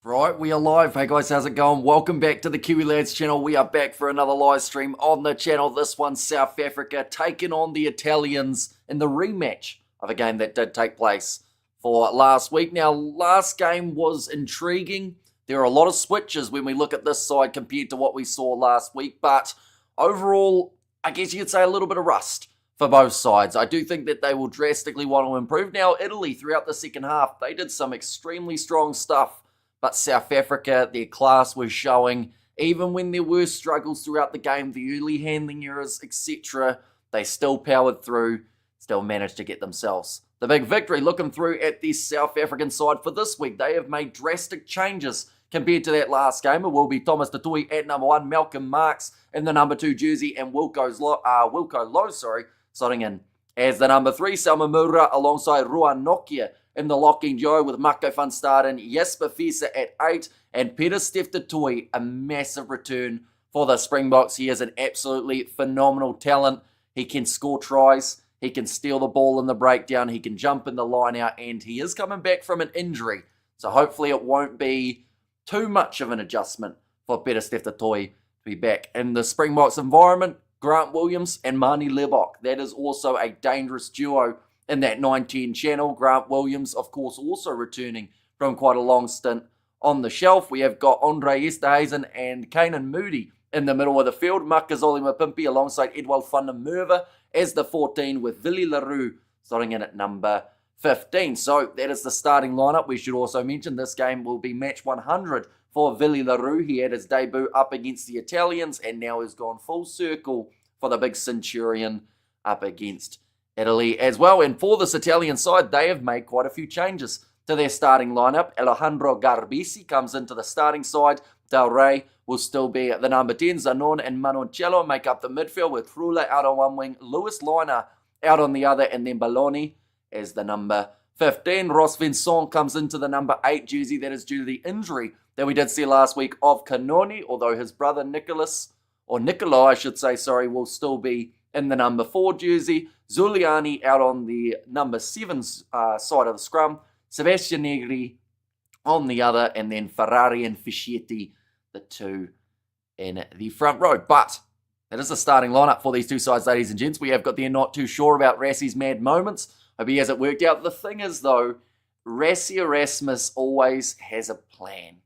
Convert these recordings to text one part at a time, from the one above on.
Right, we are live. Hey guys, how's it going? Welcome back to the Kiwi Lads channel. We are back for another live stream on the channel. This one, South Africa taking on the Italians in the rematch of a game that did take place for last week. Now, last game was intriguing. There are a lot of switches when we look at this side compared to what we saw last week, but overall, I guess you could say a little bit of rust for both sides. I do think that they will drastically want to improve. Now, Italy, throughout the second half, they did some extremely strong stuff. But South Africa, their class was showing, even when there were struggles throughout the game, the early handling errors, etc., they still powered through, still managed to get themselves the big victory. Looking through at the South African side for this week, they have made drastic changes compared to that last game. It will be Thomas Tutui at number 1, Malcolm Marx in the number 2 jersey, and Wilco Lowe, slotting in as the number 3, Selma Mura alongside Ruan Nokia in the locking duo with Mako van Staden, Jesper Fisa at 8, and Peter Steph-Tutui, a massive return for the Springboks. He is an absolutely phenomenal talent. He can score tries, he can steal the ball in the breakdown, he can jump in the line out, and he is coming back from an injury. So hopefully it won't be too much of an adjustment for Peter Steph-Tutui to be back in the Springboks environment. Grant Williams and Mani Lebok, that is also a dangerous duo in that 9-10 channel. Grant Williams, of course, also returning from quite a long stint on the shelf. We have got Andre Esterhuizen and Kanan Moody in the middle of the field. Makazole Mapimpi alongside Edwald van der Merwe as the 14 with Willie Leroux starting in at number 15. So that is the starting lineup. We should also mention this game will be match 100 for Willie Leroux. He had his debut up against the Italians and now has gone full circle for the big Centurion up against Italy as well. And for this Italian side, they have made quite a few changes to their starting lineup. Alejandro Garbisi comes into the starting side. Del Rey will still be at the number 10. Zanon and Manoncello make up the midfield with Frula out on one wing, Lewis Liner out on the other, and then Balloni as the number 15. Ross Vincent comes into the number 8 jersey. That is due to the injury that we did see last week of Canoni, although his brother Nicola, I should say, will still be in the number 4 jersey. Zuliani out on the number 7 side of the scrum. Sebastian Negri on the other, and then Ferrari and Fischietti, the 2 in the front row. But that is the starting lineup for these two sides, ladies and gents. We have got the not too sure about Rassie's mad moments. Hope he has it worked out. The thing is, though, Rassie Erasmus always has a plan.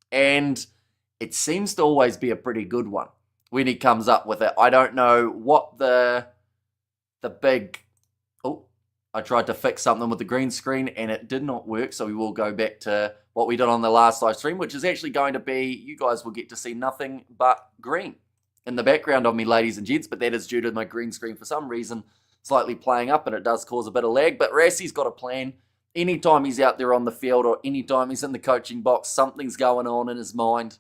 And it seems to always be a pretty good one when he comes up with it. I don't know what the big... Oh, I tried to fix something with the green screen and it did not work. So we will go back to what we did on the last live stream, which is actually going to be, you guys will get to see nothing but green in the background of me, ladies and gents. But that is due to my green screen for some reason slightly playing up, and it does cause a bit of lag. But Rassie's got a plan. Anytime he's out there on the field or anytime he's in the coaching box, something's going on in his mind.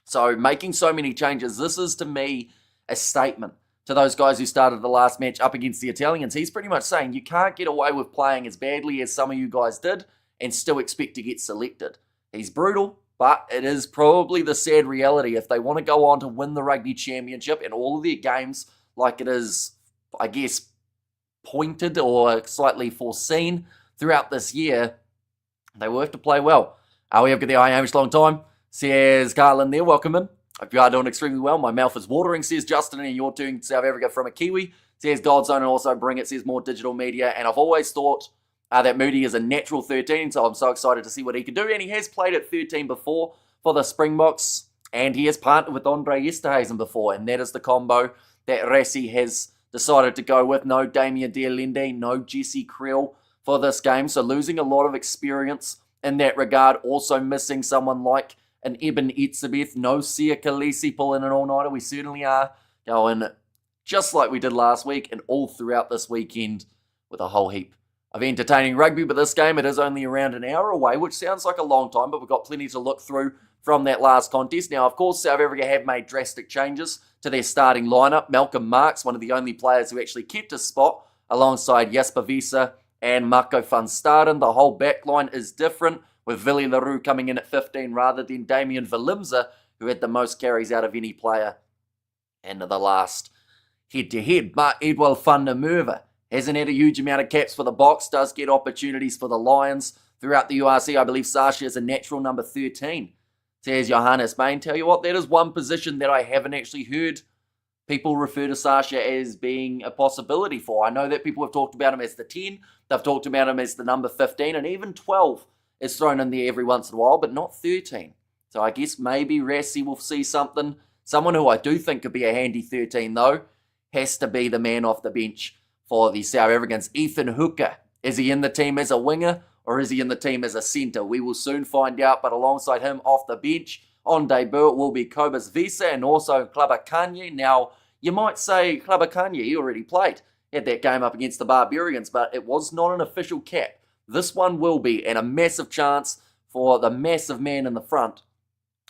So making so many changes, this is to me a statement to those guys who started the last match up against the Italians. He's pretty much saying you can't get away with playing as badly as some of you guys did and still expect to get selected. He's brutal, but it is probably the sad reality. If they want to go on to win the Rugby Championship and all of their games like it is, I guess, pointed or slightly foreseen throughout this year, they will have to play well. We have got the Amish long time, says Garland there. Welcome in. Hope you are doing extremely well. My mouth is watering, says Justin, and you're doing South Africa from a Kiwi, says Goldzone, and also bring it, says more digital media. And I've always thought that Moody is a natural 13, so I'm so excited to see what he can do. And he has played at 13 before for the Springboks, and he has partnered with Andre Esterhuizen before, and that is the combo that Rassie has decided to go with. No Damien Dialende, no Jesse Creel for this game, so losing a lot of experience in that regard. Also missing someone like an Eben Etzebeth, no Sia Khaleesi pulling an all-nighter. We certainly are going just like we did last week and all throughout this weekend with a whole heap of entertaining rugby. But this game, it is only around an hour away, which sounds like a long time, but we've got plenty to look through from that last contest. Now, of course, South Africa have made drastic changes to their starting lineup. Malcolm Marx, one of the only players who actually kept his spot, alongside Jesper Visa and Mako van Staden. The whole back line is different, with Willie Leroux coming in at 15 rather than Damian Willemse, who had the most carries out of any player in the last head-to-head. But Edwald van der Merwe hasn't had a huge amount of caps for the Boks, does get opportunities for the Lions throughout the URC. I believe Sasha is a natural number 13, says Johannes Bain. Tell you what, that is one position that I haven't actually heard people refer to Sasha as being a possibility for. I know that people have talked about him as the 10, they've talked about him as the number 15, and even 12 is thrown in there every once in a while, but not 13. So I guess maybe Rassie will see something. Someone who I do think could be a handy 13, though, has to be the man off the bench for the South Africans, Ethan Hooker. Is he in the team as a winger, or is he in the team as a centre? We will soon find out, but alongside him off the bench, on debut, it will be Cobus Visa and also Klabakanye. Now, you might say Klabakanye, he already played. He had that game up against the Barbarians, but it was not an official cap. This one will be, and a massive chance for the massive man in the front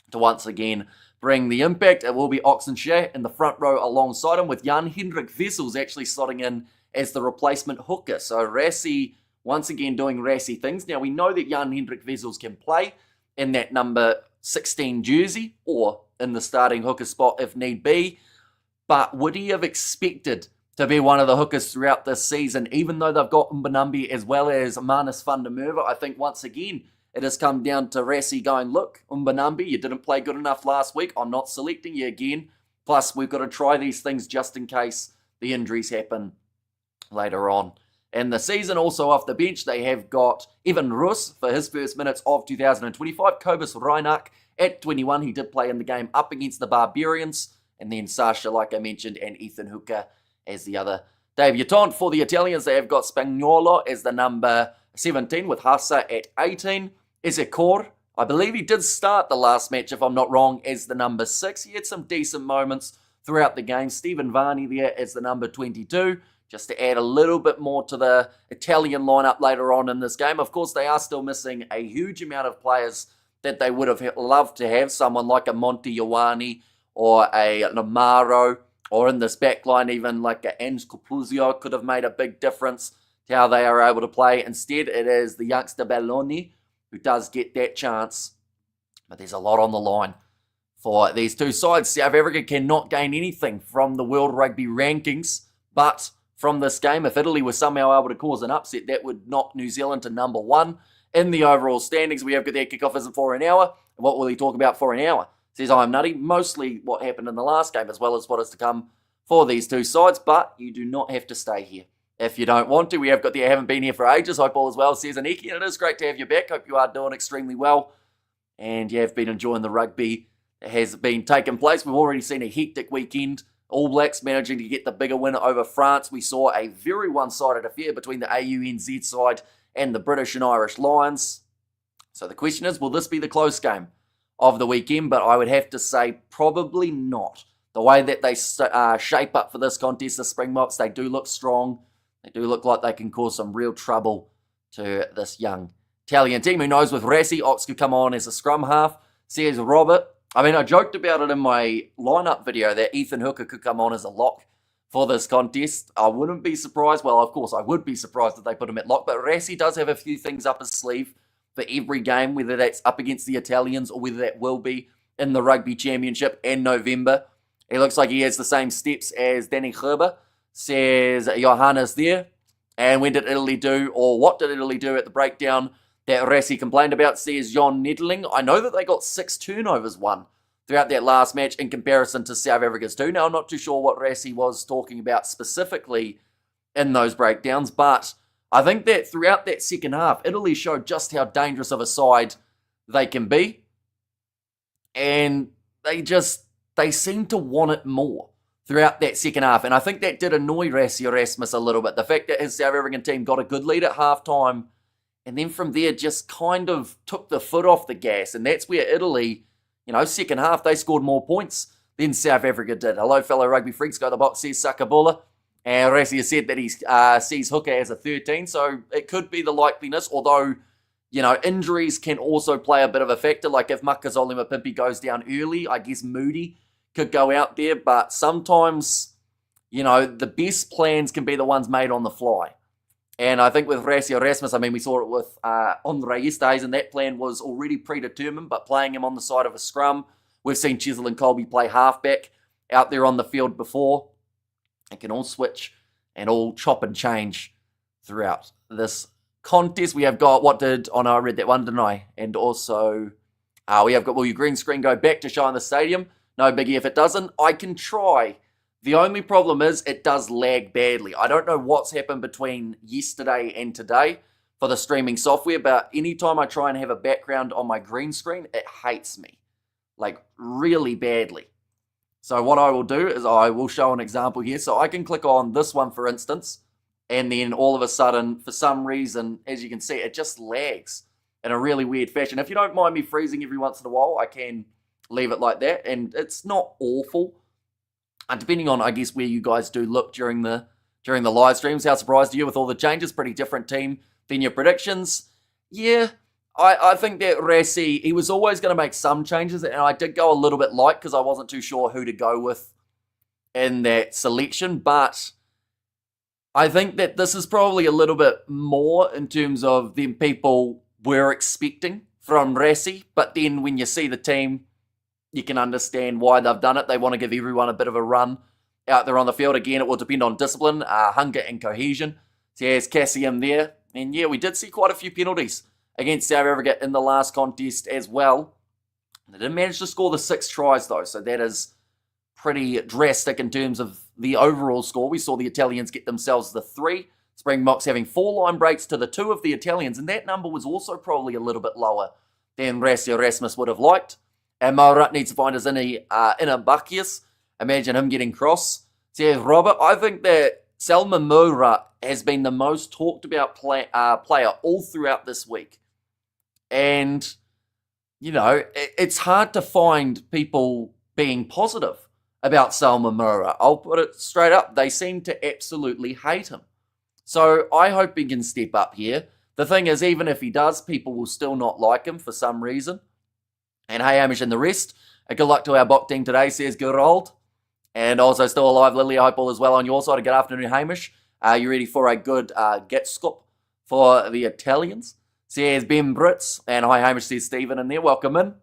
to once again bring the impact. It will be Oxenshire in the front row alongside him, with Jan Hendrik Vessels actually slotting in as the replacement hooker. So Rassie once again doing Rassie things. Now, we know that Jan Hendrik Vessels can play in that number 16 jersey or in the starting hooker spot if need be. But would he have expected to be one of the hookers throughout this season, even though they've got Mbonambi as well as Manus van der Merwe? I think once again, it has come down to Rassie going, look, Mbonambi, you didn't play good enough last week. I'm not selecting you again. Plus, we've got to try these things just in case the injuries happen later on in the season. Also off the bench, they have got Evan Roos for his first minutes of 2025. Cobus Reinach at 21. He did play in the game up against the Barbarians. And then Sasha, like I mentioned, and Ethan Hooker as the other debutant. For the Italians, they have got Spagnuolo as the number 17 with Hassa at 18. Ezekor, I believe he did start the last match, if I'm not wrong, as the number 6. He had some decent moments throughout the game. Stephen Varney there as the number 22, just to add a little bit more to the Italian lineup later on in this game. Of course, they are still missing a huge amount of players that they would have loved to have. Someone like a Monty Ioane or a Namaro, or in this back line, even like a Ange Capuzio could have made a big difference to how they are able to play. Instead, it is the youngster Belloni who does get that chance. But there's a lot on the line for these two sides. South Africa cannot gain anything from the World Rugby rankings, but from this game, if Italy was somehow able to cause an upset, that would knock New Zealand to number 1 in the overall standings. We have got their kickoff isn't for an hour. What will he talk about for an hour? Says I'm nutty. Mostly what happened in the last game, as well as what is to come for these two sides, but you do not have to stay here if you don't want to. We have got the I haven't been here for ages. Hope all is well, says Aniki, and it is great to have you back. Hope you are doing extremely well, and you have been enjoying the rugby that has been taking place. We've already seen a hectic weekend. All Blacks managing to get the bigger win over France. We saw a very one-sided affair between the AUNZ side and the British and Irish Lions. So the question is, will this be the close game of the weekend? But I would have to say probably not. The way that they shape up for this contest, the Springboks, they do look strong. They do look like they can cause some real trouble to this young Italian team. Who knows, with Rassie, Ox could come on as a scrum half, says Robert. I mean, I joked about it in my lineup video that Ethan Hooker could come on as a lock for this contest. I wouldn't be surprised. Well, of course, I would be surprised if they put him at lock. But Rassie does have a few things up his sleeve for every game, whether that's up against the Italians or whether that will be in the Rugby Championship in November. He looks like he has the same steps as Danny Gerber, says Johannes there. And when did Italy do, or what did Italy do at the breakdown that Rassie complained about, says John Nettling. I know that they got 6 turnovers won throughout that last match in comparison to South Africa's 2. Now, I'm not too sure what Rassie was talking about specifically in those breakdowns, but I think that throughout that second half, Italy showed just how dangerous of a side they can be. And they seem to want it more throughout that second half. And I think that did annoy Rassie Erasmus a little bit. The fact that his South African team got a good lead at halftime, and then from there just kind of took the foot off the gas. And that's where Italy, second half, they scored more points than South Africa did. Hello, fellow rugby freaks. Go to the box, says Sakabola. And Rassie has said that he sees Hooker as a 13. So it could be the likeliness, although, injuries can also play a bit of a factor. Like if Makazole Mapimpi goes down early, I guess Moody could go out there. But sometimes, the best plans can be the ones made on the fly. And I think with Rassie Erasmus, we saw it with Andre yesterday, and that plan was already predetermined, but playing him on the side of a scrum. We've seen Chisel and Colby play halfback out there on the field before. It can all switch and all chop and change throughout this contest. We have got, I read that one, didn't I? And also, we have got, will your green screen go back to shine the stadium? No biggie if it doesn't. I can try. The only problem is it does lag badly. I don't know what's happened between yesterday and today for the streaming software, but anytime I try and have a background on my green screen, it hates me, like really badly. So what I will do is I will show an example here. So I can click on this one, for instance, and then all of a sudden, for some reason, as you can see, it just lags in a really weird fashion. If you don't mind me freezing every once in a while, I can leave it like that, and it's not awful. And depending on, I guess, where you guys do look during the live streams, how surprised are you with all the changes? Pretty different team than your predictions. Yeah, I think that Rassi, he was always going to make some changes, and I did go a little bit light because I wasn't too sure who to go with in that selection, but I think that this is probably a little bit more in terms of than people were expecting from Rassi, but then when you see the team, you can understand why they've done it. They want to give everyone a bit of a run out there on the field. Again, it will depend on discipline, hunger, and cohesion. So here's Cassium there. And yeah, we did see quite a few penalties against South Africa in the last contest as well. They didn't manage to score the 6 tries, though, so that is pretty drastic in terms of the overall score. We saw the Italians get themselves the 3. Springboks having 4 line breaks to the 2 of the Italians, and that number was also probably a little bit lower than Rassi Erasmus would have liked. And Maurat needs to find his inner Bacchius. Imagine him getting cross. Says Robert, I think that Salman Maurat has been the most talked about player all throughout this week. And, you know, it's hard to find people being positive about Salman Maurat. I'll put it straight up. They seem to absolutely hate him. So I hope he can step up here. The thing is, even if he does, people will still not like him for some reason. And hey, Hamish and the rest, good luck to our Bok team today, says Gerald. And also still alive, Lily, I hope all is well on your side. A good afternoon, Hamish. You ready for a good get scoop for the Italians? Says Ben Brits. And hi, Hamish, says Stephen in there. Welcome in.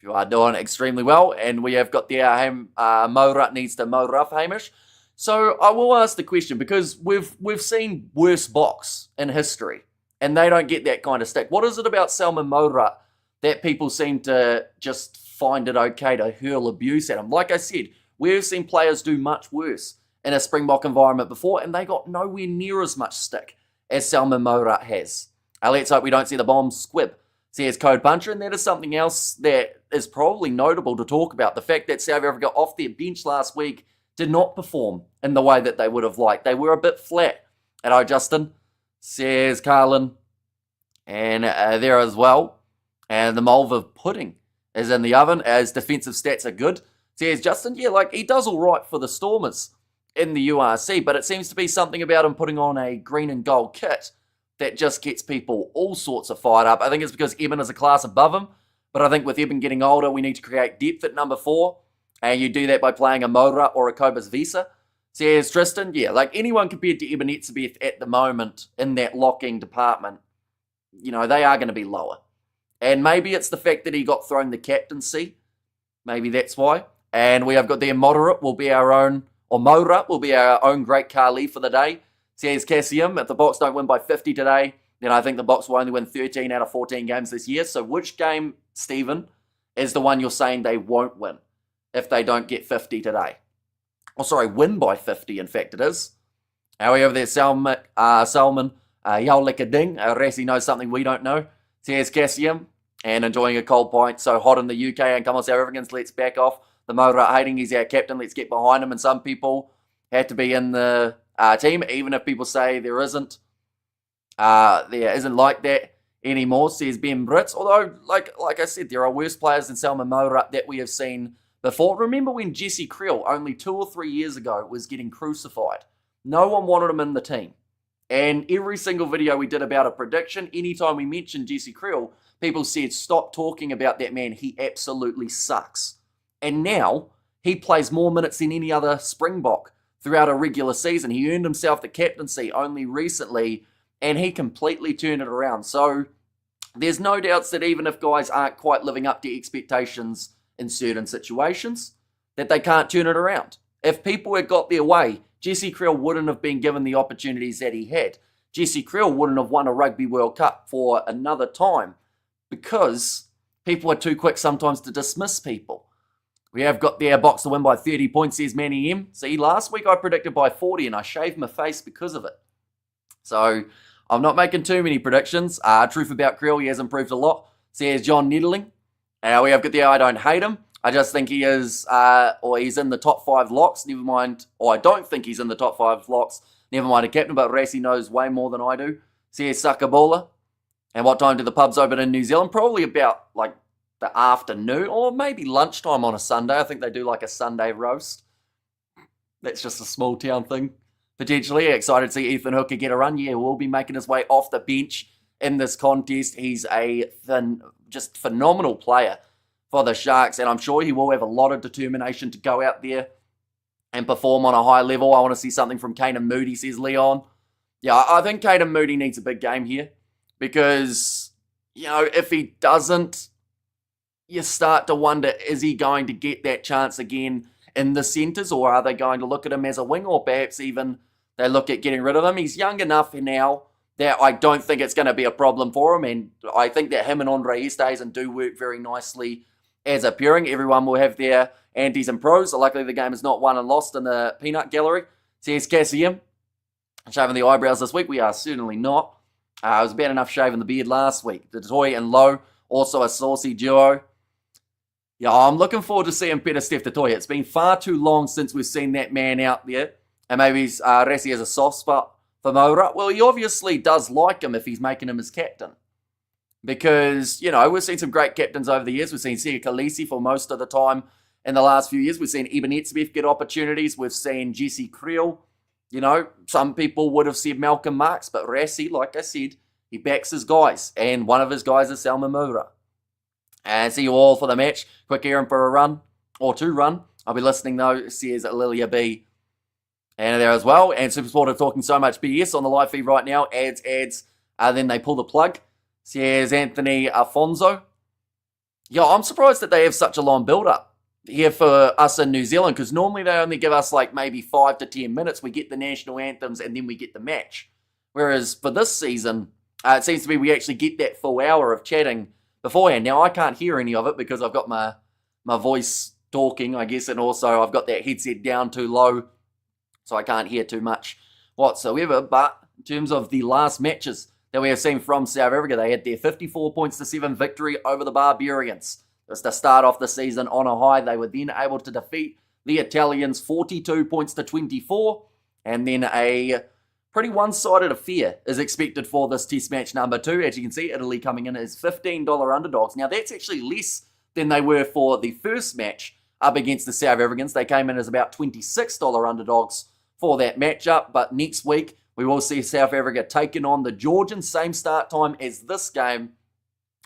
You are doing extremely well. And we have got the Maurat needs to mow rough, Hamish. So I will ask the question, because we've seen worse Boks in history, and they don't get that kind of stick. What is it about Salman Maurat that people seem to just find it okay to hurl abuse at him? Like I said, we've seen players do much worse in a Springbok environment before, and they got nowhere near as much stick as Salman Maurat has. Let's hope we don't see the bomb squib, says Code Puncher, and that is something else that is probably notable to talk about. The fact that South Africa off their bench last week did not perform in the way that they would have liked. They were a bit flat. Hello, Justin, says Carlin, and there as well. And the Malva pudding is in the oven, as defensive stats are good. Says Justin, yeah, like he does all right for the Stormers in the URC, but it seems to be something about him putting on a green and gold kit that just gets people all sorts of fired up. I think it's because Eben is a class above him, but I think with Eben getting older, we need to create depth at number 4, and you do that by playing a Maurat or a Cobus Visa. Says Tristan, yeah, like anyone compared to Eben Etzebeth at the moment in that locking department, you know, they are going to be lower. And maybe it's the fact that he got thrown the captaincy. Maybe that's why. And we have got there Maurat will be our own great Kali for the day. Says Cassium, if the Boks don't win by 50 today, then I think the Boks will only win 13 out of 14 games this year. So which game, Stephen, is the one you're saying they won't win if they don't get 50 today? Oh, sorry, win by 50, in fact it is. However, there's Salman Yaulikading. Rassi knows something we don't know. Says Cassium, and enjoying a cold pint. So hot in the UK, and come on, South Africans, let's back off. The Maurat hating, he's our captain, let's get behind him. And some people have to be in the team, even if people say there isn't like that anymore, says Ben Brits. Although, like I said, there are worse players than Salman Maurat that we have seen before. Remember when Jesse Creel, only 2 or 3 years ago, was getting crucified? No one wanted him in the team. And every single video we did about a prediction, anytime we mentioned Jesse Creel, people said, stop talking about that man, he absolutely sucks. And now, he plays more minutes than any other Springbok throughout a regular season. He earned himself the captaincy only recently, and he completely turned it around. So, there's no doubts that even if guys aren't quite living up to expectations in certain situations, that they can't turn it around. If people had got their way, Jesse Creel wouldn't have been given the opportunities that he had. Jesse Creel wouldn't have won a Rugby World Cup for another time because people are too quick sometimes to dismiss people. We have got the Box to win by 30 points, says Manny M. See, last week I predicted by 40 and I shaved my face because of it. So I'm not making too many predictions. Truth about Creel, he has improved a lot. Says John Nettling. We have got the I don't hate him. I just think he is, or he's in the top 5 locks. Never mind, or I don't think he's in the top 5 locks. Never mind a captain, but Rassi knows way more than I do. Says Sakabola. And what time do the pubs open in New Zealand? Probably about like the afternoon or maybe lunchtime on a Sunday. I think they do like a Sunday roast. That's just a small town thing. Potentially excited to see Ethan Hooker get a run. Yeah, we'll be making his way off the bench in this contest. He's a just phenomenal player for the Sharks, and I'm sure he will have a lot of determination to go out there and perform on a high level. I want to see something from Caden Moody, says Leon. Yeah, I think Caden Moody needs a big game here because, if he doesn't, you start to wonder, is he going to get that chance again in the centres, or are they going to look at him as a wing, or perhaps even they look at getting rid of him? He's young enough now that I don't think it's going to be a problem for him, and I think that him and Andre Esterhuizen do work very nicely as a pairing. Everyone will have their antis and pros. So luckily the game is not won and lost in the peanut gallery. Says Cassium. Shaving the eyebrows this week? We are certainly not. It was bad enough shaving the beard last week. The Toy and Lowe, also a saucy duo. Yeah, I'm looking forward to seeing Peter Steph Toy. It's been far too long since we've seen that man out there. And maybe Rassi has a soft spot for Moura. Well, he obviously does like him if he's making him his captain. Because, we've seen some great captains over the years. We've seen Sia Khaleesi for most of the time in the last few years. We've seen Eben Etzebeth get opportunities. We've seen Jesse Creel. Some people would have said Malcolm Marks, but Rassi, like I said, he backs his guys. And one of his guys is Salman Moura. And see you all for the match. Quick errand for a run, or 2 run. I'll be listening though, says Lilia B. And there as well. And Supersport are talking so much BS on the live feed right now. Ads. Then they pull the plug. Says Anthony Afonso. Yeah, I'm surprised that they have such a long build-up here for us in New Zealand, because normally they only give us like maybe 5 to 10 minutes. We get the national anthems and then we get the match. Whereas for this season, it seems to be we actually get that full hour of chatting beforehand. Now, I can't hear any of it because I've got my voice talking, I guess, and also I've got that headset down too low, so I can't hear too much whatsoever. But in terms of the last matches that we have seen from South Africa, they had their 54 points to 7 victory over the Barbarians. It was to start off the season on a high. They were then able to defeat the Italians 42 points to 24, and then a pretty one-sided affair is expected for this test match number 2. As you can see, Italy coming in as $15 underdogs. Now, that's actually less than they were for the first match up against the South Africans. They came in as about $26 underdogs for that matchup, but next week we will see South Africa taking on the Georgians, same start time as this game.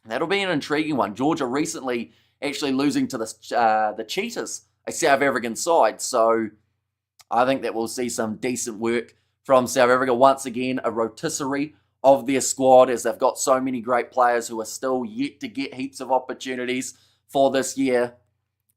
That'll be an intriguing one. Georgia recently actually losing to the Cheetahs, a South African side. So I think that we'll see some decent work from South Africa. Once again, a rotisserie of their squad, as they've got so many great players who are still yet to get heaps of opportunities for this year.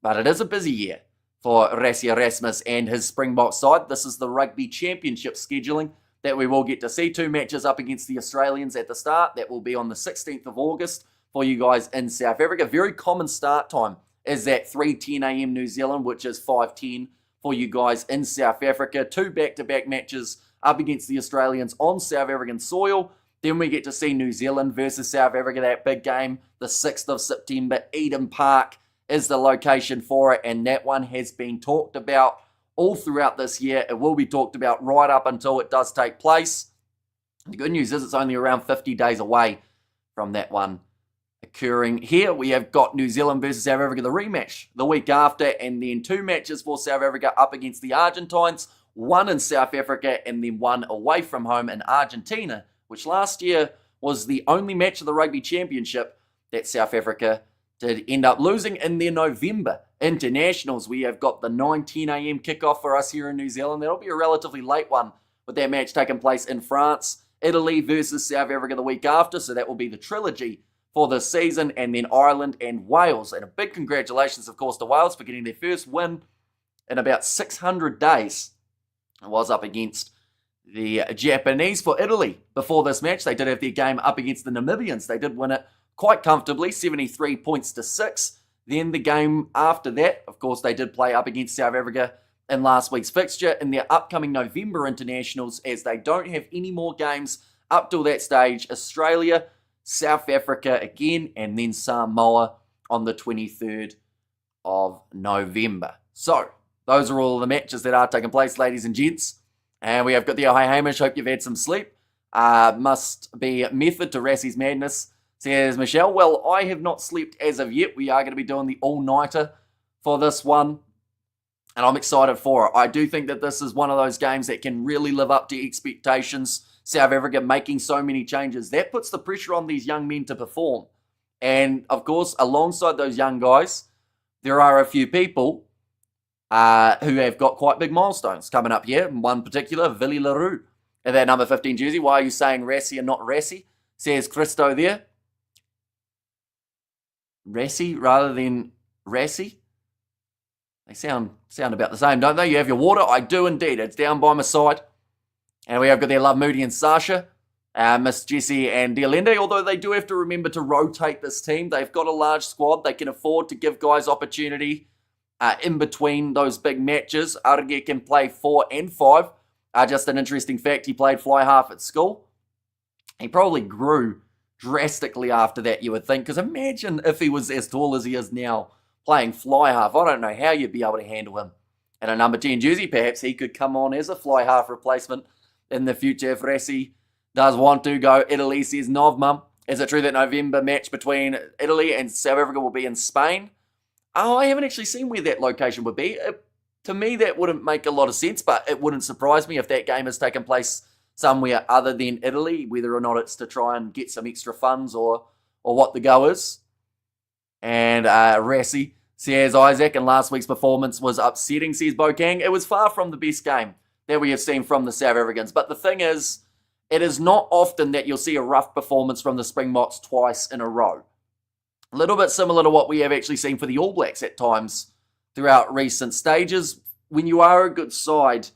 But it is a busy year for Rassi Erasmus and his Springbok side. This is the Rugby Championship scheduling that we will get to see. 2 matches up against the Australians at the start. That will be on the 16th of August for you guys in South Africa. Very common start time is that 3:10 a.m. New Zealand, which is 5:10 for you guys in South Africa. 2 back-to-back matches up against the Australians on South African soil. Then we get to see New Zealand versus South Africa, that big game, the 6th of September. Eden Park is the location for it, and that one has been talked about all throughout this year. It will be talked about right up until it does take place. The good news is it's only around 50 days away from that one occurring. Here we have got New Zealand versus South Africa, the rematch the week after, and then 2 matches for South Africa up against the Argentines, 1 in South Africa and then 1 away from home in Argentina, which last year was the only match of the Rugby Championship that South Africa did end up losing in their November internationals. We have got the 9:10 a.m. kickoff for us here in New Zealand. That'll be a relatively late one, with that match taking place in France. Italy versus South Africa the week after, so that will be the trilogy for this season, and then Ireland and Wales. And a big congratulations, of course, to Wales for getting their first win in about 600 days. It was up against the Japanese for Italy. Before this match, they did have their game up against the Namibians. They did win it quite comfortably, 73 points to 6. Then the game after that, of course, they did play up against South Africa in last week's fixture in their upcoming November internationals, as they don't have any more games up till that stage. Australia, South Africa again, and then Samoa on the 23rd of November. So, those are all the matches that are taking place, ladies and gents. And we have got the hi Hamish, hope you've had some sleep. Must be method to Rassie's madness, says Michelle. Well, I have not slept as of yet. We are going to be doing the all-nighter for this one, and I'm excited for it. I do think that this is one of those games that can really live up to expectations. South Africa making so many changes, that puts the pressure on these young men to perform. And, of course, alongside those young guys, there are a few people who have got quite big milestones coming up here. In one particular, Willie Leroux in that number 15 jersey. Why are you saying Rassie and not Rassie? Says Christo there. Rassie rather than Rassie. They sound about the same, don't they? You have your water? I do indeed. It's down by my side. And we have got there Love Moody and Sasha, Miss Jessie and Dialende, although they do have to remember to rotate this team. They've got a large squad. They can afford to give guys opportunity in between those big matches. Azzurri can play 4 and 5. Just an interesting fact, he played fly half at school. He probably grew drastically after that, you would think, because imagine if he was as tall as he is now playing fly half. I don't know how you'd be able to handle him. And a number 10 jersey, perhaps he could come on as a fly half replacement in the future if Rassie does want to go. Italy, says Novmum. Is it true that November match between Italy and South Africa will be in Spain? Oh, I haven't actually seen where that location would be. To me, that wouldn't make a lot of sense, but it wouldn't surprise me if that game has taken place somewhere other than Italy, whether or not it's to try and get some extra funds or what the go is. And Rassie says Isaac, and last week's performance was upsetting, says Bokang. It was far from the best game that we have seen from the South Africans. But the thing is, it is not often that you'll see a rough performance from the Springboks twice in a row. A little bit similar to what we have actually seen for the All Blacks at times throughout recent stages. When you are a good side,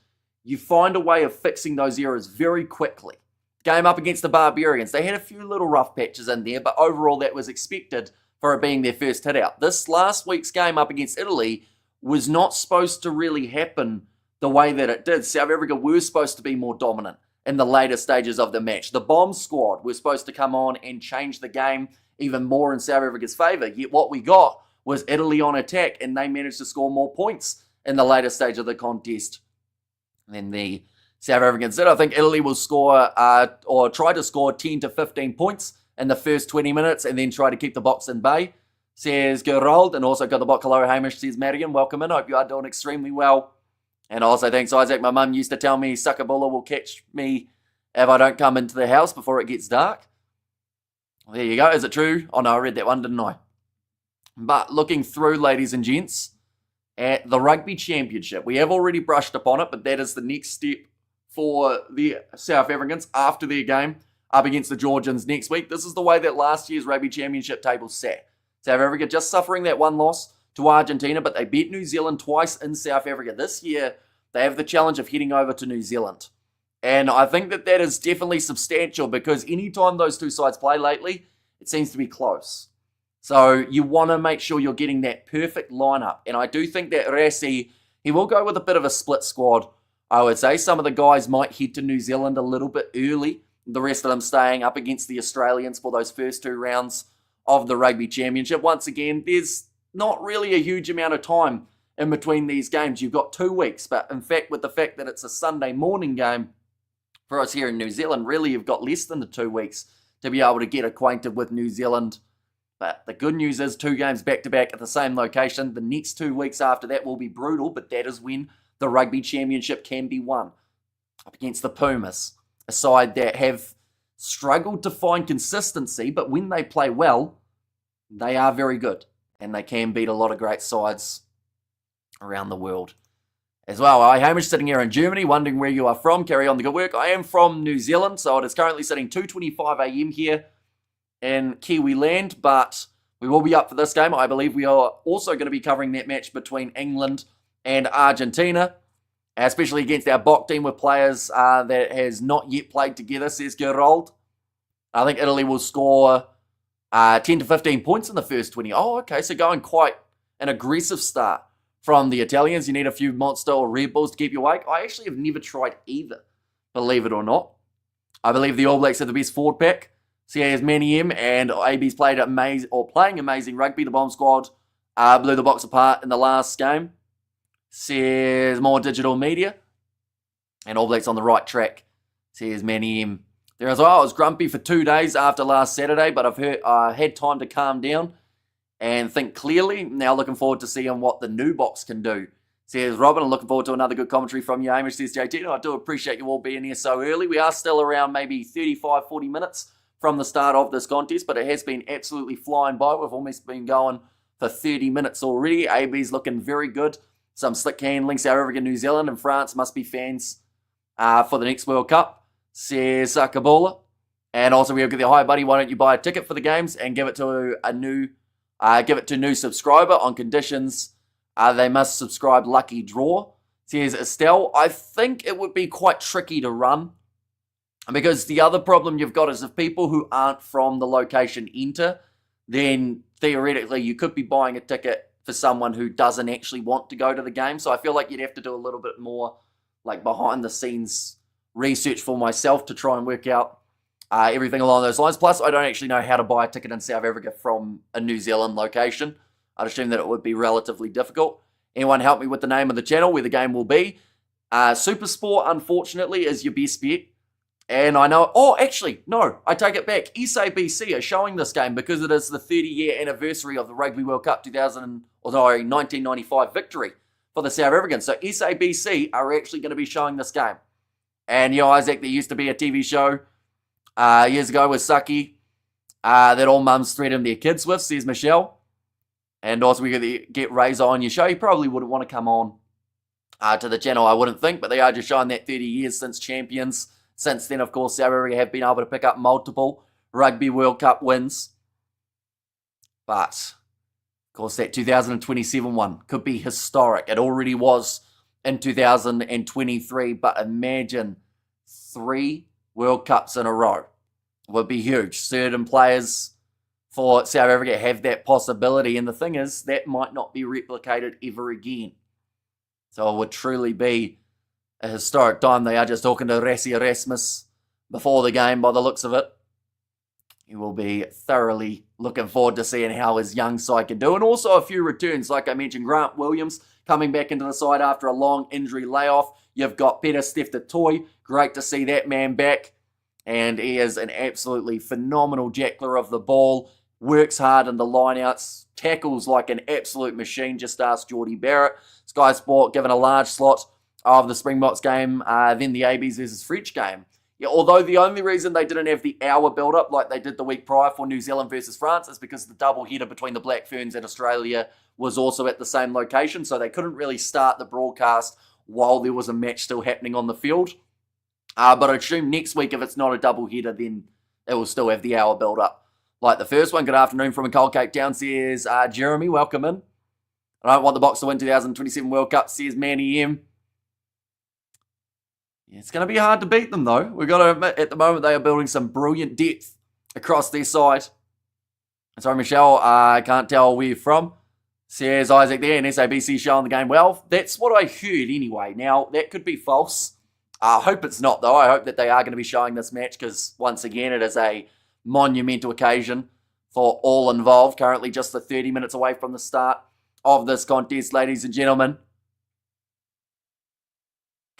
you find a way of fixing those errors very quickly. Game up against the Barbarians, they had a few little rough patches in there, but overall that was expected for it being their first hit out. This last week's game up against Italy was not supposed to really happen the way that it did. South Africa were supposed to be more dominant in the later stages of the match. The bomb squad were supposed to come on and change the game even more in South Africa's favour. Yet what we got was Italy on attack, and they managed to score more points in the later stage of the contest than the South Africans did. I think Italy will score or try to score 10 to 15 points in the first 20 minutes and then try to keep the Boks in bay, says Gerald. And also got the Bok. Hello, Hamish, says Madigan. Welcome in. Hope you are doing extremely well. And also thanks, Isaac. My mum used to tell me Suckabulla will catch me if I don't come into the house before it gets dark. Well, there you go. Is it true? Oh, no, I read that one, didn't I? But looking through, ladies and gents, at the Rugby Championship, we have already brushed upon it, but that is the next step for the South Africans after their game up against the Georgians next week. This is the way that last year's Rugby Championship table sat. South Africa just suffering that one loss to Argentina, but they beat New Zealand twice in South Africa. This year, they have the challenge of heading over to New Zealand. And I think that that is definitely substantial because anytime those two sides play lately, it seems to be close. So you want to make sure you're getting that perfect lineup. And I do think that Rassie, he will go with a bit of a split squad, I would say. Some of the guys might head to New Zealand a little bit early. The rest of them staying up against the Australians for those first two rounds of the Rugby Championship. Once again, there's not really a huge amount of time in between these games. You've got 2 weeks, but in fact, with the fact that it's a Sunday morning game for us here in New Zealand, really you've got less than the 2 weeks to be able to get acquainted with New Zealand. But the good news is 2 games back-to-back at the same location. The next 2 weeks after that will be brutal, but that is when the Rugby Championship can be won. Up against the Pumas, a side that have struggled to find consistency, but when they play well, they are very good. And they can beat a lot of great sides around the world as well. Hi, Hamish, sitting here in Germany, wondering where you are from. Carry on the good work. I am from New Zealand, so it is currently sitting 2:25 a.m. here in Kiwi land, but we will be up for this game. I believe we are also going to be covering that match between England and Argentina. especially against our Bok team with players that has not yet played together, says Gerald. I think Italy will score 10 to 15 points in the first 20. Oh, okay, so going quite an aggressive start from the Italians. You need a few Monster or Red Bulls to keep you awake. I actually have never tried either, believe it or not. I believe the All Blacks have the best forward pack. Says Manny M, and AB's playing amazing rugby. The Bomb Squad blew the Box apart in the last game. Says more digital media. And All Blacks on the right track. Says Manny M. There as well. I was grumpy for 2 days after last Saturday, but I've had time to calm down and think clearly. Now looking forward to seeing what the new box can do. Says Robin, I'm looking forward to another good commentary from you, Amish. Says JT, I do appreciate you all being here so early. We are still around maybe 35, 40 minutes from the start of this contest, but it has been absolutely flying by. We've almost been going for 30 minutes already. AB's looking very good. Some slick handling. South Africa, New Zealand, and France must be fans for the next World Cup, says Sakabola. And also, we'll get the hi buddy. Why don't you buy a ticket for the games and give it to a new subscriber on conditions they must subscribe. Lucky draw, says Estelle. I think it would be quite tricky to run, because the other problem you've got is if people who aren't from the location enter, then theoretically you could be buying a ticket for someone who doesn't actually want to go to the game. So I feel like you'd have to do a little bit more like behind the scenes research for myself to try and work out everything along those lines. Plus, I don't actually know how to buy a ticket in South Africa from a New Zealand location. I'd assume that it would be relatively difficult. Anyone help me with the name of the channel where the game will be? Supersport, unfortunately, is your best bet. And I know, actually, no, I take it back. SABC are showing this game because it is the 30-year anniversary of the Rugby World Cup 1995 victory for the South Africans. So SABC are actually going to be showing this game. And, Isaac, there used to be a TV show years ago with Saki that all mums threaten their kids with, says Michelle. And also, we're going to get Razor on your show. You probably wouldn't want to come on to the channel, I wouldn't think, but they are just showing that 30 years since champions. Since then, of course, South Africa have been able to pick up multiple Rugby World Cup wins. But, of course, that 2027 one could be historic. It already was in 2023, but imagine 3 World Cups in a row. It would be huge. Certain players for South Africa have that possibility, and the thing is, that might not be replicated ever again. So it would truly be a historic time. They are just talking to Rassie Erasmus before the game by the looks of it. He will be thoroughly looking forward to seeing how his young side can do. And also a few returns, like I mentioned, Grant Williams coming back into the side after a long injury layoff. You've got Peter Steph-Toy. Great to see that man back. And he is an absolutely phenomenal jackler of the ball. Works hard in the lineouts. Tackles like an absolute machine. Just ask Geordie Barrett. Sky Sport given a large slot of the Springboks game, then the ABs versus French game. Yeah, although the only reason they didn't have the hour build-up like they did the week prior for New Zealand versus France is because the double header between the Black Ferns and Australia was also at the same location, so they couldn't really start the broadcast while there was a match still happening on the field. But I assume next week, if it's not a double header, then it will still have the hour build-up like the first one. Good afternoon from a cold Cape Town, says Jeremy. Welcome in. I don't want the Box to win 2027 World Cup, says Manny M. It's going to be hard to beat them, though. We've got to admit, at the moment, they are building some brilliant depth across their side. Sorry, Michelle, I can't tell where you're from. Says Isaac there, and SABC showing the game well. That's what I heard anyway. Now, that could be false. I hope it's not, though. I hope that they are going to be showing this match because, once again, it is a monumental occasion for all involved. Currently just the 30 minutes away from the start of this contest, ladies and gentlemen.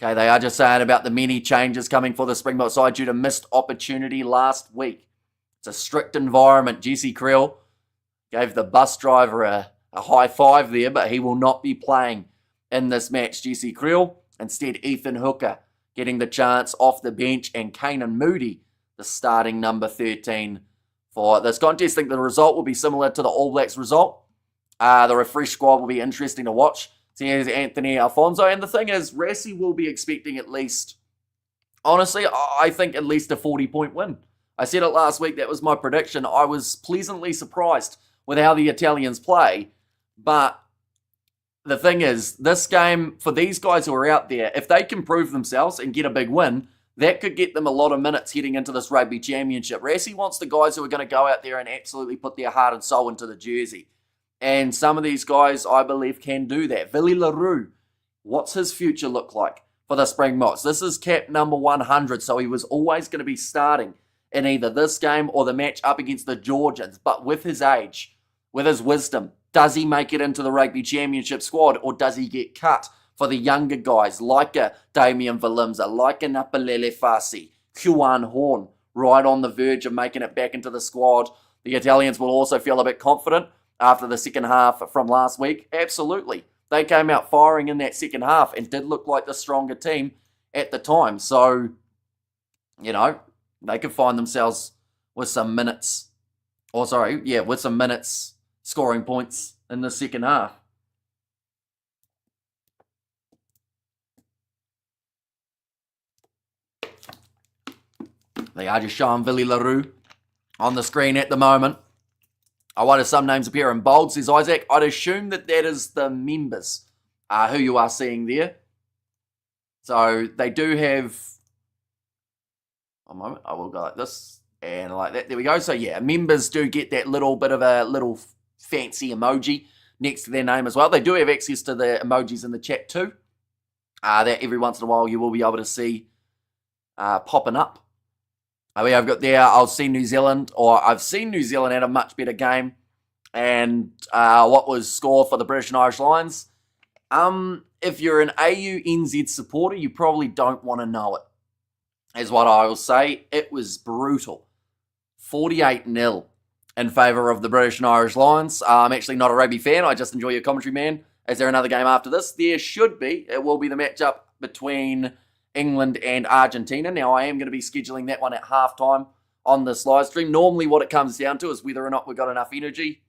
Okay, they are just saying about the many changes coming for the Springbok side due to missed opportunity last week. It's a strict environment. Jesse Creel gave the bus driver a high five there, but he will not be playing in this match, Jesse Creel. Instead, Ethan Hooker getting the chance off the bench, and Kanan Moody, the starting number 13 for this contest. I think the result will be similar to the All Blacks result. The refresh squad will be interesting to watch. So here's Anthony Alfonso. And the thing is, Rassie will be expecting at least, honestly, I think at least a 40-point win. I said it last week. That was my prediction. I was pleasantly surprised with how the Italians play. But the thing is, this game, for these guys who are out there, if they can prove themselves and get a big win, that could get them a lot of minutes heading into this rugby championship. Rassie wants the guys who are going to go out there and absolutely put their heart and soul into the jersey. And some of these guys, I believe, can do that. Willie le Roux, what's his future look like for the Springboks? This is cap number 100, so he was always going to be starting in either this game or the match up against the Georgians. But with his age, with his wisdom, does he make it into the rugby championship squad, or does he get cut for the younger guys like a Damian Willemse, like a Napalele Fasi, Juan Horn, right on the verge of making it back into the squad? The Italians will also feel a bit confident after the second half from last week. Absolutely. They came out firing in that second half and did look like the stronger team at the time. So, they could find themselves with some minutes, with some minutes scoring points in the second half. They are just showing Willie le Roux on the screen at the moment. Why do some names appear in bold, says Isaac? I'd assume that is the members who you are seeing there. So they do have... A moment, I will go like this and like that. There we go. So yeah, members do get that little bit of a little fancy emoji next to their name as well. They do have access to the emojis in the chat too. That every once in a while you will be able to see popping up. We have got there, I've seen New Zealand at a much better game. And what was score for the British and Irish Lions? If you're an AUNZ supporter, you probably don't want to know it, is what I will say. It was brutal. 48-0 in favour of the British and Irish Lions. I'm actually not a rugby fan. I just enjoy your commentary, man. Is there another game after this? There should be. It will be the matchup between England and Argentina. Now, I am going to be scheduling that one at halftime on this live stream. Normally, what it comes down to is whether or not we've got enough energy.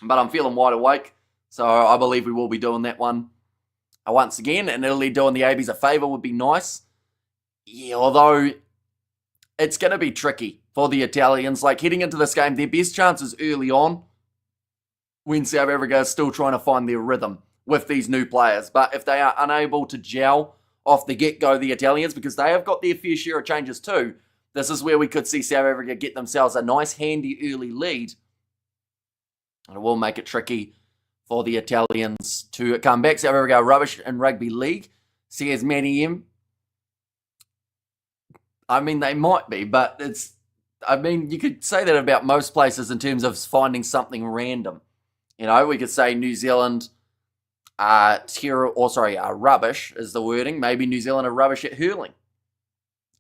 But I'm feeling wide awake, so I believe we will be doing that one once again. And Italy doing the ABs a favour would be nice. Yeah, although it's going to be tricky for the Italians. Like, heading into this game, their best chances early on when South Africa is still trying to find their rhythm with these new players. But if they are unable to gel off the get-go, the Italians, because they have got their fair share of changes too, this is where we could see South Africa get themselves a nice, handy early lead. And it will make it tricky for the Italians to come back. South Africa are rubbish in rugby league, says Manny M. I mean, they might be, but you could say that about most places in terms of finding something random. We could say New Zealand rubbish is the wording. Maybe New Zealand are rubbish at hurling.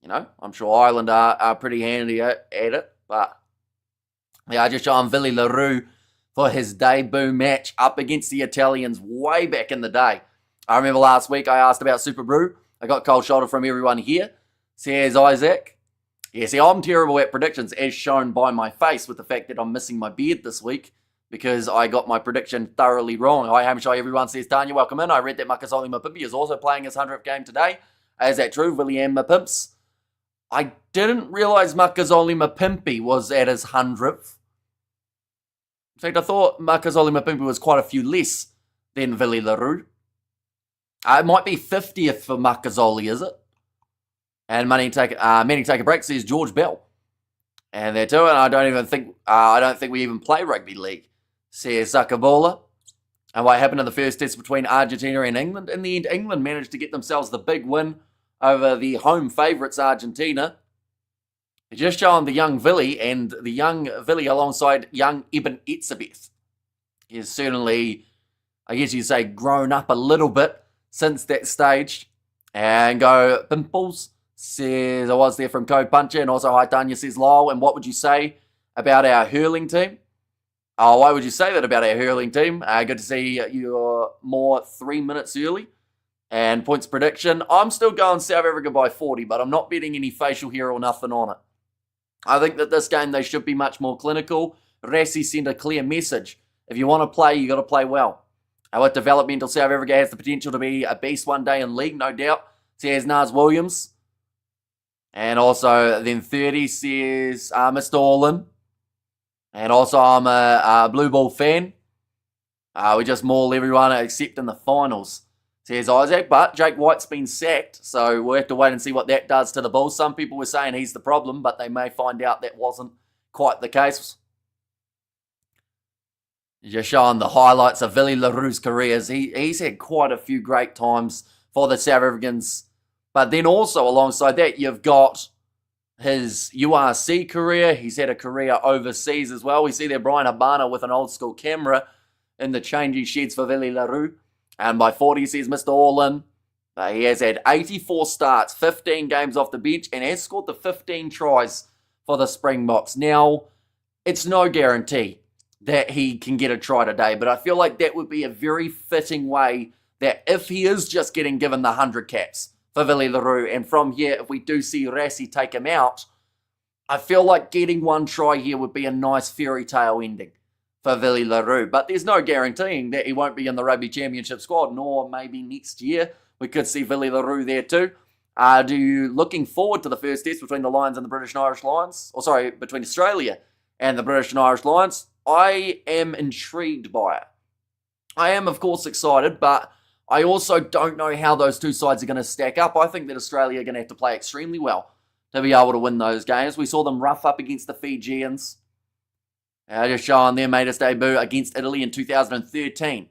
I'm sure Ireland are pretty handy at it, but yeah, I just showing Willie le Roux for his debut match up against the Italians way back in the day. I remember last week I asked about Super Brew. I got cold shoulder from everyone here, says Isaac. Yeah, see, I'm terrible at predictions, as shown by my face with the fact that I'm missing my beard this week because I got my prediction thoroughly wrong. Hi, Hamshire, everyone, says Tanya. Welcome in. I read that Makazole Mapimpi is also playing his 100th game today. Is that true, William Mapimps? I didn't realise Makazole Mapimpi was at his 100th. In fact, I thought Makazole Mapimpi was quite a few less than Willie le Roux. It might be 50th for Makazole, is it? And Manny Take a Break says George Bell. And there too, and I don't think we even play rugby league, says Zakabola. And what happened in the first test between Argentina and England? In the end, England managed to get themselves the big win over the home favourites, Argentina. Just showing the young Willie, and the young Willie alongside young Ibn Etzebeth. He's certainly, I guess you'd say, grown up a little bit since that stage. And go Pimples says, I was there from Code Puncher, and also hi Tanya says Lyle. And what would you say about our hurling team? Oh, why would you say that about our hurling team? Good to see you're more 3 minutes early. And points prediction, I'm still going South Africa by 40, but I'm not betting any facial hair or nothing on it. I think that this game they should be much more clinical. Rassie sent a clear message. If you want to play, you got to play well. With developmental, South Africa has the potential to be a beast one day in league, no doubt, says Naz Williams. And also, then 30 says Mr. Orlin. And also, I'm a Blue Ball fan. We just maul everyone except in the finals, says Isaac. But Jake White's been sacked, so we'll have to wait and see what that does to the Bulls. Some people were saying he's the problem, but they may find out that wasn't quite the case. Just showing the highlights of Willie le Roux's careers. He's had quite a few great times for the South Africans. But then also alongside that, you've got his URC career. He's had a career overseas as well. We see there Brian Habana with an old school camera in the changing sheds for Willie le Roux. And by 40, says Mr. Orlin. He has had 84 starts, 15 games off the bench, and has scored the 15 tries for the Springboks. Now, it's no guarantee that he can get a try today, but I feel like that would be a very fitting way that if he is just getting given the 100 caps for Willie le Roux, and from here, if we do see Rassie take him out, I feel like getting one try here would be a nice fairy tale ending for Willie le Roux. But there's no guaranteeing that he won't be in the Rugby Championship squad, nor maybe next year we could see Willie le Roux there too. Do you looking forward to the first test between the Lions and the British and Irish Lions? Or sorry, between Australia and the British and Irish Lions? I am intrigued by it. I am, of course, excited, but I also don't know how those two sides are going to stack up. I think that Australia are going to have to play extremely well to be able to win those games. We saw them rough up against the Fijians. Just showing them made his debut against Italy in 2013.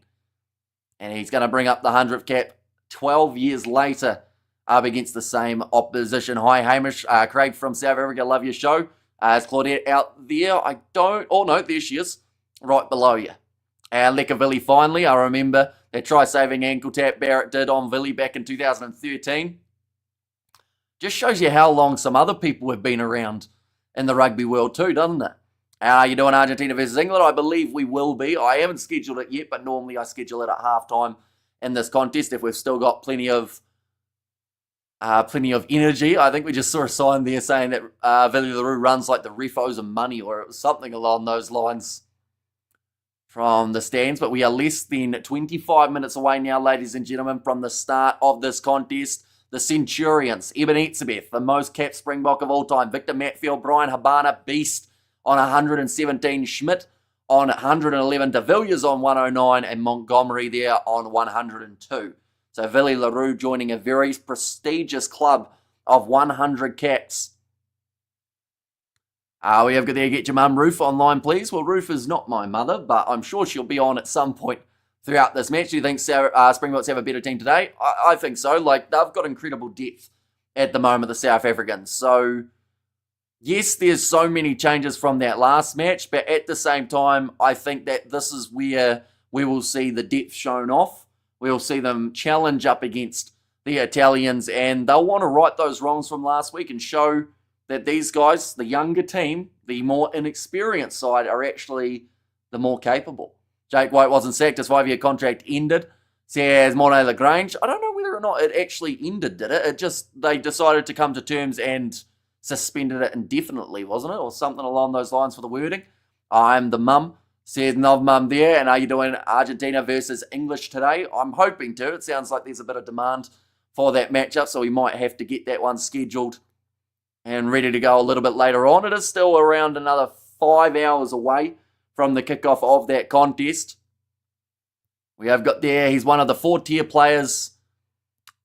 And he's going to bring up the 100th cap 12 years later up against the same opposition. Hi, Hamish. Craig from South Africa, love your show. Is Claudette out there? No, there she is, right below you. Lekavilli finally, I remember that try-saving ankle tap Barrett did on Villy back in 2013. Just shows you how long some other people have been around in the rugby world too, doesn't it? How are you doing, Argentina versus England? I believe we will be. I haven't scheduled it yet, but normally I schedule it at halftime in this contest if we've still got plenty of energy. I think we just saw a sign there saying that Willie le Roux runs like the ref owes him money, or it was something along those lines from the stands. But we are less than 25 minutes away now, ladies and gentlemen, from the start of this contest. The Centurions, Eben Etzebeth, the most capped Springbok of all time, Victor Matfield, Brian Habana, Beast on 117, Schmidt on 111, De Villiers on 109, and Montgomery there on 102. So Willie le Roux joining a very prestigious club of 100 caps. We have got there, get your mum Ruth online, please. Well, Ruth is not my mother, but I'm sure she'll be on at some point throughout this match. Do you think Springboks have a better team today? I think so. Like, they've got incredible depth at the moment, the South Africans. So, yes, there's so many changes from that last match, but at the same time, I think that this is where we will see the depth shown off. We'll see them challenge up against the Italians, and they'll want to right those wrongs from last week and show that these guys, the younger team, the more inexperienced side, are actually the more capable. Jake White wasn't sacked. His 5-year contract ended, says Monet Lagrange. I don't know whether or not it actually ended, did it? They decided to come to terms and suspended it indefinitely, wasn't it? Or something along those lines for the wording. I'm the mum. Says Nov Mum there, and are you doing Argentina versus English today? I'm hoping to. It sounds like there's a bit of demand for that matchup, so we might have to get that one scheduled and ready to go a little bit later on. It is still around another 5 hours away from the kickoff of that contest. We have got there, he's one of the 4-tier players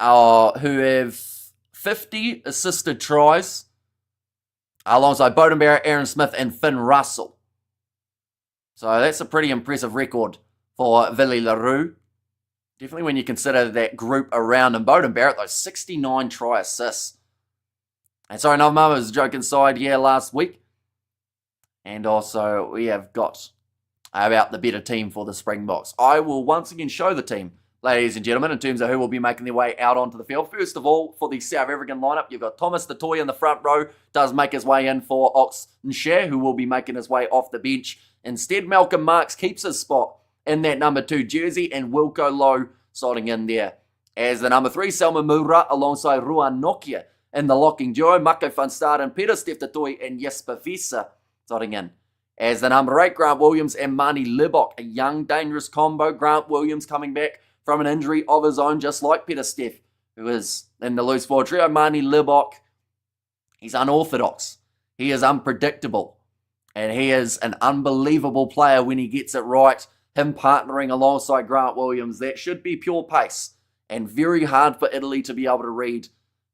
who have 50 assisted tries, alongside Beauden Barrett, Aaron Smith, and Finn Russell. So that's a pretty impressive record for Willie le Roux. Definitely when you consider that group around him. Beauden Barrett, those 69 try assists. And sorry, no, Mum, it was a joke inside here last week. And also, we have got about the better team for the Springboks. I will once again show the team, ladies and gentlemen, in terms of who will be making their way out onto the field. First of all, for the South African lineup, you've got Thomas the Toy in the front row. Does make his way in for Ox Nshare, who will be making his way off the bench. Instead, Malcolm Marks keeps his spot in that number 2 jersey, and Wilco Lowe slotting in there as the number 3, Selma Mura, alongside Ruan Nokia in the locking duo. Mako van Staden, Peter Steftatoy, and Jesper Visser slotting in as the number 8, Grant Williams and Mani Libok, a young, dangerous combo. Grant Williams coming back from an injury of his own, just like Peter Steff, who is in the loose forward trio. Mani Libok, he's unorthodox. He is unpredictable. And he is an unbelievable player when he gets it right. him partnering alongside Grant Williams, that should be pure pace and very hard for Italy to be able to read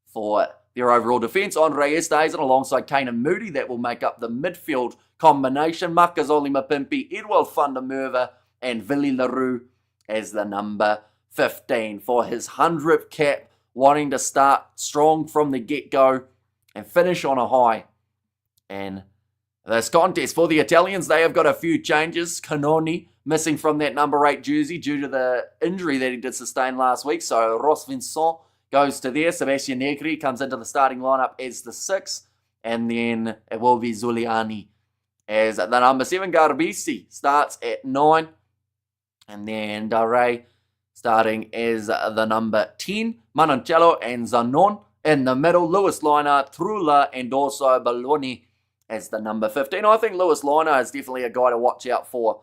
for their overall defence. Andre Esterhuizen alongside Kane Moody, that will make up the midfield combination. Makazole Mapimpi, Edward van der Merwe, and Willie Leroux as the number 15 for his 100th cap, wanting to start strong from the get-go and finish on a high. And this contest for the Italians, they have got a few changes. Canoni missing from that number 8 jersey due to the injury that he did sustain last week. So Ross Vincent goes to there. Sebastian Negri comes into the starting lineup as the 6. And then it will be Zuliani as the number 7. Garbisi starts at 9. And then Dare starting as the number 10. Manoncello and Zanon in the middle. Lewis Liner, Trula, and also Belloni as the number 15. I think Lewis Liner is definitely a guy to watch out for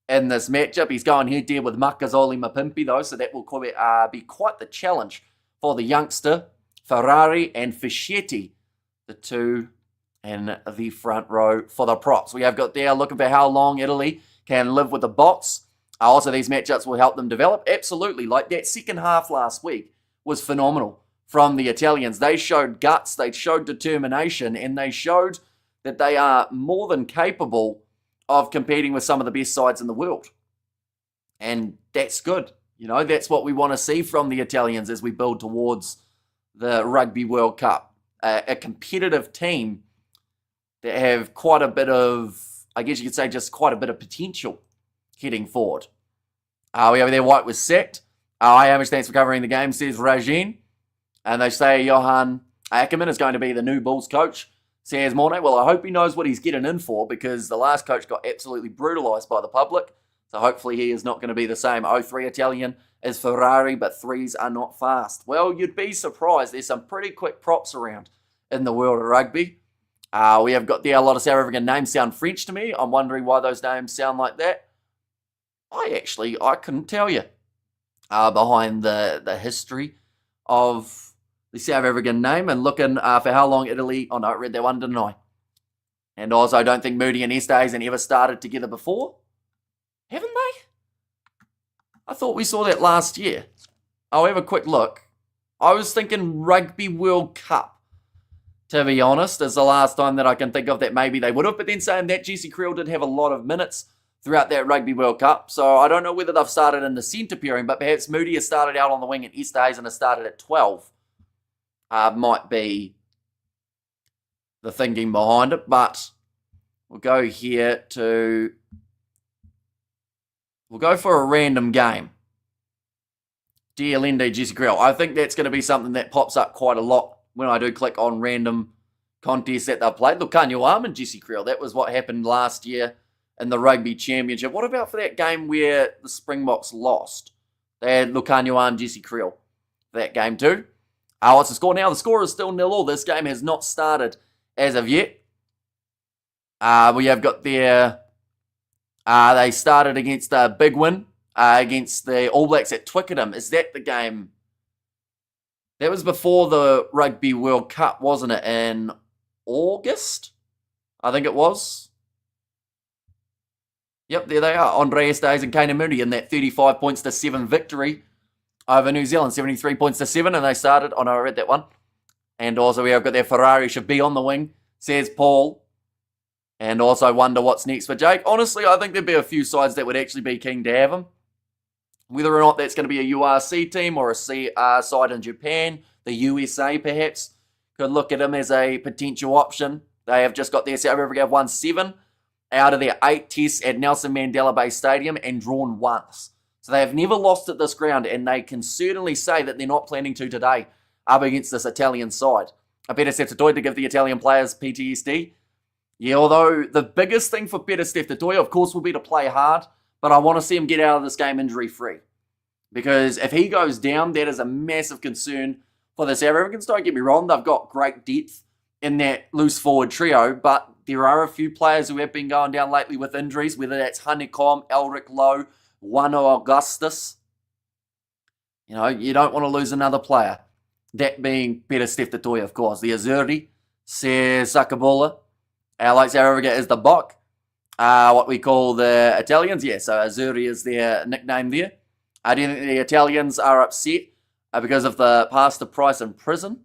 in this matchup. He's going head-to-head with Makazole Mapimpi, though, so that will be quite the challenge for the youngster. Ferrari and Fischetti, the two in the front row for the props. We have got there looking for how long Italy can live with the box. Also, these matchups will help them develop. Absolutely. Like that second half last week was phenomenal from the Italians. They showed guts, they showed determination, and they showed that they are more than capable of competing with some of the best sides in the world. And that's good. You know, that's what we want to see from the Italians as we build towards the Rugby World Cup. A competitive team that have quite a bit of, I guess you could say, just quite a bit of potential heading forward. We over there, White was sacked. Hamish, thanks for covering the game, says Rajin. And they say Johan Ackerman is going to be the new Bulls coach. Says Mornay, well, I hope he knows what he's getting in for, because the last coach got absolutely brutalised by the public. So hopefully he is not going to be the same. 03 Italian is Ferrari, but 3s are not fast. Well, you'd be surprised. There's some pretty quick props around in the world of rugby. We have got there a lot of South African names sound French to me. I'm wondering why those names sound like that. I couldn't tell you behind the history of the South African name, and looking for how long Italy... Oh no, I read that one, didn't I? And also, I don't think Moody and Esterhuizen ever started together before. Haven't they? I thought we saw that last year. I'll have a quick look. I was thinking Rugby World Cup, to be honest, is the last time that I can think of that maybe they would have. But then saying that, Jesse Creel did have a lot of minutes throughout that Rugby World Cup. So I don't know whether they've started in the centre pairing, but perhaps Moody has started out on the wing and Esterhuizen has started at 12. Might be the thinking behind it, but we'll go here to... We'll go for a random game. DLND Jesse Creel. I think that's going to be something that pops up quite a lot when I do click on random contests that they've played. Lucanio Arm and Jesse Creel. That was what happened last year in the Rugby Championship. What about for that game where the Springboks lost? They had Lucanio Arm and Jesse Creel for that game too. What's the score now? The score is still 0-0. This game has not started as of yet. We have got their... they started against a big win against the All Blacks at Twickenham. Is that the game? That was before the Rugby World Cup, wasn't it? In August? I think it was. Yep, there they are. Andre Esterhuizen and Kane Moody in that 35 points to 7 victory over New Zealand. 73 points to 7, and they started. Oh no, I read that one. And also we have got their Ferrari should be on the wing, says Paul. And also wonder what's next for Jake. Honestly, I think there'd be a few sides that would actually be keen to have him. Whether or not that's going to be a URC team or a CR side in Japan, the USA perhaps, could look at him as a potential option. They have just got their South Africa have won 7 out of their 8 tests at Nelson Mandela Bay Stadium and drawn once. So they have never lost at this ground, and they can certainly say that they're not planning to today up against this Italian side. Pieter-Steph du Toit to give the Italian players PTSD. Yeah, although the biggest thing for Pieter-Steph du Toit, of course, will be to play hard, but I want to see him get out of this game injury-free. Because if he goes down, that is a massive concern for the South Africans. Don't get me wrong, they've got great depth in that loose forward trio, but there are a few players who have been going down lately with injuries, whether that's Honeycomb, Elric Lowe, Wano Augustus. You know, you don't want to lose another player. That being Pieter-Steph du Toit, of course. The Azzurri, says Sakabola. Alex South Africa is the Bok. what we call the Italians. Yeah, so Azzurri is their nickname there. Do you think the Italians are upset because of the Pastor Price in prison?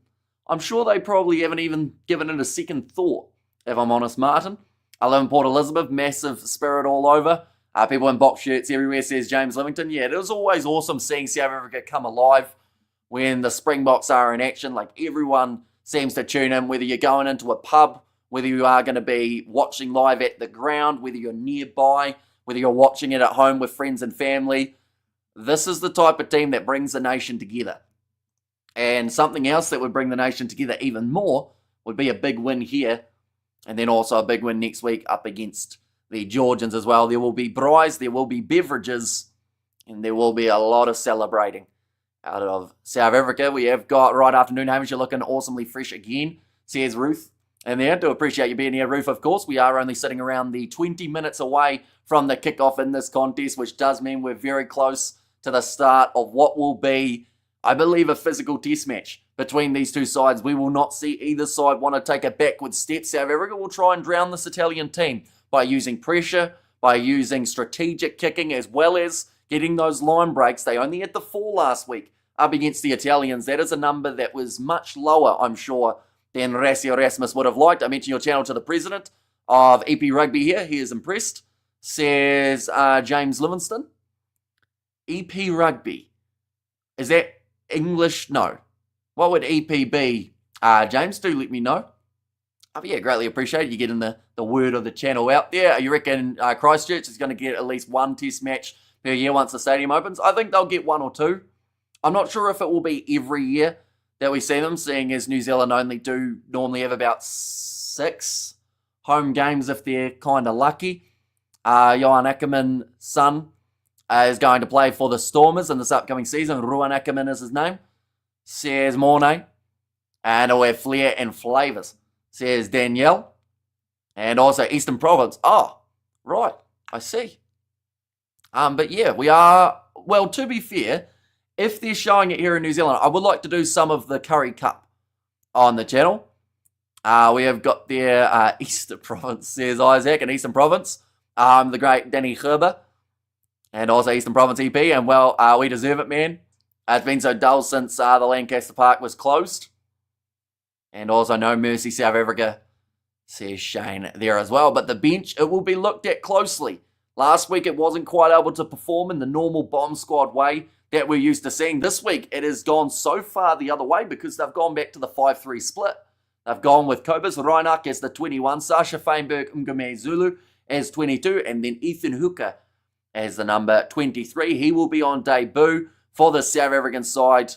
I'm sure they probably haven't even given it a second thought, if I'm honest, Martin. I live in Port Elizabeth, massive spirit all over. People in box shirts everywhere, says James Livington. Yeah, it was always awesome seeing South Africa come alive when the Springboks are in action. Like, everyone seems to tune in, whether you're going into a pub, whether you are going to be watching live at the ground, whether you're nearby, whether you're watching it at home with friends and family. This is the type of team that brings the nation together. And something else that would bring the nation together even more would be a big win here, and then also a big win next week up against the Georgians as well. There will be braais, there will be beverages, and there will be a lot of celebrating out of South Africa. We have got right afternoon, Hamish, you're looking awesomely fresh again, says Ruth. And there, do appreciate you being here, Ruth, of course. We are only sitting around the 20 minutes away from the kickoff in this contest, which does mean we're very close to the start of what will be, I believe, a physical test match between these two sides. We will not see either side want to take a backward step. South Africa will try and drown this Italian team by using pressure, by using strategic kicking, as well as getting those line breaks. They only had the 4 last week up against the Italians. That is a number that was much lower, I'm sure, than Rassie Erasmus would have liked. I mentioned your channel to the president of EP Rugby here. He is impressed, says James Livingston. EP Rugby. Is that English? No. What would EP be? James, do let me know. Yeah, greatly appreciated you getting the word of the channel out there. You reckon Christchurch is going to get at least one test match per year once the stadium opens? I think they'll get 1 or 2. I'm not sure if it will be every year that we see them, seeing as New Zealand only do normally have about 6 home games if they're kind of lucky. Johan Ackerman's son is going to play for the Stormers in this upcoming season. Ruan Ackerman is his name, says Mornay. And we'll have flair and flavours, says Danielle. And also Eastern Province. Oh, right, I see. But yeah, we are, well, to be fair, if they're showing it here in New Zealand, I would like to do some of the Curry Cup on the channel. We have got their Eastern Province, says Isaac, and Eastern Province. The great Danny Gerber. And also Eastern Province EP. And, well, we deserve it, man. It's been so dull since the Lancaster Park was closed. And also No Mercy South Africa, says Shane there as well. But the bench, it will be looked at closely. Last week, it wasn't quite able to perform in the normal bomb squad way that we're used to seeing. This week, it has gone so far the other way because they've gone back to the 5-3 split. They've gone with Kobus Reinach as the 21, Sasha Feinberg Ngame Zulu as 22, and then Ethan Hooker as the number 23. He will be on debut for the South African side.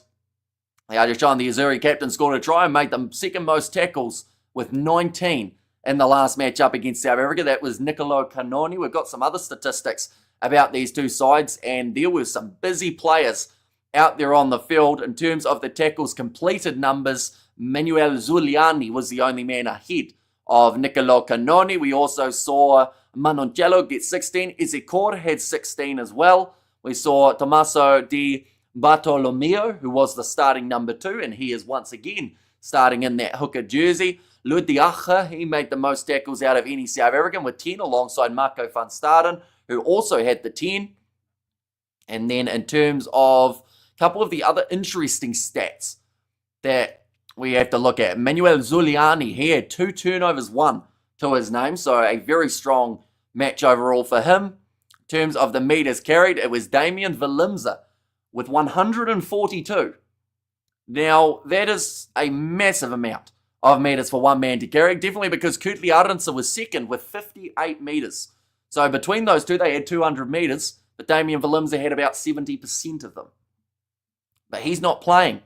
They are just showing the Azzurri captain scored a try and made the second most tackles with 19 in the last match up against South Africa. That was Nicolo Canoni. We've got some other statistics about these two sides, and there were some busy players out there on the field. In terms of the tackles completed numbers, Manuel Zuliani was the only man ahead of Nicolo Canoni. We also saw Manoncello get 16. Ezekor had 16 as well. We saw Tommaso Di Bartolomeo, who was the starting number 2, and he is once again starting in that hooker jersey. Ludiacha, he made the most tackles out of any South African with 10 alongside Marco van Staden, who also had the 10. And then in terms of a couple of the other interesting stats that we have to look at, Manuel Zuliani, he had 2 turnovers, 1 to his name, so a very strong match overall for him. In terms of the meters carried, it was Damian Willemse with 142. Now, that is a massive amount of meters for one man to carry, definitely because Kutli Arendse was second with 58 meters. So between those two, they had 200 meters, but Damian Willemse had about 70% of them. But he's not playing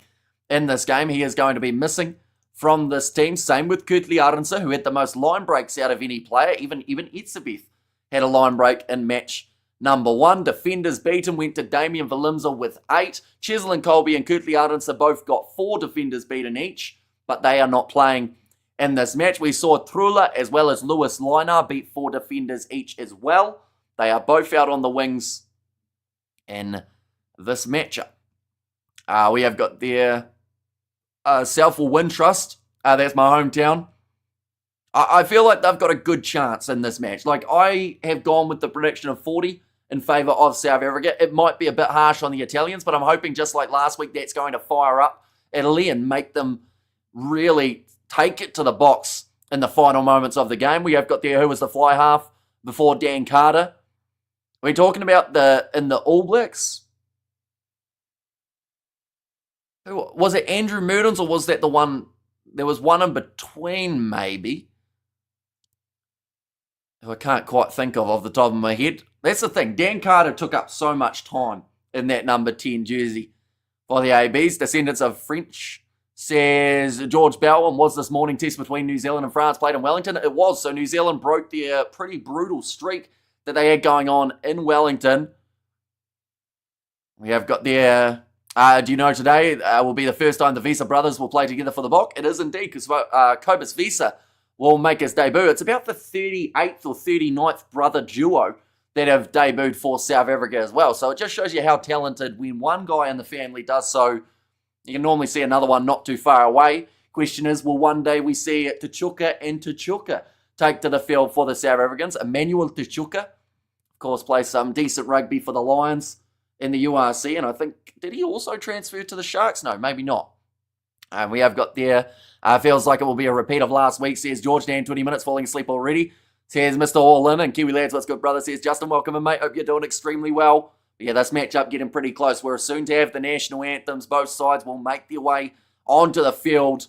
in this game. He is going to be missing from this team. Same with Kutli Arendse, who had the most line breaks out of any player. Even Etzebeth had a line break in match number 1. Defenders beaten went to Damian Willemse with 8. Cheslin Colby and Kutli Arendse both got 4 defenders beaten each, but they are not playing in this match. We saw Trula as well as Lewis Linar beat 4 defenders each as well. They are both out on the wings in this matchup. We have got their Southall Wind Trust. That's my hometown. I feel like they've got a good chance in this match. Like, I have gone with the prediction of 40 in favour of South Africa. It might be a bit harsh on the Italians, but I'm hoping just like last week, that's going to fire up Italy and make them really take it to the box in the final moments of the game. We have got there who was the fly half before Dan Carter. We're talking about in the All Blacks. Who was it? Andrew Murdens, or was that the one? There was one in between, maybe. Who I can't quite think of off the top of my head. That's the thing. Dan Carter took up so much time in that number 10 jersey for the ABs. Descendants of French, says George Bowen. Was this morning test between New Zealand and France played in Wellington? It was. So New Zealand broke their pretty brutal streak that they had going on in Wellington. We have got their... do you know today will be the first time the Visa brothers will play together for the Bok? It is indeed, because Cobus Visa will make his debut. It's about the 38th or 39th brother duo that have debuted for South Africa as well. So it just shows you how talented when one guy in the family does so. You can normally see another one not too far away. Question is, will one day we see Tachuka and Tachuka take to the field for the South Africans? Emmanuel Tachuka, of course, plays some decent rugby for the Lions in the URC, and I think, did he also transfer to the Sharks? No, maybe not. And we have got there, feels like it will be a repeat of last week, says George Dan, 20 minutes, falling asleep already. Says Mr. All In, and Kiwi Lads, what's good, brother? Says Justin, welcome in, mate. Hope you're doing extremely well. But yeah, this matchup getting pretty close. We're soon to have the national anthems. Both sides will make their way onto the field,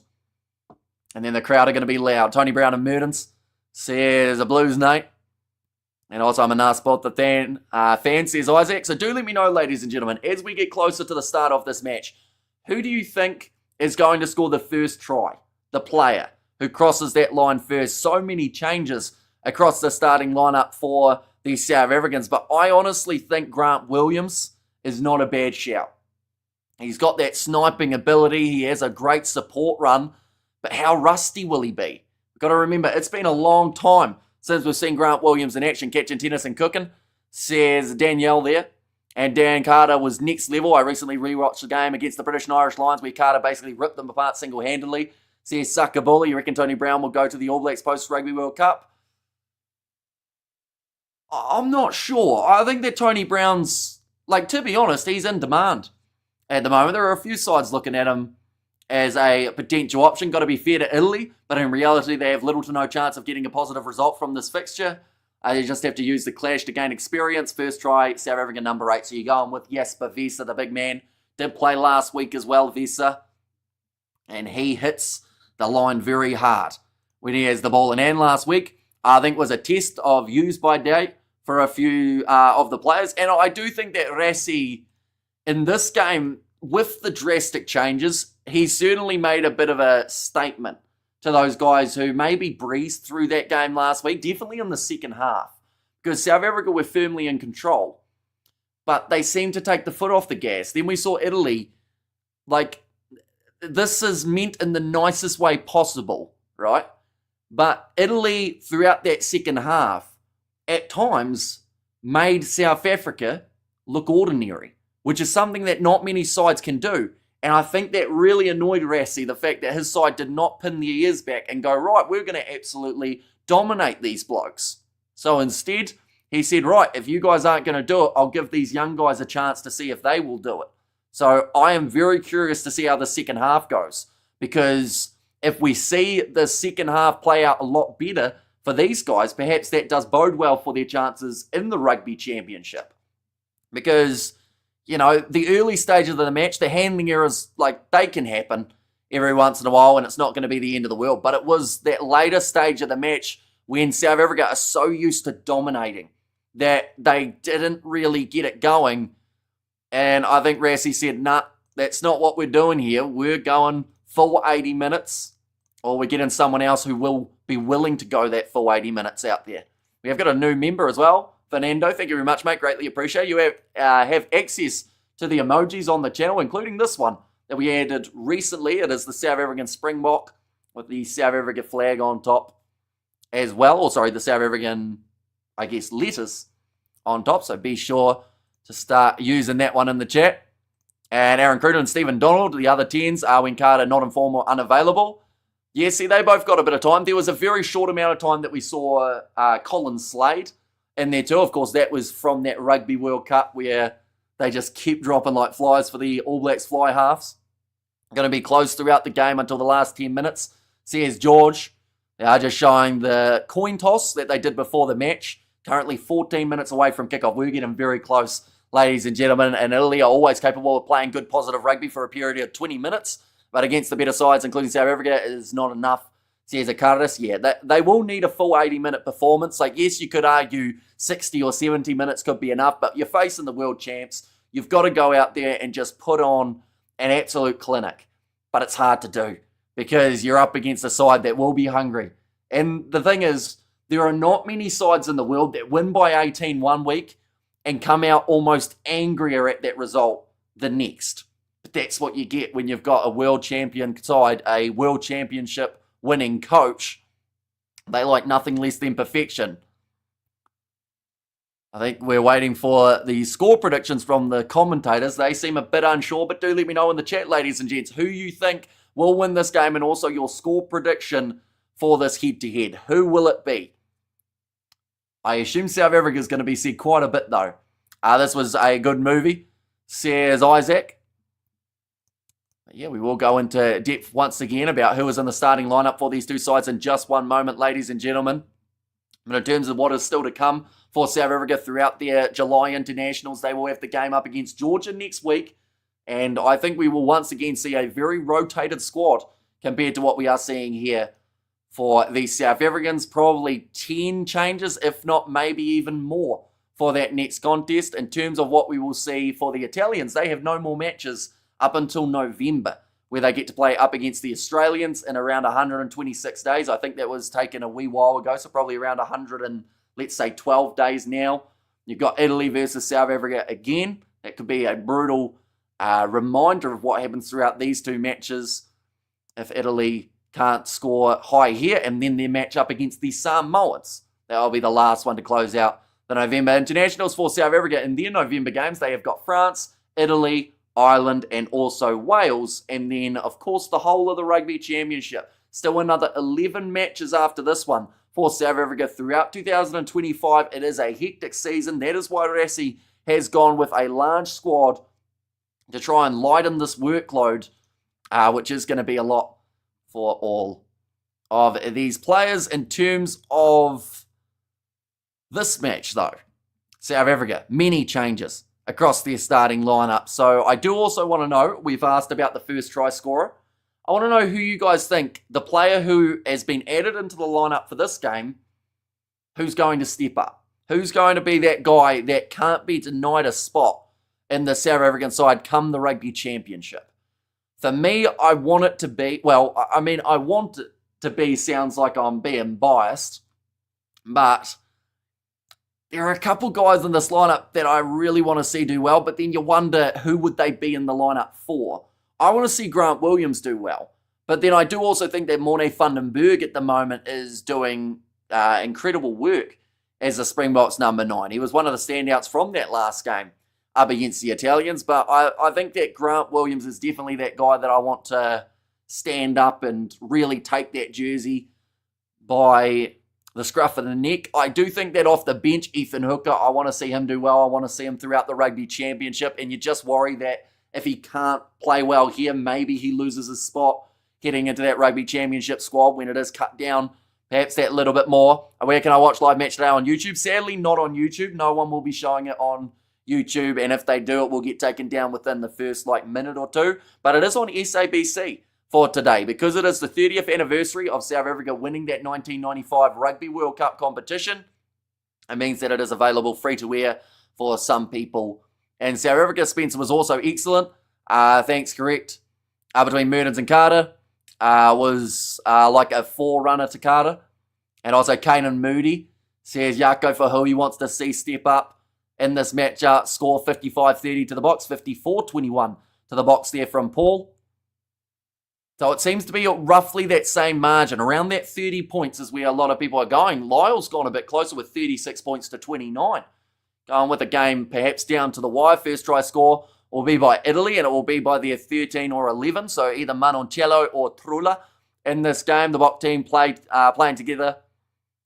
and then the crowd are going to be loud. Tony Brown and Murdens says a Blues night. And also, I'm a nice spot. The fan says Isaac. So do let me know, ladies and gentlemen, as we get closer to the start of this match, who do you think is going to score the first try? The player who crosses that line first. So many changes across the starting lineup for the South Africans. But I honestly think Grant Williams is not a bad shout. He's got that sniping ability. He has a great support run. But how rusty will he be? We've got to remember, it's been a long time since we've seen Grant Williams in action, catching tennis and cooking, says Danielle there. And Dan Carter was next level. I recently rewatched the game against the British and Irish Lions where Carter basically ripped them apart single-handedly. Says Suckabulla, you reckon Tony Brown will go to the All Blacks post-Rugby World Cup? I'm not sure. I think that Tony Brown's, to be honest, he's in demand at the moment. There are a few sides looking at him as a potential option. Got to be fair to Italy, but in reality, they have little to no chance of getting a positive result from this fixture. You just have to use the clash to gain experience. First try, South African number 8. So you're going with Jasper Visa, the big man. Did play last week as well, Visa. And he hits the line very hard when he has the ball in hand last week. I think was a test of use by date for a few of the players. And I do think that Rassie, in this game, with the drastic changes, he certainly made a bit of a statement to those guys who maybe breezed through that game last week, definitely in the second half, because South Africa were firmly in control, but they seemed to take the foot off the gas. Then we saw Italy, this is meant in the nicest way possible, right? But Italy, throughout that second half, at times, made South Africa look ordinary, which is something that not many sides can do. And I think that really annoyed Rassie, the fact that his side did not pin their ears back and go, right, we're going to absolutely dominate these blokes. So instead, he said, right, if you guys aren't going to do it, I'll give these young guys a chance to see if they will do it. So I am very curious to see how the second half goes, because if we see the second half play out a lot better for these guys, perhaps that does bode well for their chances in the Rugby Championship. Because, the early stages of the match, the handling errors, they can happen every once in a while, and it's not going to be the end of the world. But it was that later stage of the match when South Africa are so used to dominating that they didn't really get it going. And I think Rassie said, nah, that's not what we're doing here. We're going full 80 minutes, or we're getting someone else who will be willing to go that full 80 minutes out there. We have got a new member as well. Fernando, thank you very much, mate. Greatly appreciate it. You have access to the emojis on the channel, including this one that we added recently. It is the South African Springbok with the South Africa flag on top as well. Or, sorry, the South African, letters on top. So be sure to start using that one in the chat. And Aaron Cruder and Stephen Donald, the other 10s, are when Carter not informed or unavailable. Yeah, see, they both got a bit of time. There was a very short amount of time that we saw Colin Slade in there too. Of course, that was from that Rugby World Cup where they just kept dropping like flies for the All Blacks fly halves. Going to be close throughout the game until the last 10 minutes. Says George. They are just showing the coin toss that they did before the match. Currently 14 minutes away from kickoff. We're getting very close, ladies and gentlemen. And Italy are always capable of playing good positive rugby for a period of 20 minutes. But against the better sides, including South Africa, is not enough. Says Azzurri. Yeah, they will need a full 80-minute performance. Like, yes, you could argue 60 or 70 minutes could be enough, but you're facing the world champs. You've got to go out there and just put on an absolute clinic. But it's hard to do because you're up against a side that will be hungry. And the thing is, there are not many sides in the world that win by 18 one week and come out almost angrier at that result the next. But that's what you get when you've got a world champion side, a world championship winning coach. They like nothing less than perfection. I think we're waiting for the score predictions from the commentators. They seem a bit unsure, but do let me know in the chat, ladies and gents, who you think will win this game and also your score prediction for this head-to-head. Who will it be? I assume South Africa is going to be said quite a bit, though. This was a good movie, says Isaac. Yeah, we will go into depth once again about who is in the starting lineup for these two sides in just one moment, ladies and gentlemen. But in terms of what is still to come for South Africa throughout their July internationals, they will have the game up against Georgia next week. And I think we will once again see a very rotated squad compared to what we are seeing here for the South Africans. Probably 10 changes, if not maybe even more, for that next contest. In terms of what we will see for the Italians, they have no more matches up until November, where they get to play up against the Australians in around 126 days. I think that was taken a wee while ago, so probably around 100 and, let's say, 12 days now. You've got Italy versus South Africa again. That could be a brutal reminder of what happens throughout these two matches if Italy can't score high here, and then their match up against the Samoans. That'll be the last one to close out the November internationals for South Africa. In their November games, they have got France, Italy, Ireland, and also Wales. And then, of course, the whole of the Rugby Championship. Still another 11 matches after this one for South Africa throughout 2025. It is a hectic season. That is why Rassie has gone with a large squad to try and lighten this workload, which is going to be a lot for all of these players. In terms of this match, though, South Africa, many changes across their starting lineup. So I do also want to know, we've asked about the first try scorer. I want to know who you guys think, the player who has been added into the lineup for this game, who's going to step up? Who's going to be that guy that can't be denied a spot in the South African side come the Rugby Championship? For me, I want it to be, I want it to be, sounds like I'm being biased, but there are a couple guys in this lineup that I really want to see do well, but then you wonder who would they be in the lineup for. I want to see Grant Williams do well, but then I do also think that Morne van den Berg at the moment is doing incredible work as the Springboks number 9. He was one of the standouts from that last game up against the Italians, but I think that Grant Williams is definitely that guy that I want to stand up and really take that jersey by the scruff of the neck. I do think that off the bench, Ethan Hooker, I want to see him do well. I want to see him throughout the Rugby Championship, and you just worry that if he can't play well here, maybe he loses his spot getting into that Rugby Championship squad when it is cut down perhaps that little bit more. Where can I watch live match today on YouTube? Sadly, not on YouTube. No one will be showing it on YouTube, and if they do, it will get taken down within the first minute or two. But it is on SABC for today because it is the 30th anniversary of South Africa winning that 1995 Rugby World Cup competition. It means that it is available free to air for some people. And South Africa, Spencer was also excellent. Thanks, correct. Between Mertens and Carter was like a forerunner to Carter. And also Kanan Moody says Jaco for who he wants to see step up in this match, score 55-30 to the box, 54-21 to the box there from Paul. So it seems to be roughly that same margin. Around that 30 points is where a lot of people are going. Lyle's gone a bit closer with 36 points to 29. Going with a game perhaps down to the wire. First try score will be by Italy, and it will be by their 13 or 11. So either Manoncello or Trula in this game. The Bok team playing together,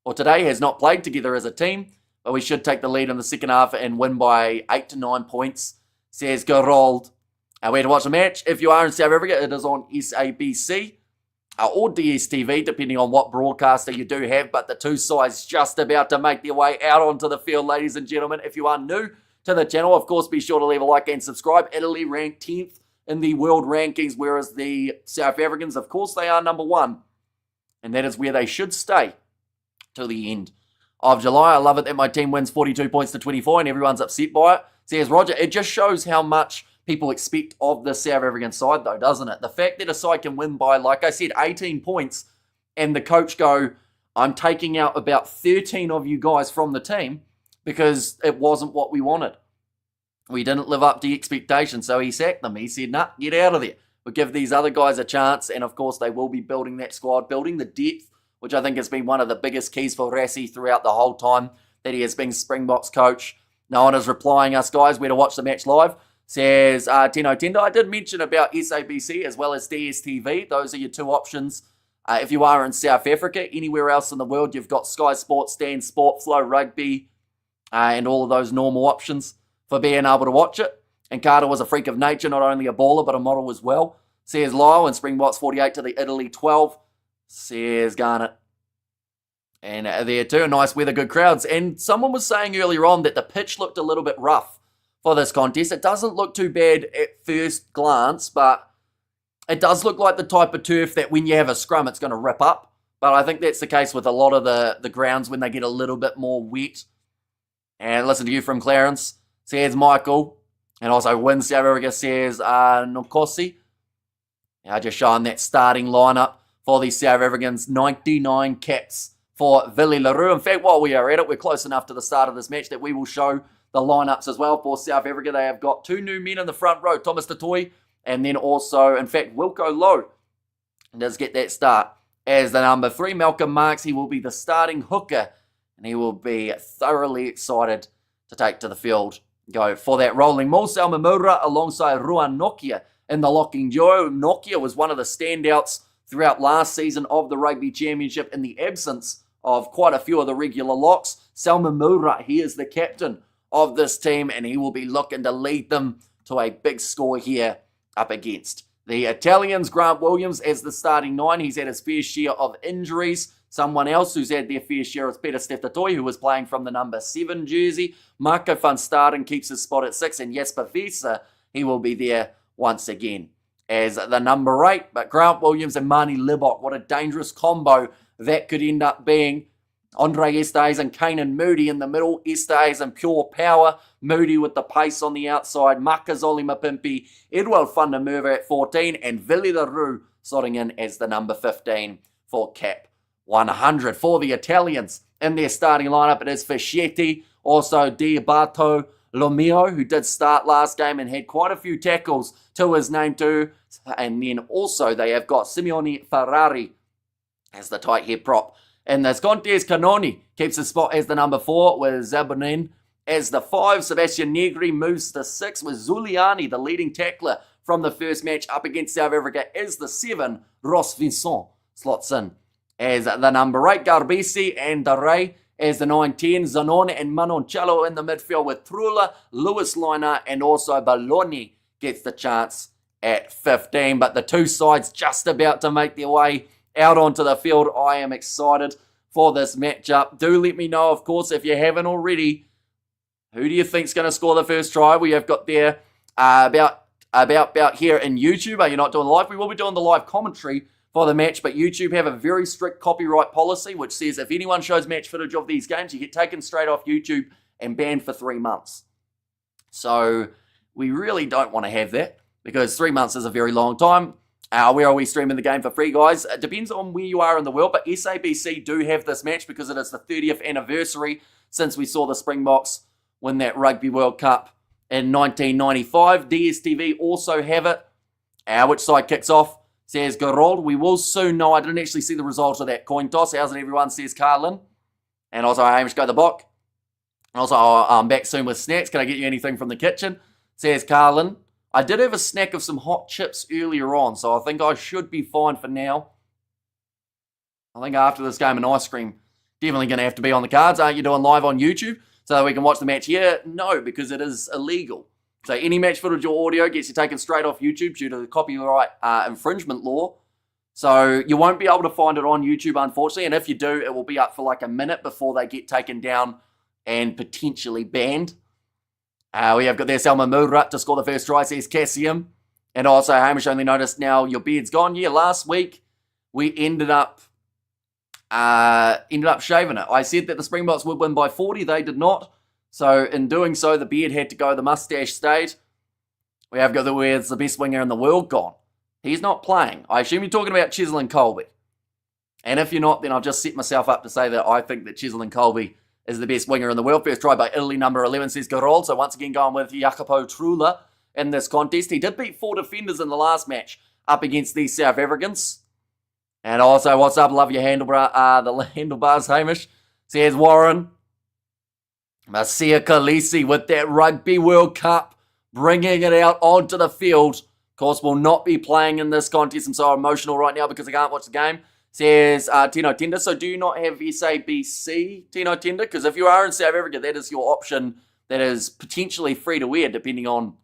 or today has not played together as a team, but we should take the lead in the second half and win by 8 to 9 points, says Gerold. Where to watch the match? If you are in South Africa, it is on SABC or DSTV, depending on what broadcaster you do have, but the two sides just about to make their way out onto the field, ladies and gentlemen. If you are new to the channel, of course, be sure to leave a like and subscribe. Italy ranked 10th in the world rankings, whereas the South Africans, of course, they are number 1, and that is where they should stay till the end of July. I love it that my team wins 42 points to 24 and everyone's upset by it, says Roger. It just shows how much people expect of the South African side, though, doesn't it? The fact that a side can win by, like I said, 18 points, and the coach go, I'm taking out about 13 of you guys from the team because it wasn't what we wanted. We didn't live up to expectations, so he sacked them. He said, nah, get out of there. We'll give these other guys a chance, and of course they will be building that squad, building the depth, which I think has been one of the biggest keys for Rassie throughout the whole time that he has been Springboks coach. No one is replying us, guys, where to watch the match live. Says Tino Tenda. I did mention about SABC as well as DSTV. Those are your two options. If you are in South Africa, anywhere else in the world, you've got Sky Sports, Stan Sport, Flow Rugby, and all of those normal options for being able to watch it. And Carter was a freak of nature, not only a baller, but a model as well. Says Lyle, and Springboks 48 to the Italy 12. Says Garnet. And there too, nice weather, good crowds. And someone was saying earlier on that the pitch looked a little bit rough for this contest. It doesn't look too bad at first glance, but it does look like the type of turf that when you have a scrum, it's going to rip up. But I think that's the case with a lot of the grounds when they get a little bit more wet. And listen to you from Clarence, says Michael. And also Win South Africa, says Nkosi. Just showing that starting lineup for the South Africans. 99 caps for Willie Leroux. In fact, while we are at it, we're close enough to the start of this match that we will show the lineups as well for South Africa. They have got 2 new men in the front row, Thomas Tatoi, and then also, in fact, Wilco Lowe does get that start as the number 3. Malcolm Marks, he will be the starting hooker, and he will be thoroughly excited to take to the field. Go for that rolling maul. Salmamura alongside Ruan Nokia in the locking duo. Nokia was one of the standouts throughout last season of the Rugby Championship in the absence of quite a few of the regular locks. Salmamura, he is the captain of this team, and he will be looking to lead them to a big score here up against the Italians. Grant Williams as the starting 9. He's had his fair share of injuries. Someone else who's had their fair share is Peter Steftatoi, who was playing from the number 7 jersey. Marco van Staden keeps his spot at 6, and Jesper Visa, he will be there once again as the number 8. But Grant Williams and Marnie Libok, what a dangerous combo that could end up being. Andre Estes and Kanan Moody in the middle. Estes and pure power. Moody with the pace on the outside. Makazoli Mapimpi. Edward van der Merwe at 14. And Willie Leroux slotting in as the number 15 for cap 100. For the Italians in their starting lineup, it is Fischetti. Also Diabato Lomeo, who did start last game and had quite a few tackles to his name too. And then also they have got Simeone Ferrari as the tight head prop. And the Scontes Canoni keeps his spot as the number 4 with Zabonin as the 5. Sebastian Negri moves to 6 with Zuliani, the leading tackler from the first match up against South Africa, as the 7. Ross Vincent slots in as the number 8. Garbisi and Daray as the 9-10. Zanon and Manoncello in the midfield with Trula, Lewis Liner, and also Baloni gets the chance at 15. But the two sides just about to make their way out onto the field. I am excited for this matchup. Do let me know, of course, if you haven't already, who do you think's going to score the first try? We have got there about here in YouTube. Are you not doing live? We will be doing the live commentary for the match, but YouTube have a very strict copyright policy which says if anyone shows match footage of these games, you get taken straight off YouTube and banned for 3 months. So we really don't want to have that because 3 months is a very long time. Where are we streaming the game for free, guys? It depends on where you are in the world, but SABC do have this match because it is the 30th anniversary since we saw the Springboks win that Rugby World Cup in 1995. DSTV also have it. Which side kicks off, says Gerold. We will soon know. I didn't actually see the result of that coin toss. How's it, everyone, says Carlin. And also, Hamish go the Bok. And also, I'm back soon with snacks. Can I get you anything from the kitchen? Says Carlin. I did have a snack of some hot chips earlier on, so I think I should be fine for now. I think after this game, an ice cream definitely going to have to be on the cards. Aren't you doing live on YouTube so that we can watch the match here? No, because it is illegal. So any match footage or audio gets you taken straight off YouTube due to the copyright infringement law. So you won't be able to find it on YouTube, unfortunately. And if you do, it will be up for like a minute before they get taken down and potentially banned. We have got there Salman Murat to score the first try, says Cassium. And also, Hamish only noticed now your beard's gone. Yeah, last week we ended up shaving it. I said that the Springboks would win by 40. They did not. So in doing so, the beard had to go. The mustache stayed. We have got where's the best winger in the world gone. He's not playing. I assume you're talking about Cheslin Colby. And if you're not, then I'll just set myself up to say that I think that Cheslin Colby is the best winger in the world. First try by Italy, number 11, says Garol. So once again going with Jacopo Trula in this contest. He did beat 4 defenders in the last match up against these South Africans. And also, what's up? Love your the handlebars, Hamish. Says Warren. Marcia Khaleesi with that Rugby World Cup, bringing it out onto the field. Of course, will not be playing in this contest. I'm so emotional right now because I can't watch the game. Says Tino Tender. So do you not have SABC, Tino Tender? Because if you are in South Africa, that is your option that is potentially free to wear, depending on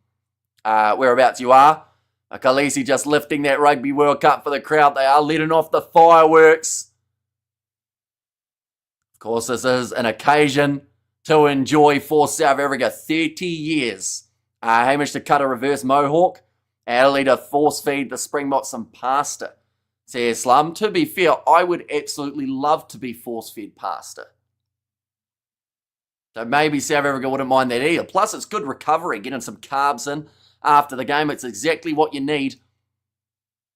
whereabouts you are. Khaleesi just lifting that Rugby World Cup for the crowd. They are letting off the fireworks. Of course, this is an occasion to enjoy for South Africa. 30 years. Hamish to cut a reverse mohawk. Adelaide to force feed the Springboks some pasta. Says Slum. To be fair, I would absolutely love to be force fed pasta. So maybe South Africa wouldn't mind that either. Plus, it's good recovery, getting some carbs in after the game. It's exactly what you need.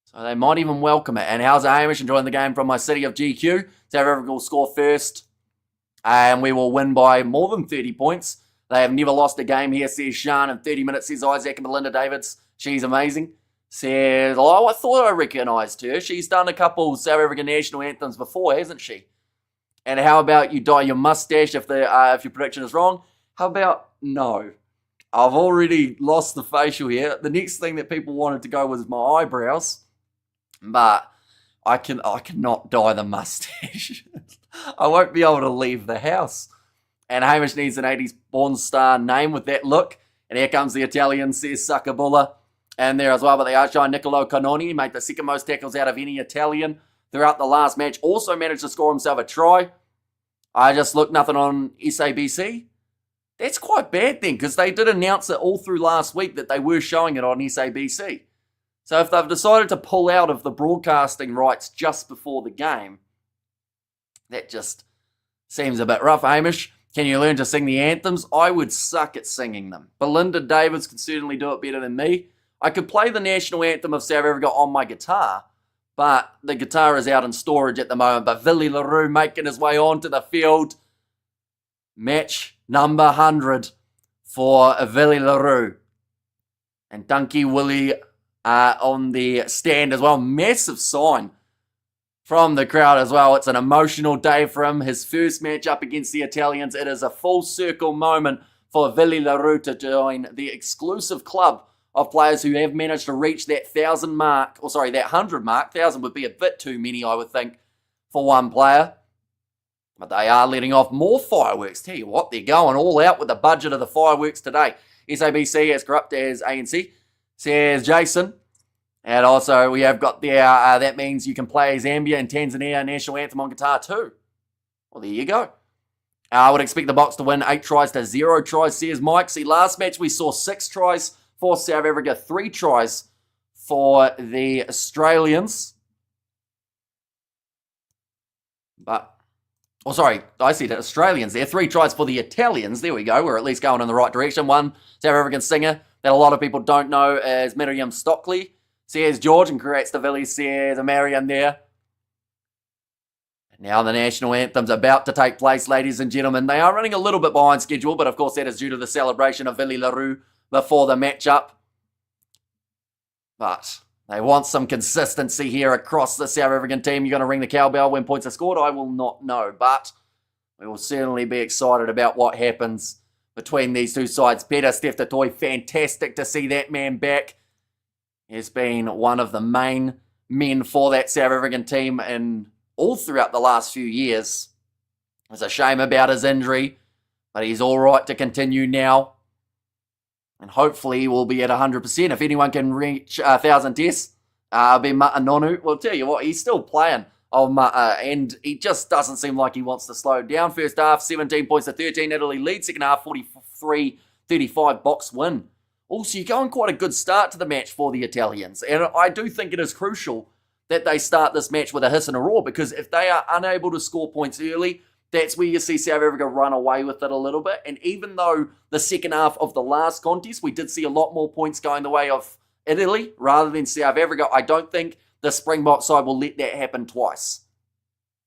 So they might even welcome it. And how's Hamish enjoying the game from my city of GQ? South Africa will score first. And we will win by more than 30 points. They have never lost a game here, says Sean. In 30 minutes, says Isaac and Melinda Davids. She's amazing. Says, oh, I thought I recognised her. She's done a couple South African national anthems before, hasn't she? And how about you dye your mustache if your prediction is wrong? How about no? I've already lost the facial here. The next thing that people wanted to go was my eyebrows. But I cannot dye the mustache. I won't be able to leave the house. And Hamish needs an 80s born star name with that look. And here comes the Italian, says Sakabulla. And there as well, but the outshine Niccolo Canoni made the second most tackles out of any Italian throughout the last match. Also managed to score himself a try. I just looked nothing on SABC. That's quite bad then, because they did announce it all through last week that they were showing it on SABC. So if they've decided to pull out of the broadcasting rights just before the game, that just seems a bit rough. Hamish, can you learn to sing the anthems? I would suck at singing them. Belinda Davids can certainly do it better than me. I could play the national anthem of South Africa on my guitar, but the guitar is out in storage at the moment. But Willie LaRue making his way onto the field. Match number 100 for Willie LaRue. And Dunky Willie on the stand as well. Massive sign from the crowd as well. It's an emotional day for him. His first match up against the Italians. It is a full circle moment for Willie LaRue to join the exclusive club of players who have managed to reach that 1,000 mark, or sorry, that 100 mark. 1,000 would be a bit too many, I would think, for one player. But they are letting off more fireworks. Tell you what, they're going all out with the budget of the fireworks today. SABC, as corrupt as ANC, says Jason. And also, we have got there, that means you can play Zambia and Tanzania national anthem on guitar too. Well, there you go. I would expect the Box to win 8 tries to 0 tries, says Mike. See, last match we saw 6 tries for South Africa, 3 tries for the Australians. But, oh, sorry, I said Australians there. 3 tries for the Italians. There we go. We're at least going in the right direction. One South African singer that a lot of people don't know is Miriam Stockley, says George, and congrats to Billy, says Marian there. Now the national anthem's about to take place, ladies and gentlemen. They are running a little bit behind schedule, but of course that is due to the celebration of Willie LaRue before the matchup. But they want some consistency here across the South African team. You're going to ring the cowbell when points are scored? I will not know, but we will certainly be excited about what happens between these two sides. Peter Steph-Toy, fantastic to see that man back. He's been one of the main men for that South African team in all throughout the last few years. It's a shame about his injury, but he's all right to continue now. And hopefully we'll be at 100%. If anyone can reach 1,000 tests, be Mata Nonu. Well, tell you what, he's still playing. And he just doesn't seem like he wants to slow down. First half, 17 points to 13. Italy lead. Second half, 43-35 box win. Also, you're going quite a good start to the match for the Italians. And I do think it is crucial that they start this match with a hiss and a roar, because if they are unable to score points early, that's where you see South Africa run away with it a little bit. And even though the second half of the last contest, we did see a lot more points going the way of Italy rather than South Africa, I don't think the Springbok side will let that happen twice.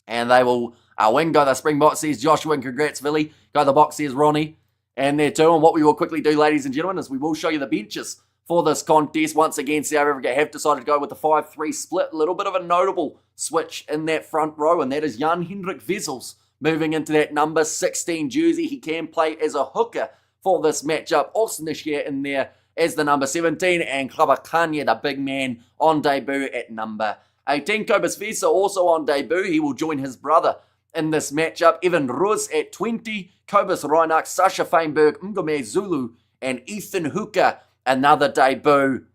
And they will win. Go the Springbok, says Joshua, and congrats, Billy. Go the box, says Ronnie. And there too. And what we will quickly do, ladies and gentlemen, is we will show you the benches for this contest. Once again, South Africa have decided to go with the 5-3 split. A little bit of a notable switch in that front row, and that is Jan-Hendrik Wessels moving into that number 16 jersey. He can play as a hooker for this matchup. Austin Ishia in there as the number 17, and Klabakanya, the big man, on debut at number 18. Kobus Vesa also on debut. He will join his brother in this matchup. Evan Ruz at 20, Kobus Reinach, Sasha Feinberg, Ngome Zulu, and Ethan Hooker, another debut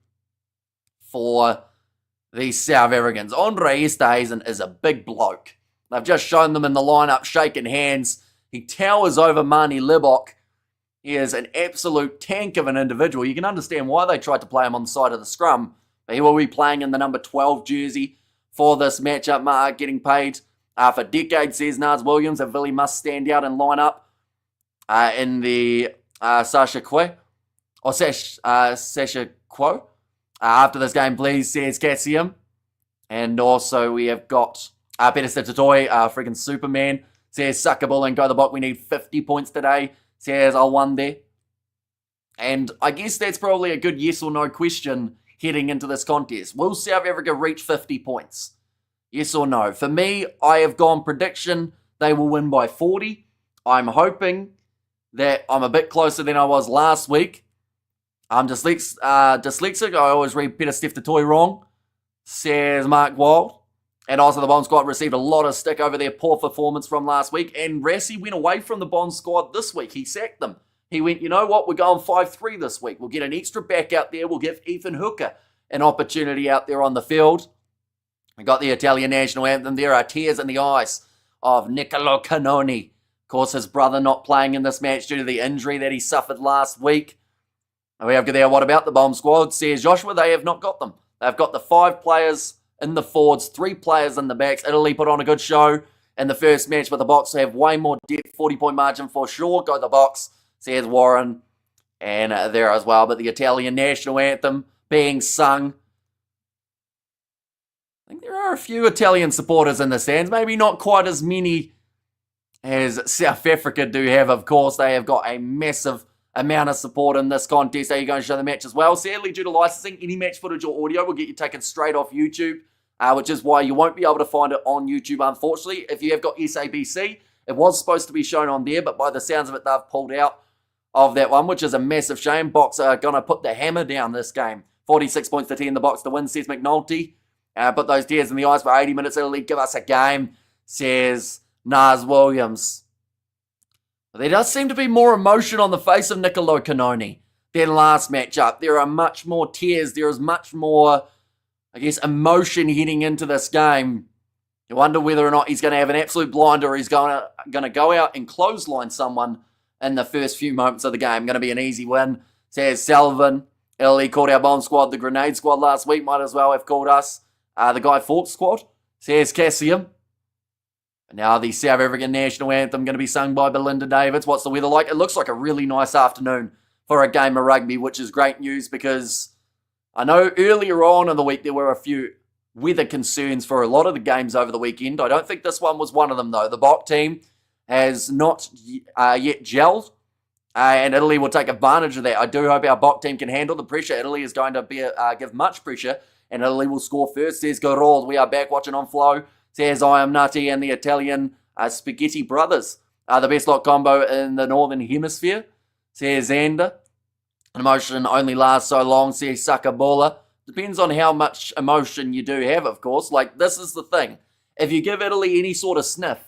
for the South Africans. Andre Esterhuizen is a big bloke. They've just shown them in the lineup, shaking hands. He towers over Mani Libok. He is an absolute tank of an individual. You can understand why they tried to play him on the side of the scrum. But he will be playing in the number 12 jersey for this matchup, getting paid for decades, says Nars Williams. That Billy must stand out and line up in the Sasha Quo. After this game, please, says Cassium. And also we have got Peter Statoy, freaking Superman, says Suckable and Go the Bok. We need 50 points today, says I won there. And I guess that's probably a good yes or no question heading into this contest. Will South Africa reach 50 points? Yes or no? For me, I have gone prediction they will win by 40. I'm hoping that I'm a bit closer than I was last week. I'm dyslexic. I always read Peter Statoy wrong, says Mark Wild. And also the Bond squad received a lot of stick over their poor performance from last week. And Rassie went away from the Bond squad this week. He sacked them. He went, you know what, we're going 5-3 this week. We'll get an extra back out there. We'll give Ethan Hooker an opportunity out there on the field. We got the Italian national anthem. There are tears in the eyes of Nicolo Canoni. Of course, his brother not playing in this match due to the injury that he suffered last week. And we have there, what about the Bomb squad? Says Joshua, they have not got them. They've got the 5 players in the forwards, 3 players in the backs. Italy put on a good show in the first match, but the Box have way more depth, 40-point margin for sure. Go the Box, says Warren, and there as well. But the Italian national anthem being sung. I think there are a few Italian supporters in the stands, maybe not quite as many as South Africa do have. Of course, they have got a massive amount of support in this contest. Are you going to show the match as well? Sadly, due to licensing, any match footage or audio will get you taken straight off YouTube, which is why you won't be able to find it on YouTube, unfortunately. If you have got SABC, it was supposed to be shown on there, but by the sounds of it, they've pulled out of that one, which is a massive shame. Box are going to put the hammer down this game. 46 points to 10, the Box to win, says McNulty. Put those tears in the eyes for 80 minutes. Italy, give us a game, says Nars Williams. There does seem to be more emotion on the face of Nicolo Canoni than last matchup. There are much more tears. There is much more, I guess, emotion heading into this game. You wonder whether or not he's going to have an absolute blinder or he's going to go out and clothesline someone in the first few moments of the game. Going to be an easy win, says Selvin. Italy called our bomb squad the grenade squad last week. Might as well have called us the Guy Fawkes squad, says Cassium. Now the South African national anthem going to be sung by Belinda Davids. What's the weather like? It looks like a really nice afternoon for a game of rugby, which is great news because I know earlier on in the week there were a few weather concerns for a lot of the games over the weekend. I don't think this one was one of them though. The Bok team has not yet gelled and Italy will take advantage of that. I do hope our Bok team can handle the pressure. Italy is going to give much pressure and Italy will score first. Says Garold. We are back watching on Flow. Says I am Nutty and the Italian Spaghetti Brothers are the best lot combo in the Northern Hemisphere, says Xander. Emotion only lasts so long, says Sakabola. Depends on how much emotion you do have, of course. Like, this is the thing. if you give Italy any sort of sniff,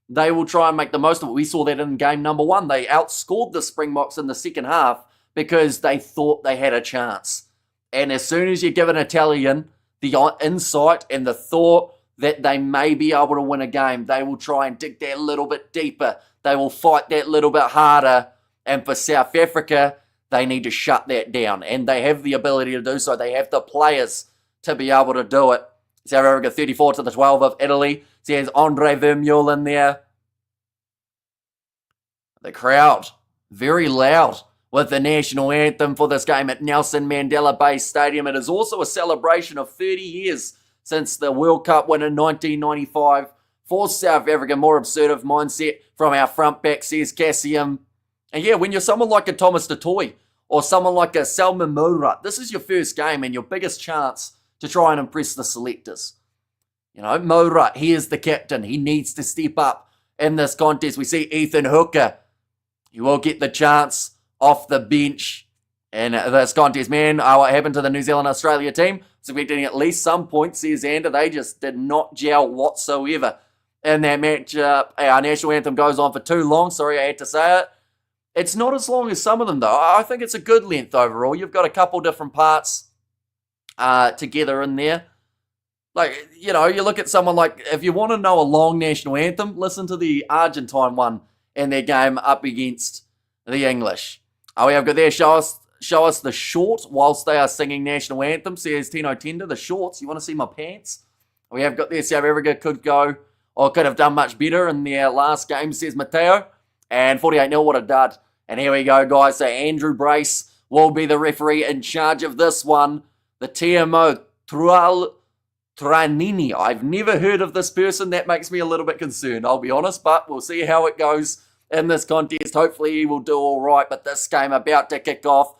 they will try and make the most of it. We saw that in game number 1. They outscored the Springboks in the second half because they thought they had a chance. And as soon as you give an Italian the insight and the thought that they may be able to win a game, they will try and dig that little bit deeper. They will fight that little bit harder. And for South Africa, they need to shut that down. And they have the ability to do so. They have the players to be able to do it. South Africa 34-12 of Italy. So there's Andre Vermeulen in there. The crowd, very loud with the national anthem for this game at Nelson Mandela Bay Stadium. It is also a celebration of 30 years since the World Cup win in 1995. For South Africa, more assertive mindset from our front back, says Cassium. And yeah, when you're someone like a Thomas Dutoy or someone like a Salman Moura, this is your first game and your biggest chance to try and impress the selectors. You know, Moura, he is the captain. He needs to step up in this contest. We see Ethan Hooker. He will get the chance off the bench in this contest. Man, what happened to the New Zealand-Australia team? Expecting at least some points, says Xander. They just did not gel whatsoever in that match. Our national anthem goes on for too long. Sorry, I had to say it. It's not as long as some of them, though. I think it's a good length overall. You've got a couple different parts together in there. Like, you know, you look at someone like, if you want to know a long national anthem, listen to the Argentine one in their game up against the English. We have got there, show us the short whilst they are singing national anthem, says Tino Tender. The shorts, you want to see my pants? We have got there, South Africa could go, or could have done much better in their last game, says Mateo. And 48-0, what a dud. And here we go, guys. So Andrew Brace will be the referee in charge of this one. The TMO, Tranini. I've never heard of this person. That makes me a little bit concerned, I'll be honest. But we'll see how it goes in this contest. Hopefully he will do all right. But this game about to kick off.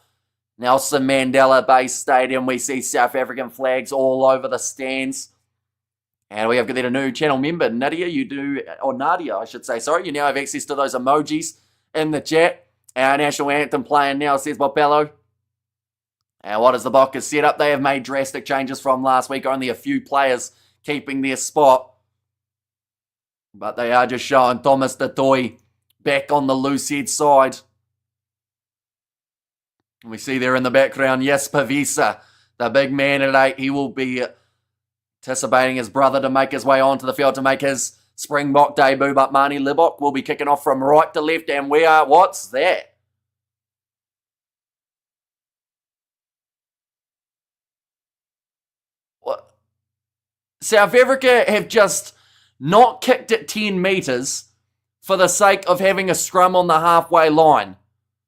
Nelson Mandela Bay Stadium. We see South African flags all over the stands. And we have got a new channel member, Nadia. Nadia, I should say. Sorry, you now have access to those emojis in the chat. Our national anthem playing now, says Bopello. And what is the Bokkers set up? They have made drastic changes from last week. Only a few players keeping their spot. But they are just showing Thomas Dutoy back on the loose head side. And we see there in the background, Jesper Wiese, the big man at 8. He will be anticipating his brother to make his way onto the field to make his Springbok debut. But Manie Libbok will be kicking off from right to left. And we are, what's that? South Africa have just not kicked it 10 metres for the sake of having a scrum on the halfway line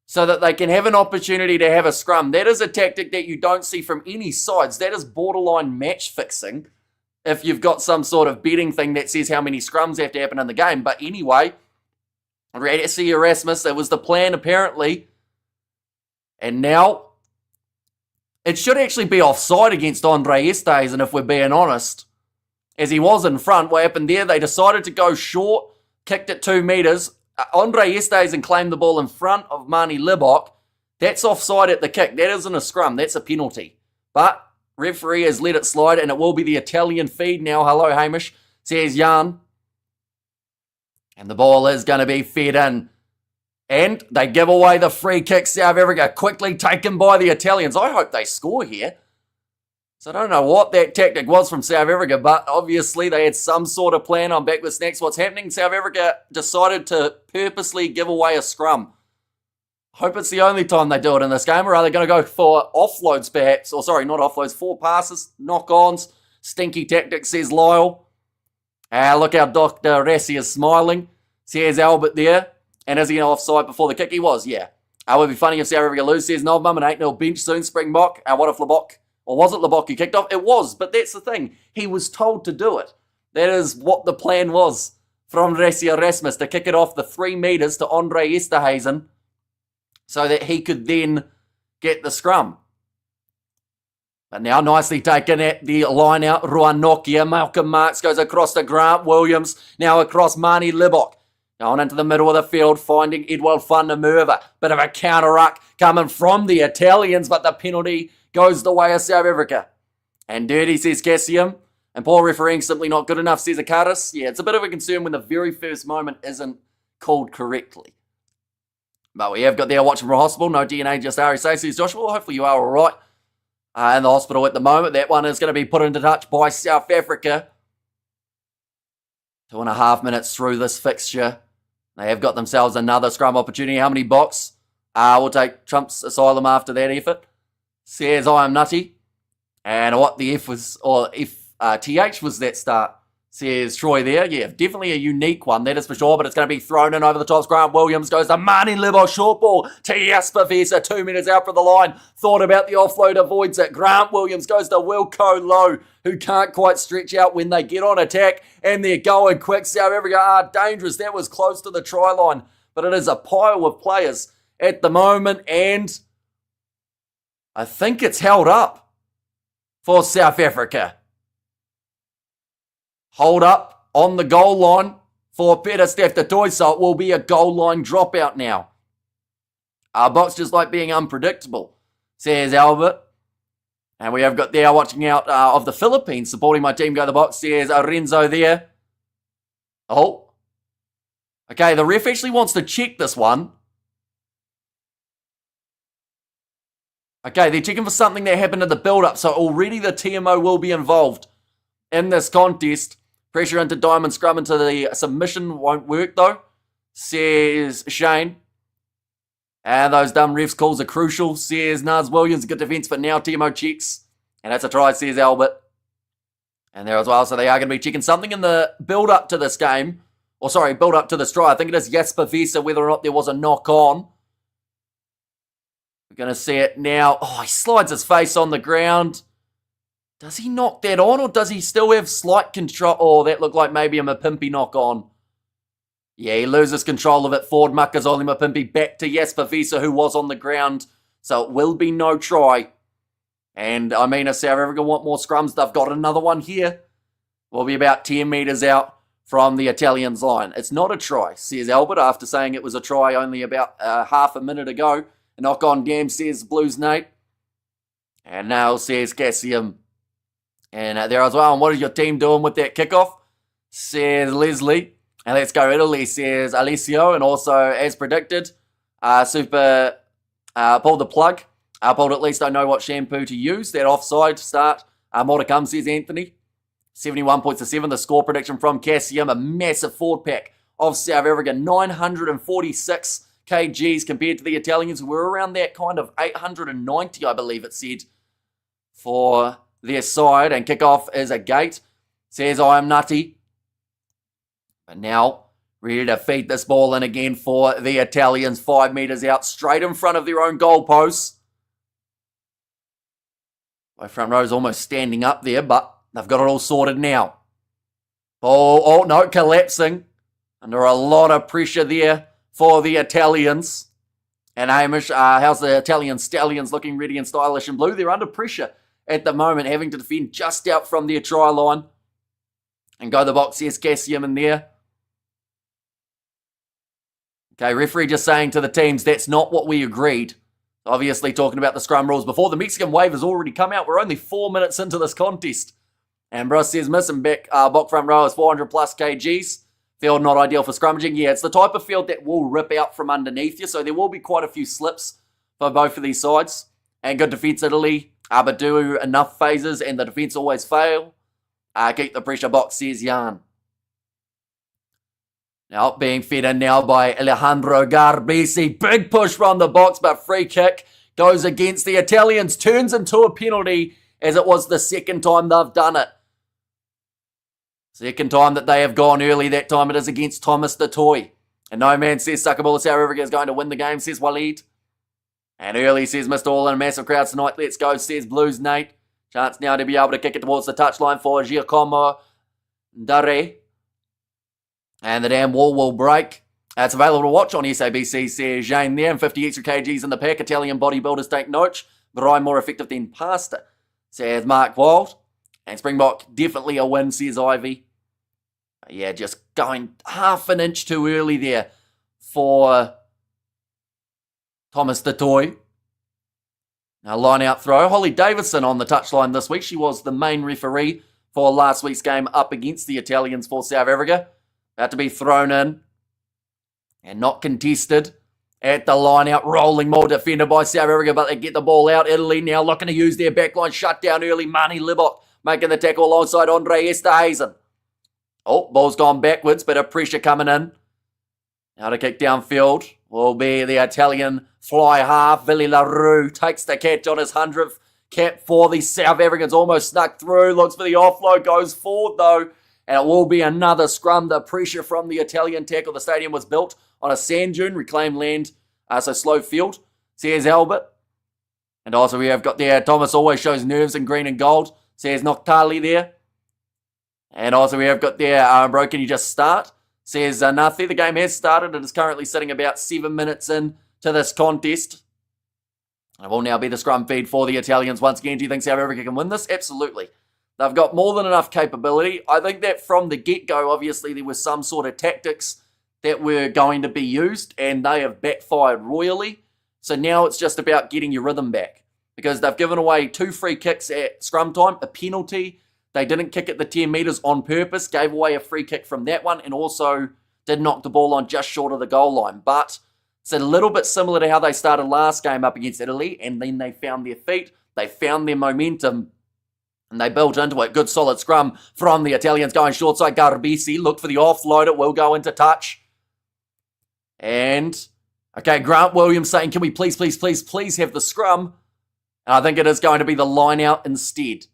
so that they can have an opportunity to have a scrum. That is a tactic that you don't see from any sides. That is borderline match fixing if you've got some sort of betting thing that says how many scrums have to happen in the game. But anyway, Rassie Erasmus, that was the plan apparently. And now it should actually be offside against Andre Esterhuizen, if we're being honest. As he was in front, what happened there? They decided to go short, kicked it 2 metres. Andre Esterhuizen claimed the ball in front of Manie Libbok. That's offside at the kick. That isn't a scrum. That's a penalty. But referee has let it slide, and it will be the Italian feed now. Hello, Hamish, says Jan. And the ball is going to be fed in. And they give away the free kick. South Africa quickly taken by the Italians. I hope they score here. So I don't know what that tactic was from South Africa, but obviously they had some sort of plan. I'm back with Snacks. What's happening? South Africa decided to purposely give away a scrum. Hope it's the only time they do it in this game, or are they going to go for offloads perhaps? Or sorry, not offloads, 4 passes, knock-ons. Stinky tactics, says Lyle. Look how Dr. Rassie is smiling. Says Albert there. And is he offside before the kick? He was, yeah. It would be funny if South Africa lose, says Novmum, an 8-0 bench soon, Springbok. What if Libbok? Or was it Libbok who kicked off? It was, but that's the thing. He was told to do it. That is what the plan was from Rassie Erasmus, to kick it off the 3 metres to Andre Esterhuizen so that he could then get the scrum. But now nicely taken at the line out. Ruan Nokia, Malcolm Marks goes across to Grant Williams. Now across Manie Libbok. On into the middle of the field, finding Edward van der Merwe. Bit of a counter-ruck coming from the Italians, but the penalty goes the way of South Africa. And dirty, says Cassium. And poor refereeing simply not good enough, says Akaris. Yeah, it's a bit of a concern when the very first moment isn't called correctly. But we have got there watching from hospital. No DNA, just RSA, says Joshua. Well, hopefully you are all right in the hospital at the moment. That one is going to be put into touch by South Africa. 2.5 minutes through this fixture. They have got themselves another scrum opportunity. How many box? We'll take Trump's asylum after that effort. Says I am nutty. And what the F was, or TH was that start, says Troy there. Yeah, definitely a unique one, that is for sure, but it's going to be thrown in over the top. Grant Williams goes to Marnie Lebo, short ball to Jasper Vesa, 2 minutes out from the line. Thought about the offload, avoids it. Grant Williams goes to Wilco Lowe, who can't quite stretch out when they get on attack, and they're going quick. South Africa are dangerous. That was close to the try line, but it is a pile of players at the moment, and I think it's held up for South Africa. Hold up on the goal line for Peter Steph-Toy, so it will be a goal line dropout now. Our box just like being unpredictable, says Albert. And we have got there watching out of the Philippines, supporting my team go the box, says Renzo there. Oh. Okay, the ref actually wants to check this one. Okay, they're checking for something that happened in the build-up, so already the TMO will be involved in this contest. Pressure into diamond scrum into the submission won't work though, says Shane. And those dumb refs calls are crucial, says Naz Williams. Good defence, but now TMO checks. And that's a try, says Albert. And there as well, so they are going to be checking something in the build-up to this game. Or sorry, build-up to this try. I think it is Jasper Vesa, whether or not there was a knock-on. We're going to see it now. Oh, he slides his face on the ground. Does he knock that on, or does he still have slight control? Oh, that looked like maybe a Mapimpi knock on. Yeah, he loses control of it. Ford Makazole Mapimpi back to Jasper Vesa, who was on the ground. So it will be no try. And I mean, if South Africa want more scrums, they've got another one here. We'll be about 10 metres out from the Italians' line. It's not a try, says Albert, after saying it was a try only about half a minute ago. A knock on damn, says Blues Nate. And now says Cassium. And there as well. And what is your team doing with that kickoff? Says Leslie. And let's go Italy, says Alessio. And also, as predicted, Super pulled the plug. Pulled at least I know what shampoo to use. That offside start. More to come, says Anthony. 71 points to 7. The score prediction from Cassium. A massive forward pack of South Africa. 946 kgs compared to the Italians, who were around that kind of 890, I believe it said, for their side. And kickoff is a gate, says I am nutty. But now ready to feed this ball in again for the Italians. 5 metres out, straight in front of their own goalposts. My front row is almost standing up there, but they've got it all sorted now. Oh no, collapsing under a lot of pressure there for the Italians. And Hamish, how's the Italian Stallions looking ready and stylish in blue? They're under pressure at the moment, having to defend just out from their try line. And go the box, yes, Cassium in there. Okay, referee just saying to the teams, that's not what we agreed. Obviously talking about the scrum rules before. The Mexican wave has already come out. We're only 4 minutes into this contest. And Bruce says, missing back, Bok front row is 400 plus kgs. Field not ideal for scrummaging. Yeah, it's the type of field that will rip out from underneath you. So there will be quite a few slips for both of these sides. And good defence, Italy. But do enough phases and the defence always fail. Keep the pressure, box, says Jan. Now being fed in now by Alejandro Garbisi. Big push from the box, but free kick goes against the Italians. Turns into a penalty, as it was the second time they've done it. Second time that they have gone early. That time it is against Thomas the Toy. And no man says Sakabula South Africa is going to win the game, says Waleed. And early says Mr. All in a massive crowd tonight. Let's go, says Blues Nate. Chance now to be able to kick it towards the touchline for Giacomo Dare. And the damn wall will break. It's available to watch on SABC, says Jane there. And 50 extra kgs in the pack. Italian bodybuilders take note. But I'm more effective than pasta, says Mark Wild. And Springbok, definitely a win, says Ivy. Yeah, just going half an inch too early there for Thomas the Toy. Now line out throw. Holly Davidson on the touchline this week. She was the main referee for last week's game up against the Italians for South Africa. About to be thrown in and not contested. At the line out, rolling more defended by South Africa, but they get the ball out. Italy now looking to use their backline shut down early. Mani Libok making the tackle alongside Andre Esterhuizen. Oh, ball's gone backwards, bit of pressure coming in. Now to kick downfield will be the Italian fly half. Willie LaRue takes the catch on his 100th cap for the South Africans. Almost snuck through, looks for the offload, goes forward though. And it will be another scrum. The pressure from the Italian tackle. The stadium was built on a sand dune, reclaimed land, so slow field. Says Albert. And also we have got there, Thomas always shows nerves in green and gold. Says Noctali there. And also we have got there, bro, can you just start? Says Nathi. The game has started and is currently sitting about 7 minutes in to this contest. It will now be the scrum feed for the Italians. Once again, do you think South Africa can win this? Absolutely. They've got more than enough capability. I think that from the get-go, obviously, there was some sort of tactics that were going to be used, and they have backfired royally. So now it's just about getting your rhythm back, because they've given away 2 free kicks at scrum time, a penalty. They didn't kick at the 10 metres on purpose, gave away a free kick from that one, and also did knock the ball on just short of the goal line. But it's a little bit similar to how they started last game up against Italy, and then they found their feet, they found their momentum, and they built into it. Good solid scrum from the Italians going short side. Garbisi looked for the offload. It will go into touch. And, okay, Grant Williams saying, can we please have the scrum? And I think it is going to be the line out instead.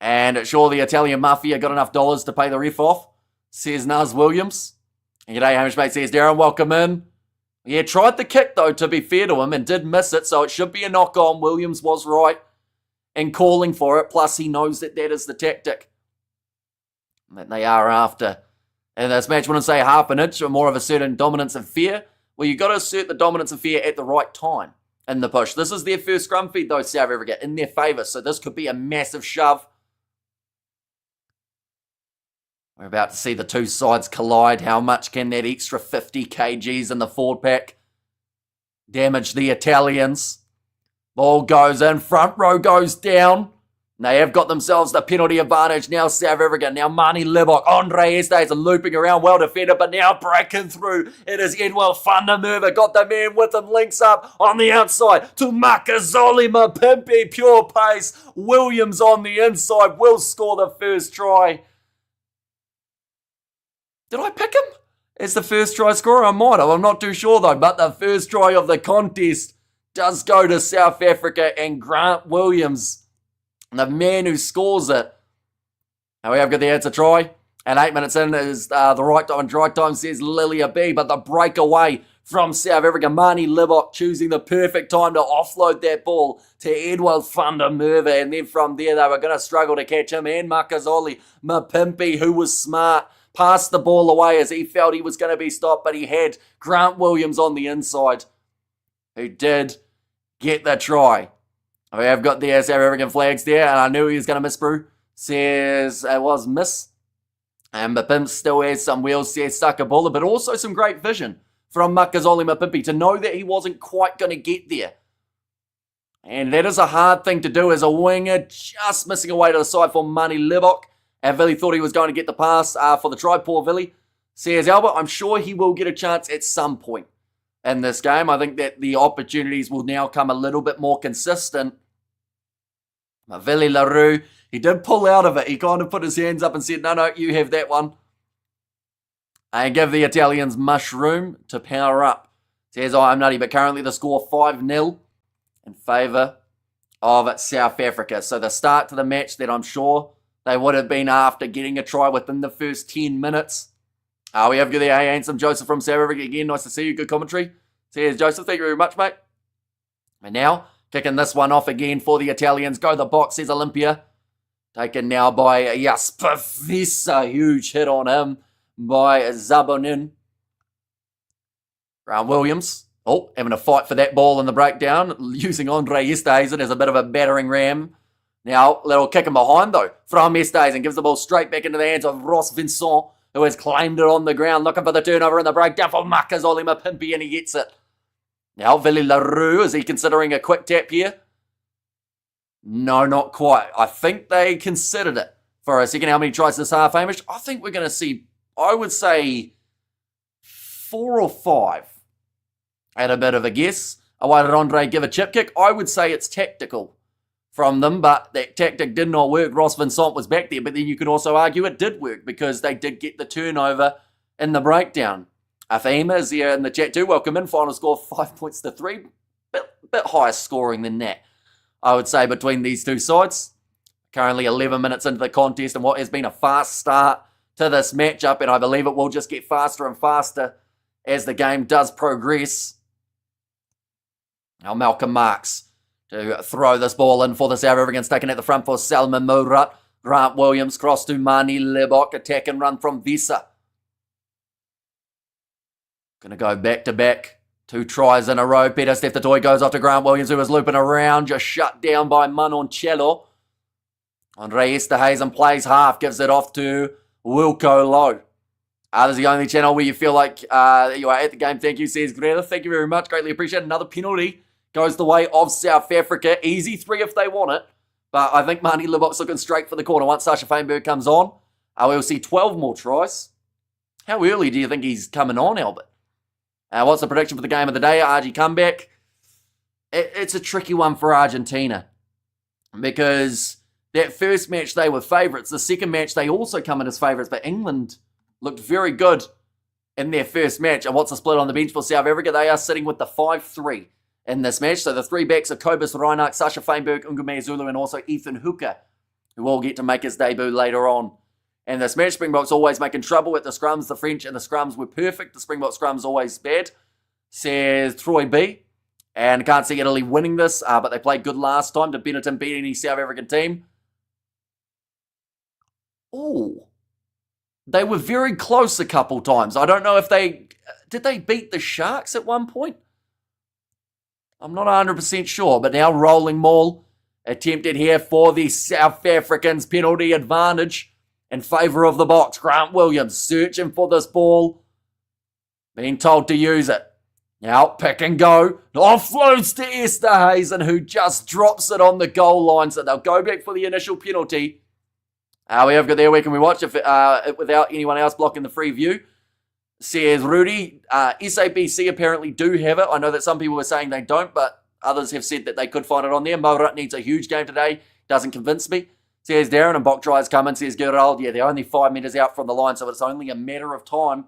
And sure, the Italian Mafia got enough dollars to pay the ref off, says Naz Williams. And g'day, Hamish mate, says Darren, welcome in. Yeah, tried the kick though, to be fair to him, and did miss it, so it should be a knock on. Williams was right in calling for it, plus he knows that that is the tactic that they are after. And this match wouldn't say half an inch, or more of a certain dominance and fear. Well, you've got to assert the dominance and fear at the right time in the push. This is their first scrum feed though, South Africa, in their favour, so this could be a massive shove. We're about to see the two sides collide. How much can that extra 50 kgs in the forward pack damage the Italians? Ball goes in, front row goes down. They have got themselves the penalty advantage now, South Africa. Now Mani Libok, Andre Esterhuizen looping around, well defended, but now breaking through. It is Edwell van der Merwe, got the man with him, links up on the outside to Makazole Mapimpi, pure pace. Williams on the inside will score the first try. Did I pick him as the first try scorer? I might have. I'm not too sure though. But the first try of the contest does go to South Africa and Grant Williams, the man who scores it. Now we have got the answer try. And 8 minutes in is the right time, says Lilia B. But the breakaway from South Africa, Mani Libok choosing the perfect time to offload that ball to Edwell van der Merwe. And then from there they were going to struggle to catch him. And Makazole Mapimpi, who was smart, passed the ball away as he felt he was going to be stopped, but he had Grant Williams on the inside, who did get the try. We have got the South African flags there, and I knew he was going to miss, Brew. Says it was miss. And Mapimpi still has some wheels, says stuck a bullet, but also some great vision from Makazole Mapimpi to know that he wasn't quite going to get there. And that is a hard thing to do as a winger, just missing away to the side for Mani Libok. And Villy thought he was going to get the pass for the try. Poor Villy. Says Albert, I'm sure he will get a chance at some point in this game. I think that the opportunities will now come a little bit more consistent. But Villy LaRue, he did pull out of it. He kind of put his hands up and said, no, you have that one. And give the Italians mushroom to power up. Says, I'm nutty, but currently the score 5-0 in favour of South Africa. So the start to the match that I'm sure they would have been after getting a try within the first 10 minutes. We have got the handsome Joseph from South Africa again. Nice to see you. Good commentary. Says Joseph, thank you very much, mate. And now, kicking this one off again for the Italians. Go the box, says Olympia. Taken now by Jasper Visser. Huge hit on him by Zabonin. Grant Williams. Oh, having a fight for that ball in the breakdown. Using Andre Esterhuizen as a bit of a battering ram. Now, little kick him behind, though, from Esterhuizen. Gives the ball straight back into the hands of Ross Vincent, who has claimed it on the ground, looking for the turnover in the breakdown for Makazole Mapimpi, and he gets it. Now, Willie LaRue, is he considering a quick tap here? No, not quite. I think they considered it. for a second. How many tries this half, Hamish? I think we're going to see, I would say, 4 or 5 at a bit of a guess. Why did Andre give a chip kick? I would say it's tactical from them, but that tactic did not work. Ross Vincent was back there, but then you could also argue it did work because they did get the turnover in the breakdown. Afema is here in the chat too. Welcome in. Final score 5 points to 3. Bit higher scoring than that, I would say, between these two sides. Currently 11 minutes into the contest and what has been a fast start to this matchup, and I believe it will just get faster and faster as the game does progress. Now Malcolm Marks to throw this ball in for the South Africans, taken at the front for Salman Murat. Grant Williams cross to Mani Lebok, attack and run from Visa. Going to go back to back. 2 tries in a row. Peter Steftatoy goes off to Grant Williams, who was looping around, just shut down by Manoncello. Andre Esterhazen plays half, gives it off to Wilco Lowe. This is the only channel where you feel like you are at the game. Thank you, says Greta. Thank you very much. Greatly appreciate it. Another penalty goes the way of South Africa. Easy 3 if they want it. But I think Mani Lebok's looking straight for the corner. Once Sasha Feinberg comes on, we'll see 12 more tries. How early do you think he's coming on, Albert? What's the prediction for the game of the day? RG comeback. It's a tricky one for Argentina because that first match they were favourites. The second match they also come in as favourites, but England looked very good in their first match. And what's the split on the bench for South Africa? They are sitting with the 5-3 in this match. So the 3 backs are Kobus Reinach, Sasha Feinberg, Ngume Zulu, and also Ethan Hooker, who will get to make his debut later on. And this match, Springboks always making trouble at the scrums. The French and the scrums were perfect. The Springbok scrums always bad, says Troy B. And can't see Italy winning this, but they played good last time. Did Benetton beat any South African team? Oh, they were very close a couple times. I don't know if did they beat the Sharks at one point? I'm not 100% sure, but now rolling maul attempted here for the South Africans. Penalty advantage in favour of the Boks. Grant Williams searching for this ball, being told to use it. Now pick and go. Offloads to Esterhazen, who just drops it on the goal line, so they'll go back for the initial penalty. We have got there, where can we watch it without anyone else blocking the free view? Says Rudy. SABC apparently do have it. I know that some people were saying they don't, but others have said that they could find it on there. Murat needs a huge game today. Doesn't convince me. Says Darren, and Bok tries coming. Says Gerald. Yeah, they're only 5 metres out from the line, so it's only a matter of time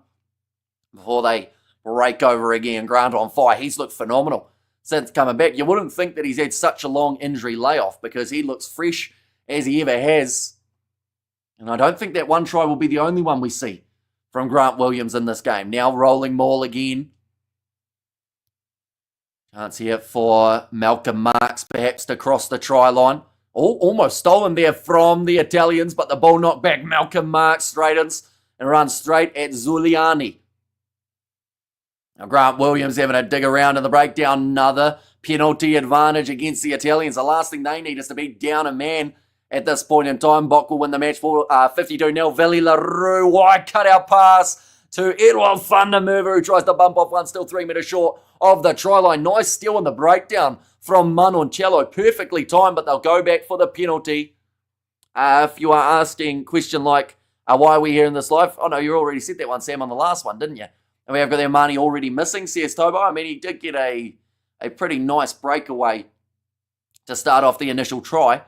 before they break over again. Grant on fire. He's looked phenomenal since coming back. You wouldn't think that he's had such a long injury layoff because he looks fresh as he ever has. And I don't think that one try will be the only one we see from Grant Williams in this game. Now rolling maul again. Chance here for Malcolm Marks perhaps to cross the try line. Oh, almost stolen there from the Italians, but the ball knocked back. Malcolm Marks straightens and runs straight at Zuliani. Now Grant Williams having a dig around in the breakdown. Another penalty advantage against the Italians. The last thing they need is to be down a man at this point in time. Bok will win the match for 52-0. Vili LaRue, wide cutout pass to Edouard van der Merwe, who tries to bump off one, still 3 metres short of the try line. Nice steal in the breakdown from Manoncello. Perfectly timed, but they'll go back for the penalty. If you are asking a question like, why are we here in this live? Oh no, you already said that one, Sam, on the last one, didn't you? And we have got their money already missing, says Tobo. I mean, he did get a pretty nice breakaway to start off the initial try.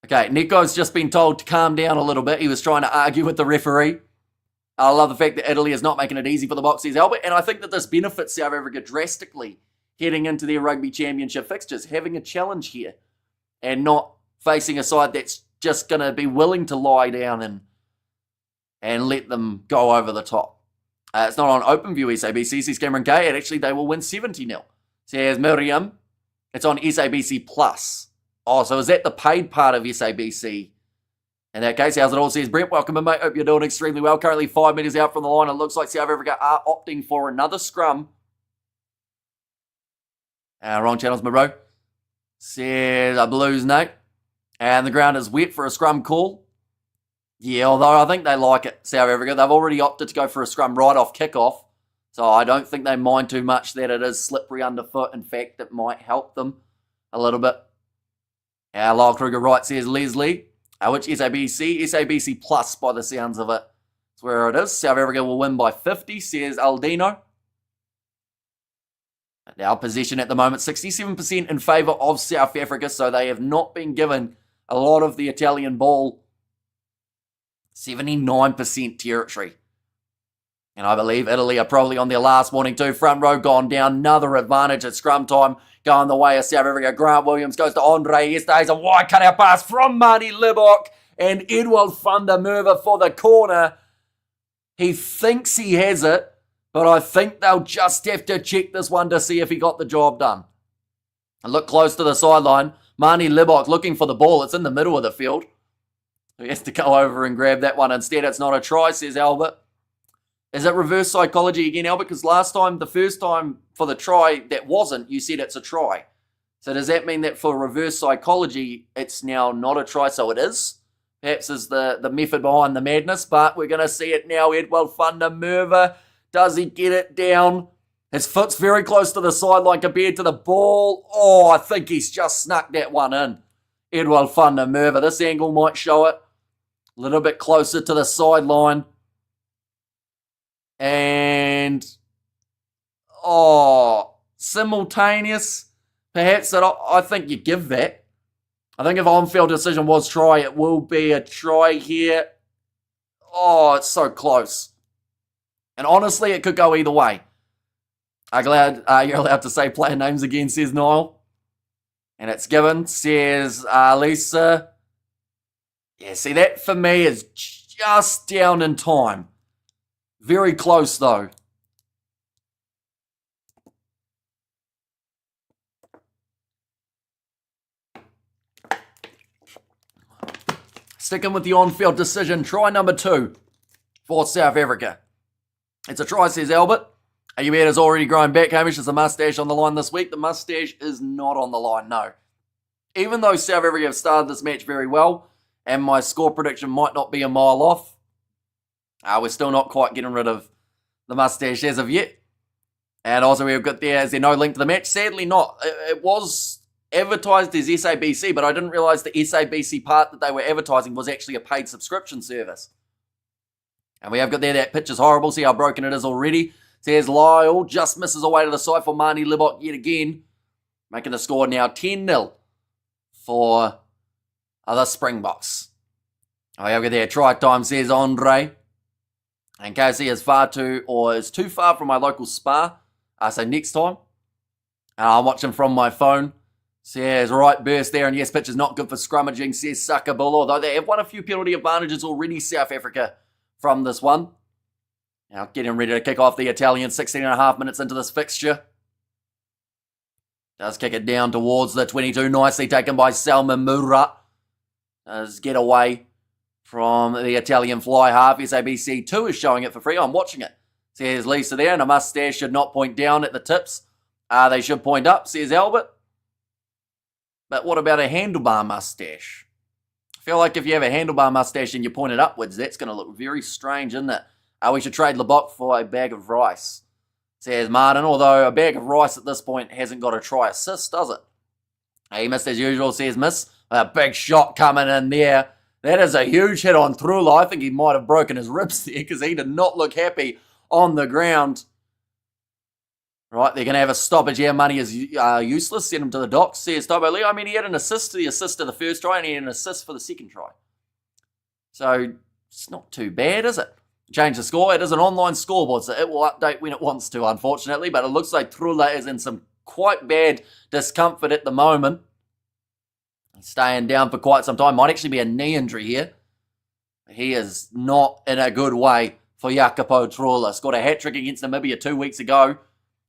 Okay, Nico's just been told to calm down a little bit. He was trying to argue with the referee. I love the fact that Italy is not making it easy for the Boksies, Albert. And I think that this benefits South Africa drastically heading into their Rugby Championship fixtures. Having a challenge here and not facing a side that's just going to be willing to lie down and let them go over the top. It's not on OpenView SABC, says Cameron K. And actually, they will win 70-0. Says Miriam. It's on SABC Plus. Oh, so is that the paid part of SABC? In that case, how's it all? Says Brent. Welcome in, mate. Hope you're doing extremely well. Currently 5 metres out from the line. It looks like South Africa are opting for another scrum. Wrong channels, my bro. Says a Blues note. And the ground is wet for a scrum call. Yeah, although I think they like it, South Africa. They've already opted to go for a scrum right off kickoff. So I don't think they mind too much that it is slippery underfoot. In fact, it might help them a little bit. Lyle Kruger right says Leslie. Which SABC? SABC plus by the sounds of it. That's where it is. South Africa will win by 50, says Aldino. Now possession at the moment, 67% in favour of South Africa, so they have not been given a lot of the Italian ball. 79% territory. And I believe Italy are probably on their last warning too. Front row gone down. Another advantage at scrum time. Going the way of South Africa. Grant Williams goes to Andre. Yesterday is a wide cutout pass from Marty Libok. And Edwald van der Merwe for the corner. He thinks he has it. But I think they'll just have to check this one to see if he got the job done. And look close to the sideline. Marty Libok looking for the ball. It's in the middle of the field. He has to go over and grab that one. Instead, it's not a try, says Albert. Is it reverse psychology again, Albert? Because the first time for the try, that wasn't, you said it's a try. So does that mean that for reverse psychology, it's now not a try, so it is? Perhaps is the method behind the madness, but we're going to see it now. Edwald van der Merwe, does he get it down? His foot's very close to the sideline compared to the ball. Oh, I think he's just snuck that one in. Edwald van der Merwe, this angle might show it. A little bit closer to the sideline. And, simultaneous. Perhaps that I think you give that. I think if on-field decision was try, it will be a try here. Oh, it's so close. And honestly, it could go either way. You're allowed to say player names again, says Niall. And it's given, says Lisa. Yeah, see, that for me is just down in time. Very close, though. Sticking with the on-field decision, try number 2 for South Africa. It's a try, says Albert. Your beard has already grown back, Hamish. Is the mustache on the line this week? The mustache is not on the line, no. Even though South Africa have started this match very well, and my score prediction might not be a mile off, we're still not quite getting rid of the mustache as of yet. And also we've got there, is there no link to the match? Sadly not. It was advertised as SABC, but I didn't realise the SABC part that they were advertising was actually a paid subscription service. And we have got there, that pitch is horrible. See how broken it is already. Says Lyle, just misses away to the side for Marty Libok yet again. Making the score now 10-0 for the Springboks. We have got there, try time, says Andre. In case he is too far from my local spa, so next time, I'm watching from my phone. Says right burst there, and yes, pitch is not good for scrummaging, says Sakabull, although they have won a few penalty advantages already, South Africa, from this one. Now getting ready to kick off the Italians, 16.5 minutes into this fixture. Does kick it down towards the 22, nicely taken by Salman Murat. Does get away from the Italian fly half. SABC 2 is showing it for free. I'm watching it. Says Lisa there, and a mustache should not point down at the tips. They should point up, says Albert. But what about a handlebar mustache? I feel like if you have a handlebar mustache and you point it upwards, that's going to look very strange, isn't it? We should trade Lebok for a bag of rice, says Martin, although a bag of rice at this point hasn't got a try assist, does it? He missed as usual, says Miss. A big shot coming in there. That is a huge hit on Trula. I think he might have broken his ribs there because he did not look happy on the ground. Right, they're going to have a stoppage here. Money is useless. Send him to the docks, says Tobo Lee. I mean, he had an assist to the first try and he had an assist for the second try. So, it's not too bad, is it? Change the score. It is an online scoreboard, so it will update when it wants to, unfortunately. But it looks like Trula is in some quite bad discomfort at the moment. He's staying down for quite some time. Might actually be a knee injury here. He is not in a good way for Jacopo Trula. Scored a hat-trick against Namibia 2 weeks ago.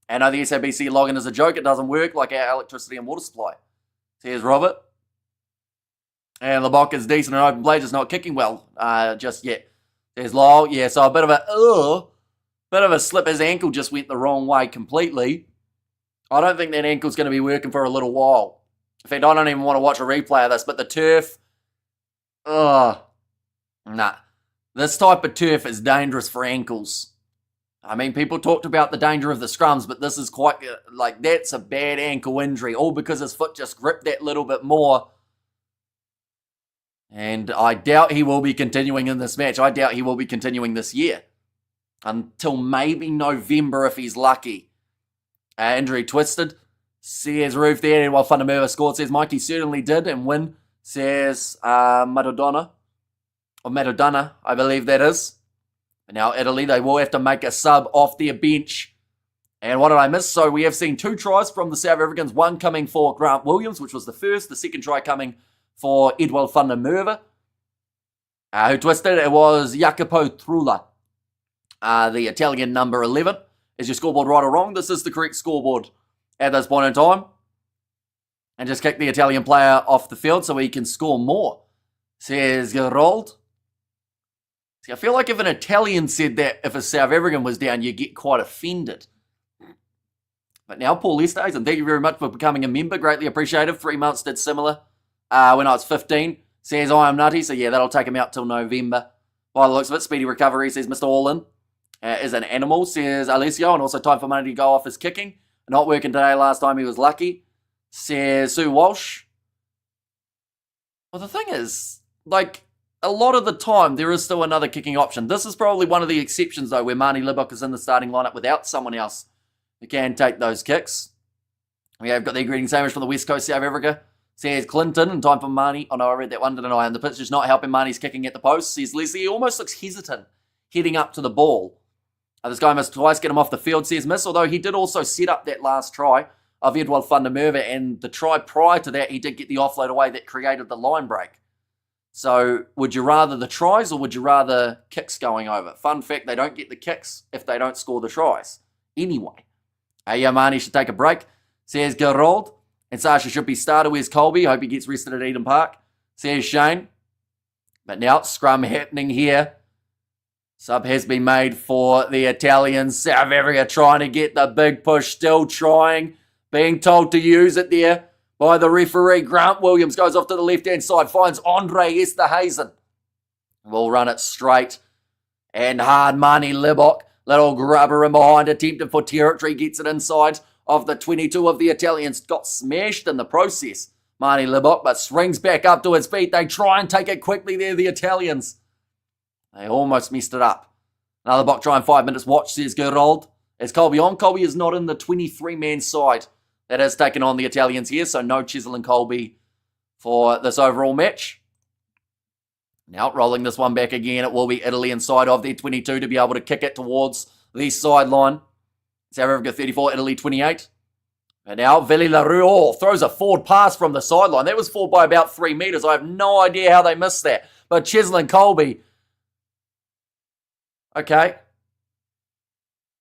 I know the SABC login is a joke. It doesn't work like our electricity and water supply. Here's Robert. And Lebok is decent and open play, just not kicking well just yet. There's Lyle. Yeah, so a bit of a slip. His ankle just went the wrong way completely. I don't think that ankle's going to be working for a little while. In fact, I don't even want to watch a replay of this, but the turf, nah. This type of turf is dangerous for ankles. I mean, people talked about the danger of the scrums, but this is quite, that's a bad ankle injury, all because his foot just gripped that little bit more. And I doubt he will be continuing in this match. I doubt he will be continuing this year. Until maybe November if he's lucky. Injury twisted. Says Roof there, while Fundamerva scored. Says Mikey certainly did and win. Says Madonna, I believe that is. And now Italy, they will have to make a sub off their bench. And what did I miss? So we have seen 2 tries from the South Africans. One coming for Grant Williams, which was the first. The second try coming for Edwald Fundamerva. Who twisted? It was Jacopo Trula, the Italian number 11. Is your scoreboard right or wrong? This is the correct scoreboard at this point in time. And just kick the Italian player off the field so he can score more. Says Gerold. See, I feel like if an Italian said that if a South African was down, you get quite offended. But now, Paul Estes, and thank you very much for becoming a member. Greatly appreciated. 3 months did similar when I was 15. Says I am nutty, so yeah, that'll take him out till November. By the looks of it, speedy recovery, says Mr. Allin. Is an animal, says Alessio, and also time for money to go off his kicking. Not working today, last time he was lucky. Says Sue Walsh. Well, the thing is, like, a lot of the time, there is still another kicking option. This is probably one of the exceptions, though, where Marnie Libok is in the starting lineup without someone else who can take those kicks. We have got the greeting sandwich from the West Coast, South Africa. Says Clinton, and time for Marnie. Oh, no, I read that one, didn't I? And the pitch is not helping Marnie's kicking at the post. Says Leslie, he almost looks hesitant heading up to the ball. This guy missed twice, get him off the field, says Miss, although he did also set up that last try of Edwald Fundamerva, and the try prior to that, he did get the offload away that created the line break. So, would you rather the tries or would you rather kicks going over? Fun fact, they don't get the kicks if they don't score the tries. Anyway, Marnie should take a break, says Gerold, and Sasha should be started. Where's Colby? Hope he gets rested at Eden Park, says Shane. But now, scrum happening here. Sub has been made for the Italians. South Africa trying to get the big push, still trying. Being told to use it there by the referee. Grant Williams goes off to the left-hand side, finds Andre Esterhazen. We'll run it straight. And hard Marnie Libok, little grubber in behind, attempting for territory, gets it inside of the 22 of the Italians. Got smashed in the process, Marnie Libok, but swings back up to his feet. They try and take it quickly there, the Italians. They almost messed it up. Another Bok try in 5 minutes. Watch, says Gerold. Is Colby on? Colby is not in the 23-man side that has taken on the Italians here, so no Chisel and Colby for this overall match. Now, rolling this one back again, it will be Italy inside of their 22 to be able to kick it towards the sideline. South Africa 34, Italy 28. And now, Vili LaRue throws a forward pass from the sideline. That was forward by about 3 meters. I have no idea how they missed that. But Chisel and Colby... Okay.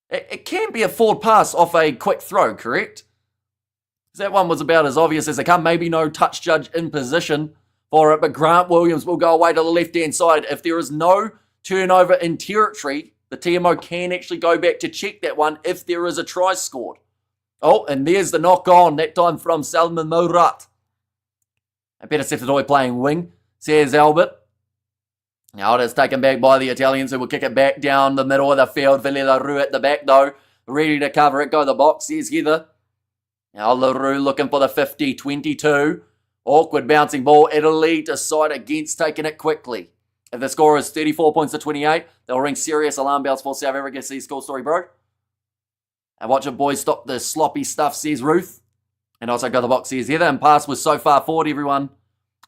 It can be a forward pass off a quick throw, correct? That one was about as obvious as they come. Maybe no touch judge in position for it, but Grant Williams will go away to the left-hand side. If there is no turnover in territory, the TMO can actually go back to check that one if there is a try scored. Oh, and there's the knock on, that time from Salman Morat. And Peter Sefatoy playing wing, says Albert. Now it is taken back by the Italians who will kick it back down the middle of the field. Vili LaRue at the back though, ready to cover it. Go the box, says Heather. Now LaRue looking for the 50-22. Awkward bouncing ball. Italy decide against taking it quickly. If the score is 34 points to 28, they'll ring serious alarm bells for South Africa. See score story, bro. And watch it, boys. Stop the sloppy stuff, says Ruth. And also go the box, says Heather. And pass was so far forward, everyone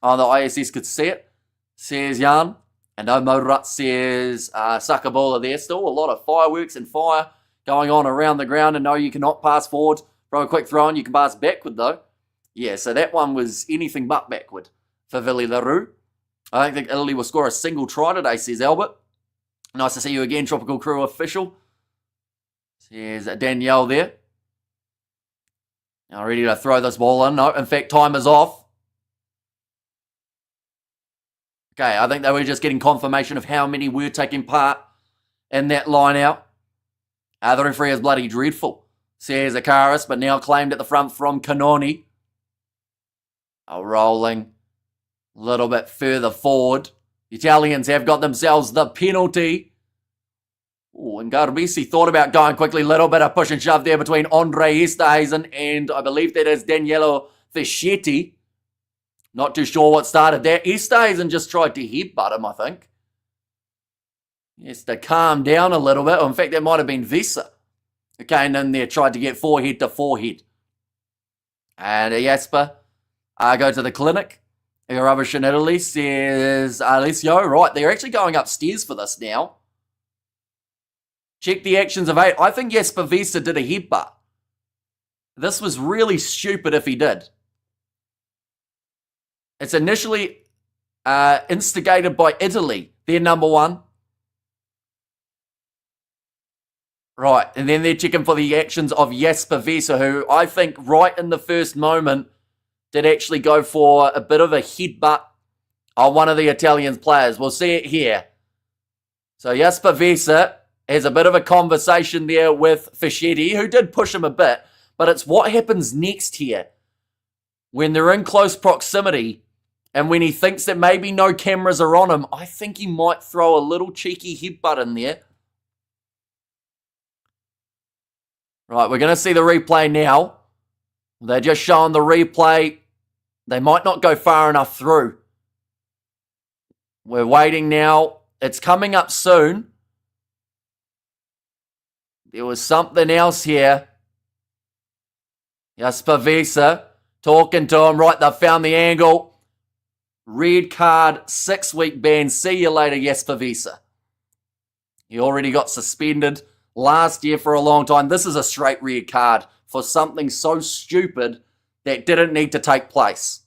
on the ISS could see it, says Jan. And Morat says Sakabola there. Still a lot of fireworks and fire going on around the ground. And no, you cannot pass forward from a quick throw in. You can pass backward, though. Yeah, so that one was anything but backward for Vili LaRue. I don't think Italy will score a single try today, says Albert. Nice to see you again, Tropical Crew official. Says Danielle there. Now ready to throw this ball in. No, in fact, time is off. Okay, I think they were just getting confirmation of how many were taking part in that line out. The referee is bloody dreadful, says Akaris, but now claimed at the front from Kanoni. Rolling a little bit further forward. The Italians have got themselves the penalty. And Garbisi thought about going quickly. Little bit of push and shove there between Andre Esterhazen and I believe that is Daniello Fischetti. Not too sure what started that. Easthuizen just tried to headbutt him, I think. He has to calm down a little bit. In fact, that might have been Visa who came in there, tried to get forehead to forehead. And Jasper, go to the clinic. Rubbish in Italy, says Alessio. Right, they're actually going upstairs for this now. Check the actions of 8. I think Jasper Visa did a headbutt. This was really stupid if he did. It's initially instigated by Italy. They're number 1. Right, and then they're checking for the actions of Jasper Visa, who I think right in the first moment did actually go for a bit of a headbutt on one of the Italian players. We'll see it here. So Jasper Visa has a bit of a conversation there with Fischetti, who did push him a bit, but it's what happens next here. When they're in close proximity, and when he thinks that maybe no cameras are on him, I think he might throw a little cheeky headbutt in there. Right, we're going to see the replay now. They're just showing the replay. They might not go far enough through. We're waiting now. It's coming up soon. There was something else here. Jasper Visa talking to him. Right, they've found the angle. Red card, 6-week ban. See you later, Jasper Visa. He already got suspended last year for a long time. This is a straight red card for something so stupid that didn't need to take place.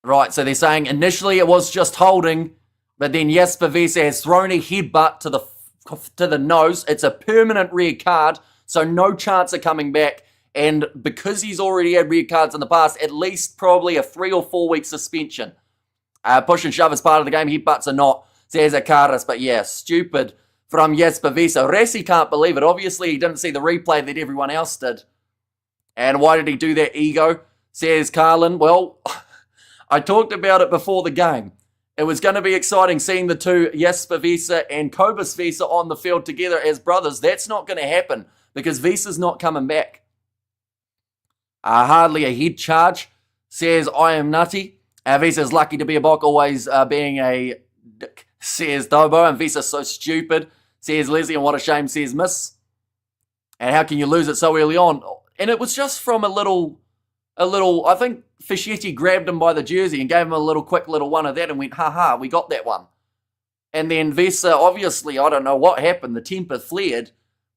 Right, so they're saying initially it was just holding, but then Jasper Visa has thrown a headbutt to the nose. It's a permanent red card, so no chance of coming back. And because he's already had red cards in the past, at least probably a 3 or 4 week suspension. Push and shove is part of the game. Headbutts are not. Says Akaris, but yeah, stupid from Jasper Visa. Resi can't believe it. Obviously, he didn't see the replay that everyone else did. And why did he do that, ego? Says Carlin. Well, I talked about it before the game. It was going to be exciting seeing the two, Jasper Visa and Kobus Visa, on the field together as brothers. That's not going to happen because Visa's not coming back. Hardly a head charge. Says, I am nutty. Visa's lucky to be a Bok, always being a dick. Says Dobo, and Visa's so stupid. Says Leslie, and what a shame, says Miss. And how can you lose it so early on? And it was just from a little, I think Fischetti grabbed him by the jersey and gave him a quick little one of that and went, ha, we got that one. And then Visa, obviously, I don't know what happened, the temper flared,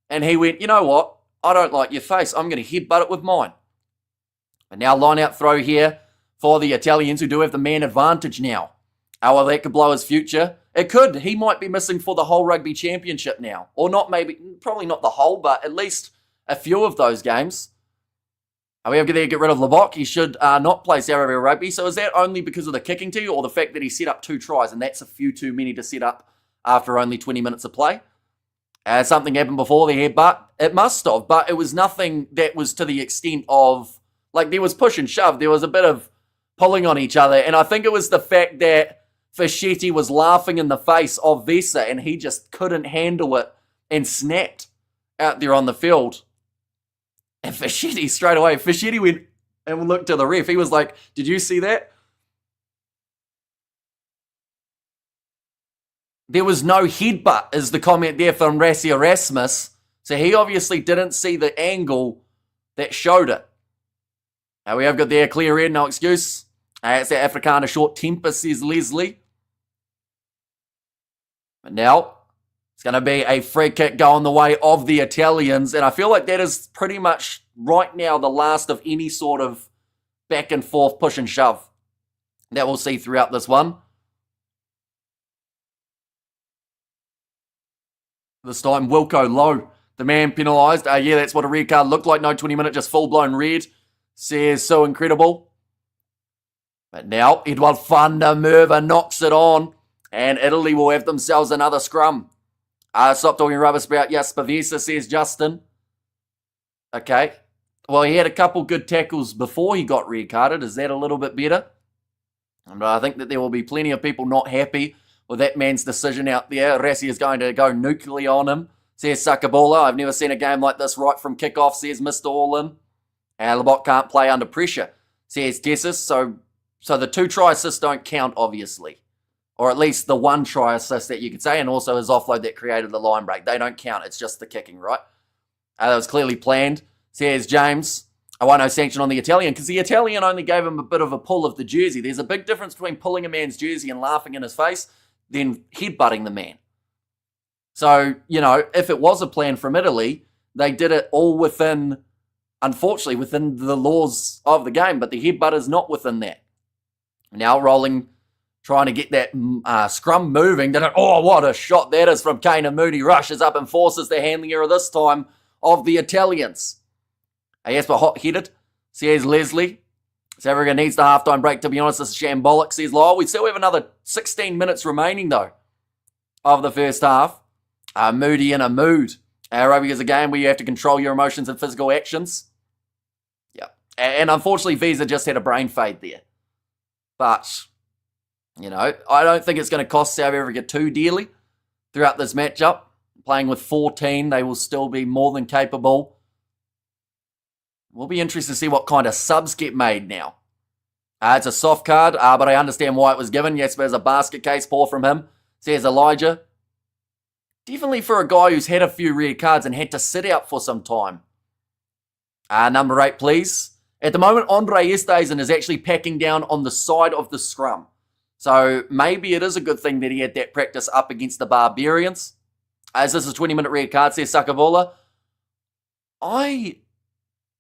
and he went, you know what, I don't like your face, I'm going to headbutt it with mine. And now line out throw here for the Italians, who do have the man advantage now. Oh, well, that could blow his future. It could. He might be missing for the whole rugby championship now. Or not, maybe, probably not the whole, but at least a few of those games. Are we ever going to get rid of Lebok? He should not play Azzurri rugby. So is that only because of the kicking tee, or the fact that he set up 2 tries, and that's a few too many to set up after only 20 minutes of play? Something happened before the headbutt. It must have, but it was nothing that was to the extent of, like, there was push and shove. There was a bit of pulling on each other, and I think it was the fact that Fischetti was laughing in the face of Visa, and he just couldn't handle it and snapped out there on the field. And Fischetti straight away, Fischetti went and looked to the ref. He was like, did you see that? There was no headbutt, is the comment there from Rassi Erasmus. So he obviously didn't see the angle that showed it. We have got there, clear red, no excuse. It's the Afrikaner short temper, says Leslie. But now, it's going to be a free kick going the way of the Italians. And I feel like that is pretty much right now the last of any sort of back and forth push and shove that we'll see throughout this one. This time, Wilco Low, the man penalised. Yeah, that's what a red card looked like. No 20-minute, just full-blown red. Says so incredible. But now, Edward van der Merwe knocks it on. And Italy will have themselves another scrum. Stop talking rubbish about Jasper Visa, says Justin. Okay. Well, he had a couple good tackles before he got red carded. Is that a little bit better? But I think that there will be plenty of people not happy with that man's decision out there. Rassi is going to go nuclear on him, says Sakabola. I've never seen a game like this right from kickoff, says Mr. Allin. And Lebok can't play under pressure, says Tessis. So the 2 try assists don't count, obviously. Or at least the 1 try assist that you could say, and also his offload that created the line break. They don't count. It's just the kicking, right? That was clearly planned, says James. I want no sanction on the Italian because the Italian only gave him a bit of a pull of the jersey. There's a big difference between pulling a man's jersey and laughing in his face than headbutting the man. So, if it was a plan from Italy, they did it all within, unfortunately, within the laws of the game, but the headbutt is not within that. Now rolling, trying to get that scrum moving. Oh, what a shot that is from Kane, and Moody rushes up and forces the handling error this time of the Italians. Yes, but hot-headed, says Leslie. South Africa needs the halftime break. To be honest, this is shambolic, says Lyle. We still have another 16 minutes remaining, though, of the first half. Moody in a mood. Rugby is a game where you have to control your emotions and physical actions. Yeah. And unfortunately, Visa just had a brain fade there. But, I don't think it's going to cost South Africa too dearly throughout this matchup. Playing with 14, they will still be more than capable. We'll be interested to see what kind of subs get made now. It's a soft card, but I understand why it was given. Yes, there's a basket case pour from him, says Elijah. Definitely for a guy who's had a few red cards and had to sit out for some time. Number 8, please. At the moment, Andre Estesen is actually packing down on the side of the scrum. So maybe it is a good thing that he had that practice up against the Barbarians. As this is a 20-minute red card, says Sakavola. I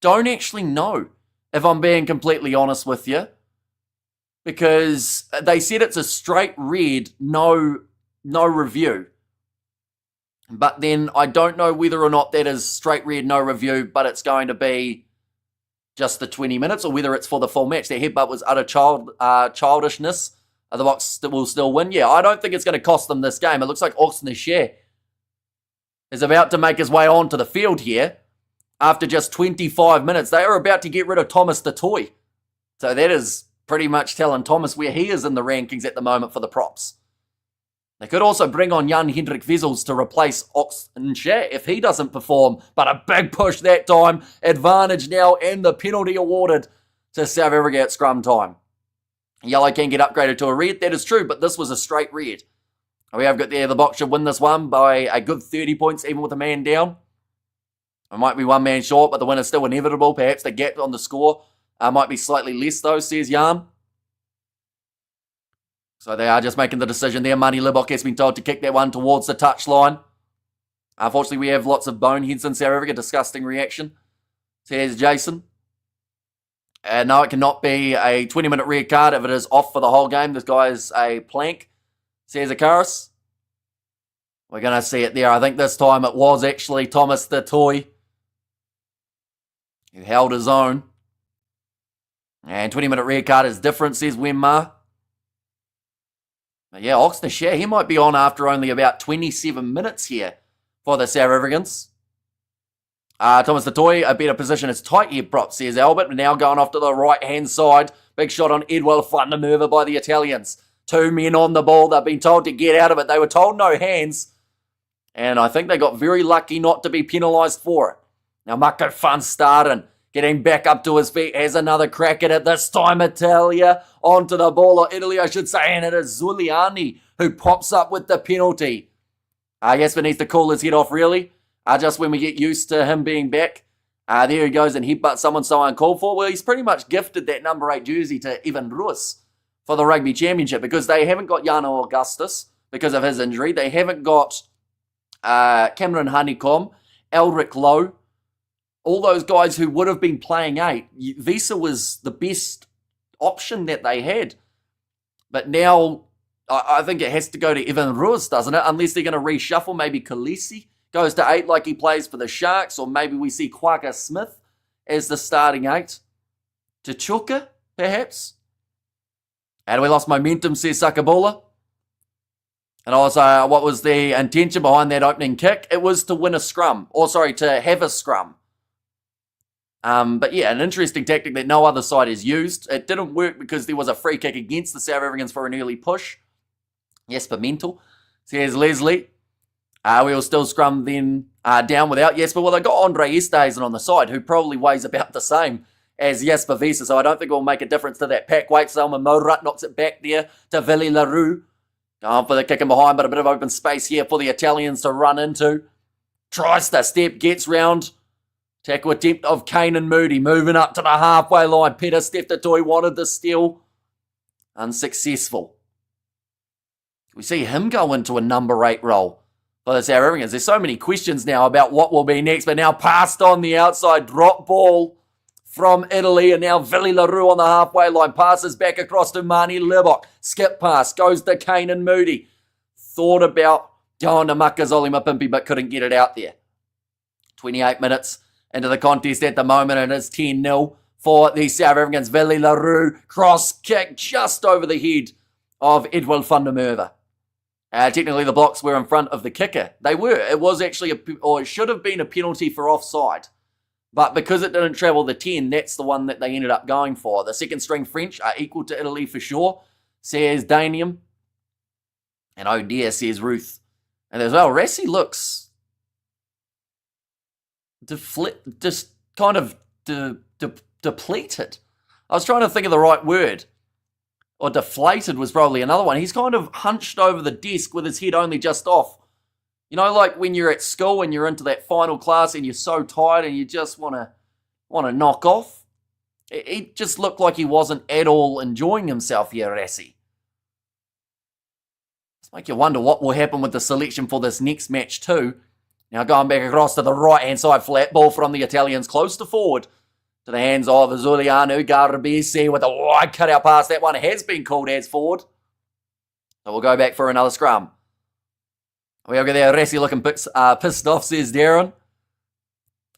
don't actually know, if I'm being completely honest with you, because they said it's a straight red, no review. But then I don't know whether or not that is straight red, no review, but it's going to be just the 20 minutes, or whether it's for the full match. That headbutt was utter childishness. The Box will still win. Yeah, I don't think it's going to cost them this game. It looks like Oxnashare is about to make his way onto the field here. After just 25 minutes, they are about to get rid of Thomas the Toy. So that is pretty much telling Thomas where he is in the rankings at the moment for the props. They could also bring on Jan Hendrik Vessels to replace Oxnashare if he doesn't perform. But a big push that time. Advantage now and the penalty awarded to South Africa at scrum time. Yellow can get upgraded to a red. That is true, but this was a straight red. We have got there. The Box should win this one by a good 30 points, even with a man down. It might be one man short, but the win is still inevitable. Perhaps the gap on the score might be slightly less, though, says Jan. So they are just making the decision there. Mani Libok has been told to kick that one towards the touchline. Unfortunately, we have lots of boneheads in South Africa. Disgusting reaction, says Jason. No, it cannot be a 20-minute red card if it is off for the whole game. This guy is a plank, says Akaris. We're going to see it there. I think this time it was actually Thomas the Toy who held his own. And 20-minute red card is different, says Wemma. Yeah, Oxnashare, he might be on after only about 27 minutes here for the South Africans. Thomas the Toy, a better position. It's tight here, prop, says Albert. Now going off to the right-hand side. Big shot on Edwell van der Merwe by the Italians. 2 men on the ball. They've been told to get out of it. They were told no hands. And I think they got very lucky not to be penalised for it. Now Marco van Staden getting back up to his feet. Has another crack at it. This time Italia onto the ball. Or Italy, I should say. And it is Zuliani who pops up with the penalty. Jasper needs to cool his head off, really. Just when we get used to him being back. There he goes and headbutts someone so uncalled for. Well, he's pretty much gifted that number 8 jersey to Evan Roos for the Rugby Championship because they haven't got Jano Augustus because of his injury. They haven't got Cameron Honeycomb, Eldrick Lowe, all those guys who would have been playing 8. Visa was the best option that they had. But now I think it has to go to Evan Roos, doesn't it? Unless they're going to reshuffle maybe Khaleesi goes to 8 like he plays for the Sharks, or maybe we see Kwaka Smith as the starting 8. Tachuka, perhaps? And we lost momentum, says Sakabola. And also, what was the intention behind that opening kick? It was to win a scrum, to have a scrum. But yeah, an interesting tactic that no other side has used. It didn't work because there was a free kick against the South Africans for an early push. Yes, Pimentel, says Leslie. We will still scrum then down without Jesper. Well, they got Andre Estesen on the side, who probably weighs about the same as Jesper Wiese, so I don't think it will make a difference to that pack weight. Selman Morat knocks it back there to Willie LaRue. Going for the kick in behind, but a bit of open space here for the Italians to run into. Tries to step, gets round. Tackle attempt of Kane and Moody, moving up to the halfway line. Peter Steftatoy wanted the steal. Unsuccessful. We see him go into a number 8 role for the South Africans. There's so many questions now about what will be next, but now passed on the outside, drop ball from Italy, and now Willie LaRue on the halfway line, passes back across to Mani Libbok, skip pass, goes to Kane and Moody. Thought about going to Makazole Mapimpi, but couldn't get it out there. 28 minutes into the contest at the moment, and it's 10-0 for the South Africans. Willie LaRue, cross kick just over the head of Edwin van der Merwe. Technically, the Blocks were in front of the kicker. They were. It was actually, it should have been a penalty for offside. But because it didn't travel the 10, that's the one that they ended up going for. The second string French are equal to Italy for sure, says Danium. And oh dear, says Ruth. And as well, Rassie looks just kind of depleted. I was trying to think of the right word. Or deflated was probably another one. He's kind of hunched over the desk with his head only just off. You know, like when you're at school and you're into that final class and you're so tired and you just want to knock off. He just looked like he wasn't at all enjoying himself here, Rassie. It's make you wonder what will happen with the selection for this next match too. Now going back across to the right-hand side, flat ball from the Italians, close to forward. To the hands of Zuliano Garbisi with a wide cutout pass. That one has been called as forward. So we'll go back for another scrum. We have got there, Rassie looking pissed off, says Darren.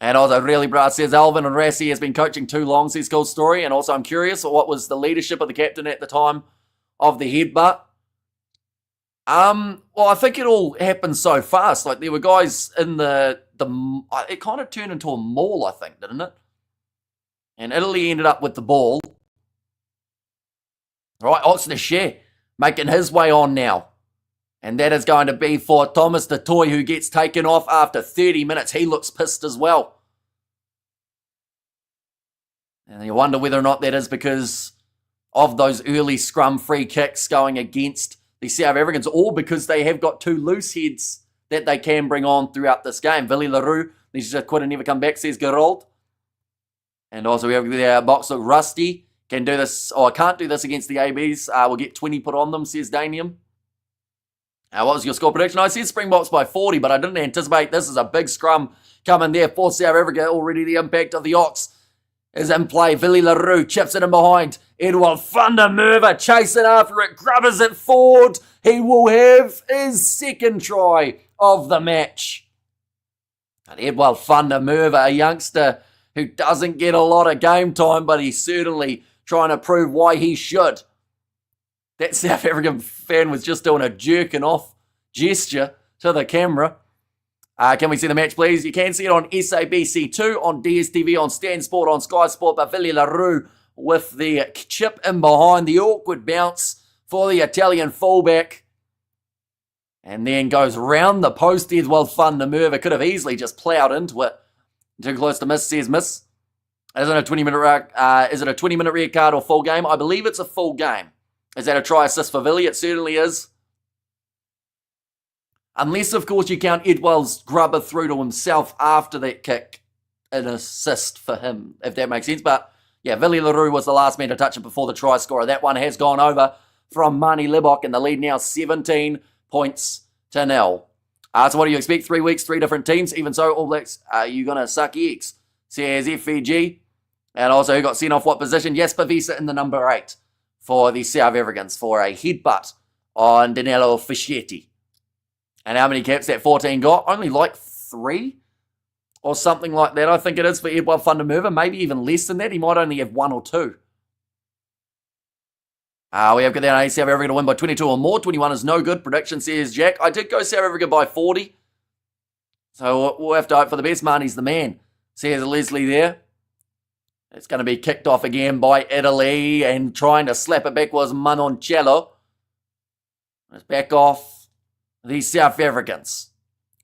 And also, really bright, says Alvin, and Rassie has been coaching too long, says Cool Story. And also, I'm curious, what was the leadership of the captain at the time of the headbutt? Well, I think it all happened so fast. Like, there were guys in the it kind of turned into a maul, I think, didn't it? And Italy ended up with the ball. Right, Oxnashare making his way on now. And that is going to be for Thomas du Toit, who gets taken off after 30 minutes. He looks pissed as well. And you wonder whether or not that is because of those early scrum free kicks going against the South Africans, or because they have got 2 loose heads that they can bring on throughout this game. Willie LaRue, he's just quit and never come back, says Gerold. And also we have the box of Rusty. Can do this, or can't do this against the ABs. We'll get 20 put on them, says Danium. What was your score prediction? I said Springboks by 40, but I didn't anticipate this is a big scrum coming there for South Africa. Already the impact of the Ox is in play. Willie LaRue chips it in behind. Edwin van der Merwe chasing after it, grubbers it forward. He will have his second try of the match. And Edwin van der Merwe, a youngster who doesn't get a lot of game time, but he's certainly trying to prove why he should. That South African fan was just doing a jerking off gesture to the camera. Can we see the match, please? You can see it on SABC2, on DSTV, on Stan Sport, on Sky Sport. But Willie LaRue with the chip in behind, the awkward bounce for the Italian fullback. And then goes round the post. Edwin van der Merwe could have easily just ploughed into it. Too close to miss, says miss. Is it a 20-minute red card or full game? I believe it's a full game. Is that a try assist for Willie? It certainly is. Unless, of course, you count Edwell's grubber through to himself after that kick. An assist for him, if that makes sense. But, yeah, Willie LaRue was the last man to touch it before the try scorer. That one has gone over from Mani Libbok, and the lead now 17 points to 0. So what do you expect? 3 weeks, 3 different teams. Even so, All Blacks, are you going to suck eggs? Says FVG. And also, who got sent off what position? Jesper Wiese in the number 8 for the South Africans for a headbutt on Danilo Fischetti. And how many caps that 14 got? Only like 3 or something like that, I think it is, for Edwin van der Merwe. Maybe even less than that. He might only have 1 or 2. We have got that South Africa to win by 22 or more. 21 is no good. Prediction, says Jack. I did go South Africa by 40. So we'll have to hope for the best. Marnie's the man, says Leslie there. It's going to be kicked off again by Italy, and trying to slap it back was Manoncello. It's back off the South Africans.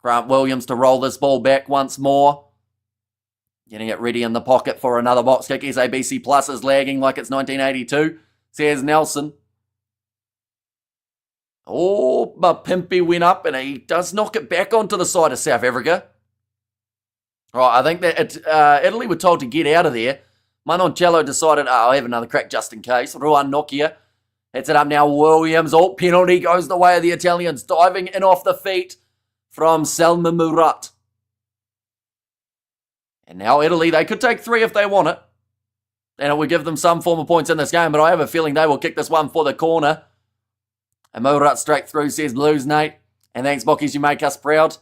Grant Williams to roll this ball back once more. Getting it ready in the pocket for another box kick. SABC Plus is lagging like it's 1982, says Nelson. Oh, Mapimpi went up and he does knock it back onto the side of South Africa. Right, I think that Italy were told to get out of there. Manoncello decided, I'll have another crack just in case. Ruan Nokia hits it up now. Williams, penalty goes the way of the Italians. Diving in off the feet from Selma Murat. And now Italy, they could take 3 if they want it. And it would give them some form of points in this game, but I have a feeling they will kick this one for the corner. And Murat straight through, says Blues Nate. And thanks, Bockies, you make us proud.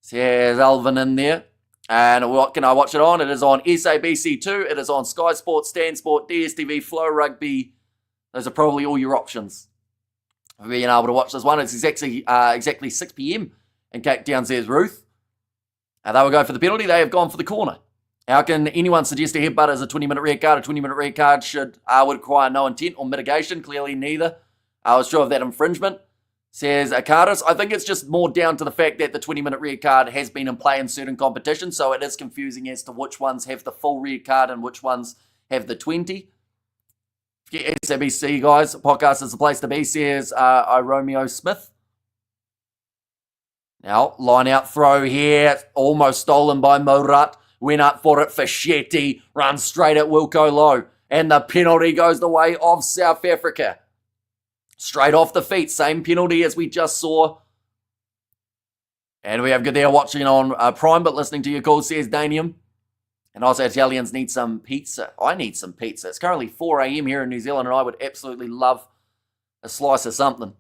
Says Alvin in there. And what can I watch it on? It is on SABC2. It is on Sky Sports, Stan Sport, DSTV, Flow Rugby. Those are probably all your options for being able to watch this one. It's exactly 6 p.m. in Cape Town, says Ruth. They will go for the penalty. They have gone for the corner. How can anyone suggest a headbutt as a 20-minute red card? A 20-minute red card would require no intent or mitigation. Clearly neither. I was sure of that infringement, says Akaris. I think it's just more down to the fact that the 20-minute red card has been in play in certain competitions, so it is confusing as to which ones have the full red card and which ones have the 20. SABC, guys, podcast is the place to be, says Romeo Smith. Now, line out throw here, almost stolen by Murat. Went up for it, Fischetti runs straight at Wilco Low. And the penalty goes the way of South Africa. Straight off the feet, same penalty as we just saw. And we have good there watching on Prime, but listening to your call, says Danium. And also, Italians need some pizza. I need some pizza. It's currently 4 a.m. here in New Zealand, and I would absolutely love a slice of something.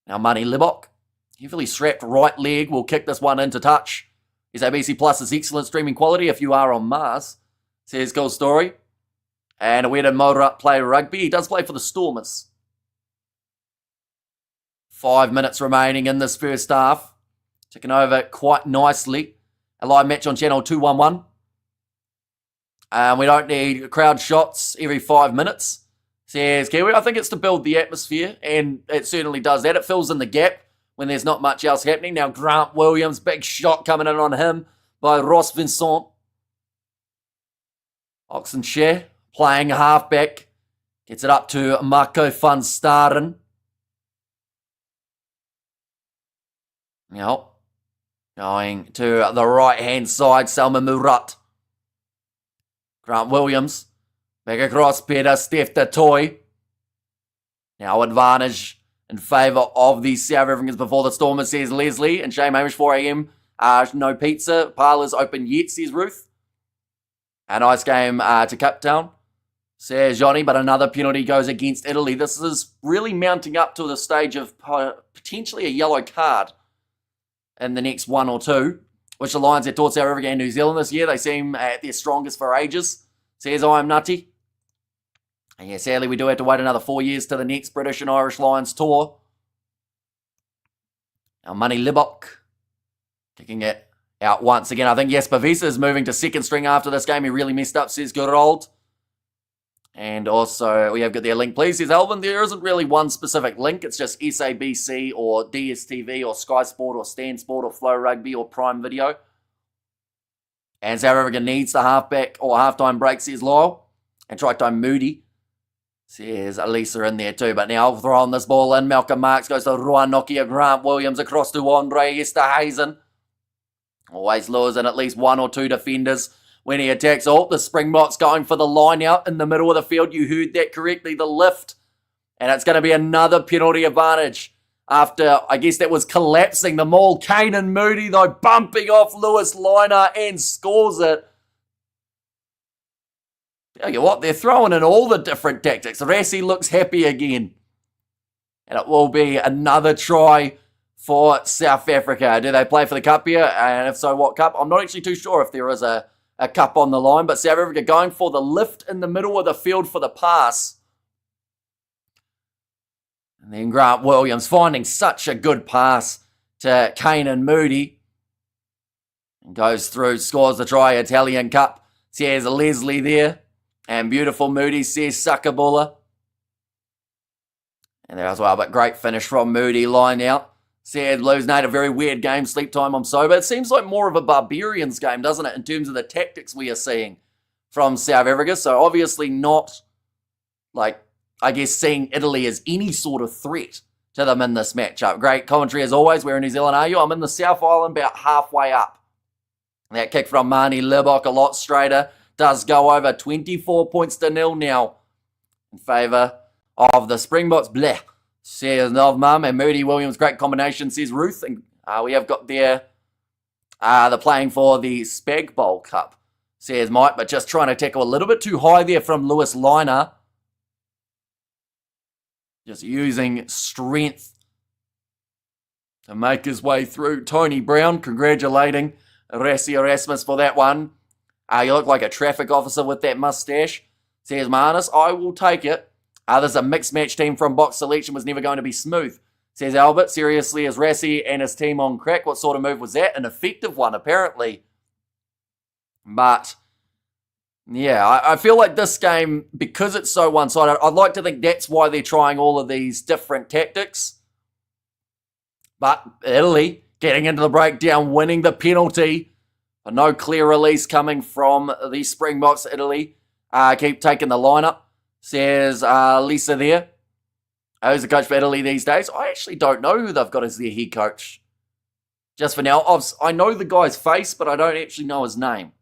Now, Money Libok. Heavily strapped right leg will kick this one into touch. SABC Plus is excellent streaming quality if you are on Mars, says Cool Story. And where did Murat play rugby? He does play for the Stormers. 5 minutes remaining in this first half. Ticking over quite nicely. A live match on channel 211. We don't need crowd shots every 5 minutes, says Kiwi. I think it's to build the atmosphere, and it certainly does that. It fills in the gap when there's not much else happening. Now Grant Williams, big shot coming in on him by Ross Vincent. Oxenshire playing halfback. Gets it up to Marco van Staren. Now, going to the right-hand side, Selma Murat. Grant Williams. Back across, Peter Steph the Toy. Now advantage in favour of the South Africans before the Stormers, says Leslie. And Shane Hamish, 4 a.m. No pizza. Parlour's open yet, says Ruth. A nice game to Cape Town, says Johnny. But another penalty goes against Italy. This is really mounting up to the stage of potentially a yellow card in the next 1 or 2, which aligns their towards South Africa and New Zealand this year. They seem at their strongest for ages, says I am nutty. And yeah, sadly, we do have to wait another 4 years to the next British and Irish Lions tour. Now, Money Libok kicking it out once again. I think Jasper Wiese is moving to second string after this game. He really messed up, says Gerald. And also, we have got their link, please, says Alvin. There isn't really one specific link. It's just SABC or DSTV or Sky Sport or Stan Sport or Flow Rugby or Prime Video. And South Africa needs the halfback or halftime break, says Lyle. And try time Moody, says Elisa in there too. But now throwing this ball in. Malcolm Marks goes to Ruan Nokia. Grant Williams across to Andre Esterhazen. Always lures in at least 1 or 2 defenders when he attacks. Oh, the Springboks going for the line out in the middle of the field. You heard that correctly, the lift. And it's going to be another penalty advantage after, I guess that was collapsing the maul. Kanan Moody, though, bumping off Lewis Liner and scores it. Tell you what, they're throwing in all the different tactics. Rassie looks happy again. And it will be another try for South Africa. Do they play for the cup here? And if so, what cup? I'm not actually too sure if there is a cup on the line. But South Africa going for the lift in the middle of the field for the pass. And then Grant Williams finding such a good pass to Kanan Moody. And goes through, scores the try, Italian Cup. Says Leslie there. And beautiful Moody, says Sakabula. And there as well, but great finish from Moody, line out. Said Blues night, a very weird game, sleep time, I'm sober. It seems like more of a Barbarians game, doesn't it, in terms of the tactics we are seeing from South Africa. So obviously not, like, I guess seeing Italy as any sort of threat to them in this matchup. Great commentary as always. Where in New Zealand are you? I'm in the South Island, about halfway up. That kick from Marnie Libok, a lot straighter. Does go over 24 points to 0 now in favour of the Springboks. Bleh. Says Novmum and Moody Williams. Great combination, says Ruth. And we have got there the playing for the Spag Bowl Cup, says Mike, but just trying to tackle a little bit too high there from Lewis Liner. Just using strength to make his way through. Tony Brown congratulating Rassi Erasmus for that one. You look like a traffic officer with that mustache, says Marnus. I will take it. There's a mixed match team from box selection was never going to be smooth, says Albert. Seriously, is Rassi and his team on crack? What sort of move was that? An effective one, apparently. But, yeah, I feel like this game, because it's so one-sided, I'd like to think that's why they're trying all of these different tactics. But Italy getting into the breakdown, winning the penalty. No clear release coming from the Springboks. Italy keep taking the lineup. Says Lisa there. Who's the coach for Italy these days? I actually don't know who they've got as their head coach. Just for now, I know the guy's face, but I don't actually know his name.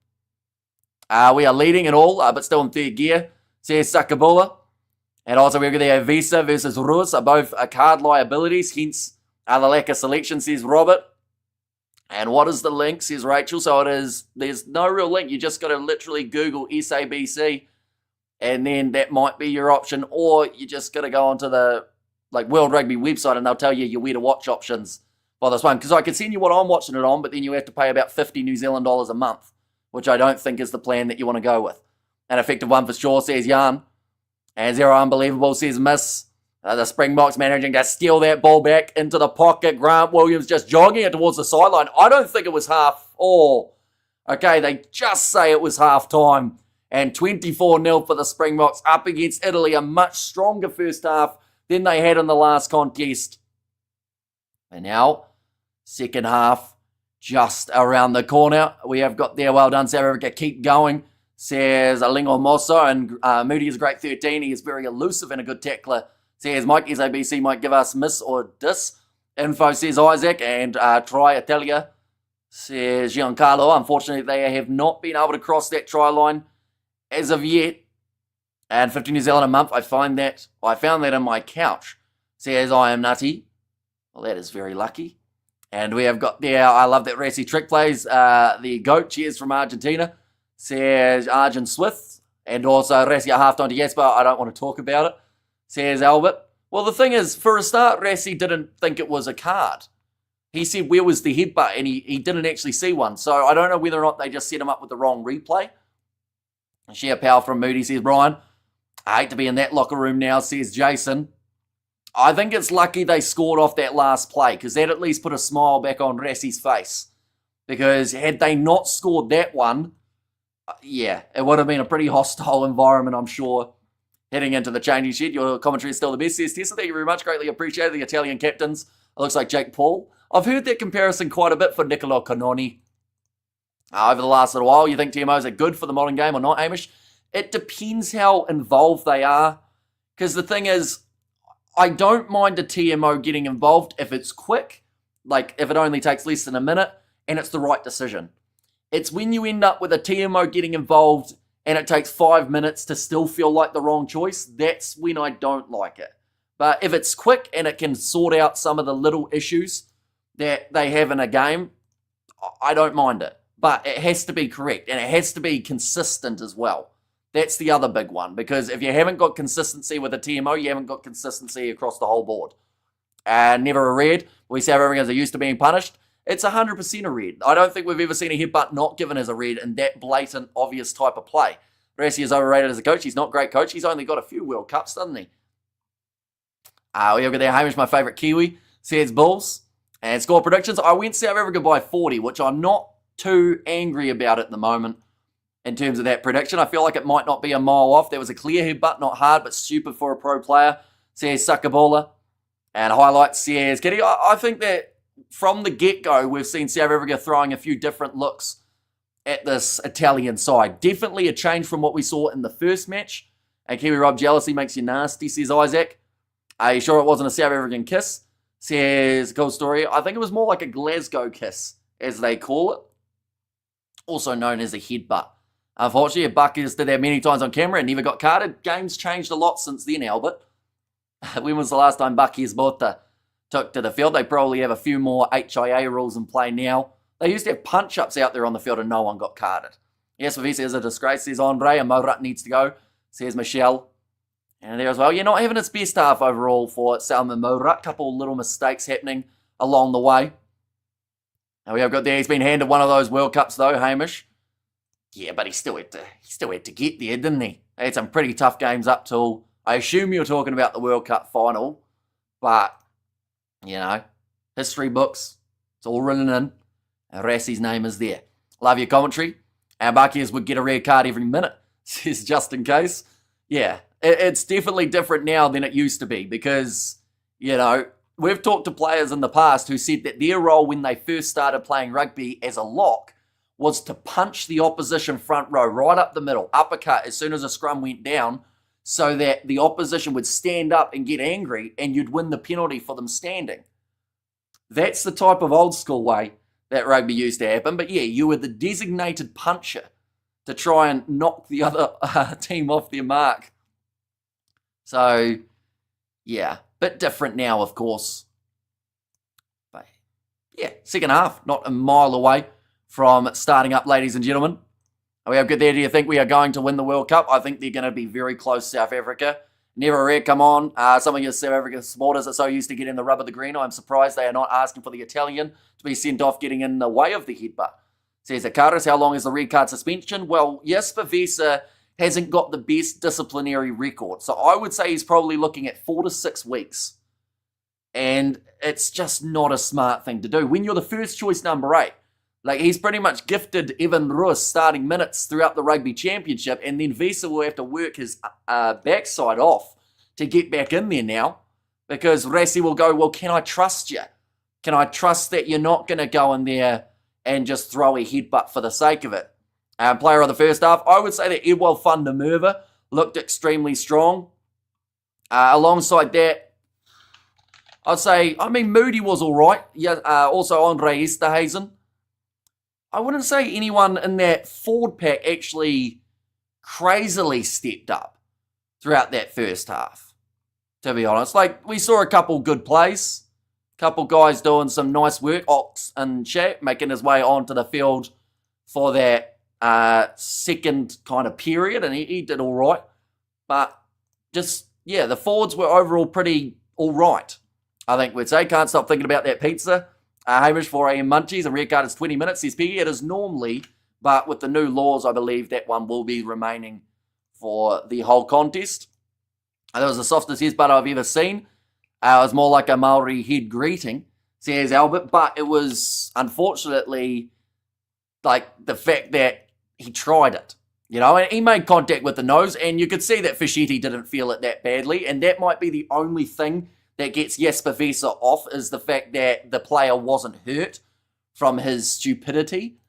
We are leading in all, but still in third gear, says Sakabula. And also we've got the Visa versus Rus are both card liabilities, hence the lack of selection, says Robert. And what is the link, says Rachel? So there's no real link. You just got to literally Google SABC. And then that might be your option, or you just got to go onto the World Rugby website and they'll tell you your where to watch options for this one. Because I can send you what I'm watching it on, but then you have to pay about 50 New Zealand dollars a month, which I don't think is the plan that you want to go with. An effective one for sure, says Jan. And Zero Unbelievable, says Miss. The Springboks managing to steal that ball back into the pocket. Grant Williams just jogging it towards the sideline. I don't think it was half. Okay, they just say it was half time. And 24-0 for the Springboks up against Italy, a much stronger first half than they had in the last contest. And now, second half, just around the corner. We have got there, well done, South Africa, keep going, says Alingo Mosso. And Moody is a great 13. He is very elusive and a good tackler, says Mike. SABC might give us miss or dis. Info, says Isaac. And try Italia, says Giancarlo. Unfortunately, they have not been able to cross that try line as of yet. And 50 New Zealand a month, I found that in my couch. Says I am nutty. Well, that is very lucky. And we have got there, I love that Rassi trick plays. The GOAT, cheers from Argentina. Says Arjun Swift. And also Rassi at halftime to Jasper. I don't want to talk about it. Says Albert. Well, the thing is, for a start, Rassi didn't think it was a card. He said, where was the headbutt? And he didn't actually see one. So I don't know whether or not they just set him up with the wrong replay. Sheer power from Moody, says Brian. I hate to be in that locker room now, says Jason. I think it's lucky they scored off that last play, because that at least put a smile back on Rassi's face. Because had they not scored that one, it would have been a pretty hostile environment, I'm sure, heading into the changing shed. Your commentary is still the best, says Tessa. Thank you very much. Greatly appreciated. The Italian captains. It looks like Jake Paul. I've heard that comparison quite a bit for Nicola Canoni. Over the last little while, you think TMOs are good for the modern game or not, Hamish? It depends how involved they are. Because the thing is, I don't mind a TMO getting involved if it's quick, like if it only takes less than a minute, and it's the right decision. It's when you end up with a TMO getting involved and it takes 5 minutes to still feel like the wrong choice, that's when I don't like it. But if it's quick and it can sort out some of the little issues that they have in a game, I don't mind it. But it has to be correct, and it has to be consistent as well. That's the other big one, because if you haven't got consistency with a TMO, you haven't got consistency across the whole board. And never a red. We South Africans are used to being punished. It's 100% a red. I don't think we've ever seen a headbutt not given as a red in that blatant, obvious type of play. Rassi is overrated as a coach. He's not a great coach. He's only got a few World Cups, doesn't he? We have got there, Hamish, my favourite Kiwi, says Bulls. And score predictions, I went South Africa by 40, which I'm not too angry about at the moment in terms of that prediction. I feel like it might not be a mile off. There was a clear headbutt, not hard, but stupid for a pro player, says Sakabola. And highlights, says Kitty. I think that from the get-go, we've seen South Africa throwing a few different looks at this Italian side. Definitely a change from what we saw in the first match. And Kiwi Rob, jealousy makes you nasty, says Isaac. Are you sure it wasn't a South African kiss? Says, cool story. I think it was more like a Glasgow kiss, as they call it. Also known as a headbutt. Unfortunately, Buckers did that many times on camera and never got carded. Game's changed a lot since then, Albert. When was the last time Bucky's Bota took to the field? They probably have a few more HIA rules in play now. They used to have punch-ups out there on the field and no one got carded. Yes, Vavisa is a disgrace, says Andre, and Morat needs to go, says Michelle. And there as well, not having its best half overall for Salman Morat. Couple little mistakes happening along the way. And we have got there, he's been handed one of those World Cups though, Hamish. Yeah, but he still had to get there, didn't he? They had some pretty tough games up till, I assume you're talking about the World Cup final. But, history books, it's all written in. And Rassie's name is there. Love your commentary. Our Buckies would get a red card every minute, says just in case. Yeah, it's definitely different now than it used to be because, we've talked to players in the past who said that their role when they first started playing rugby as a lock was to punch the opposition front row right up the middle, uppercut as soon as a scrum went down so that the opposition would stand up and get angry and you'd win the penalty for them standing. That's the type of old school way that rugby used to happen. But yeah, you were the designated puncher to try and knock the other team off their mark. So, yeah, bit different now, of course. But yeah, second half, not a mile away from starting up, ladies and gentlemen. Are we have good there? Do you think we are going to win the World Cup? I think they're going to be very close, South Africa. Never Red, come on. Some of your South African supporters are so used to getting the rub of the green. I'm surprised they are not asking for the Italian to be sent off getting in the way of the headbutt. Says Akaris, how long is the red card suspension? Well, Jesper Vesa hasn't got the best disciplinary record. So I would say he's probably looking at 4 to 6 weeks. And it's just not a smart thing to do. When you're the first choice number 8, he's pretty much gifted Evan Roos starting minutes throughout the Rugby Championship, and then Vesa will have to work his backside off to get back in there now, because Rassie will go, well, can I trust you? Can I trust that you're not going to go in there and just throw a headbutt for the sake of it? Player of the first half, I would say that Edwell Fundermerva looked extremely strong. Alongside that, I'd say, Moody was all right. Yeah, also Andre Esterhuizen. I wouldn't say anyone in that forward pack actually crazily stepped up throughout that first half, to be honest. We saw a couple good plays, couple guys doing some nice work. Ox and Chat making his way onto the field for that second kind of period, and he did all right. But just, the forwards were overall pretty all right, I think we'd say. Can't stop thinking about that pizza. Hamish, 4 a.m. munchies, and red card is 20 minutes, says Peggy. It is normally, but with the new laws, I believe that one will be remaining for the whole contest. That was the softest headbutt I've ever seen. It was more like a Maori head greeting, says Albert, but it was, unfortunately, the fact that he tried it. And he made contact with the nose, and you could see that Fischetti didn't feel it that badly, and that might be the only thing that gets Jesper Vesa off, is the fact that the player wasn't hurt from his stupidity.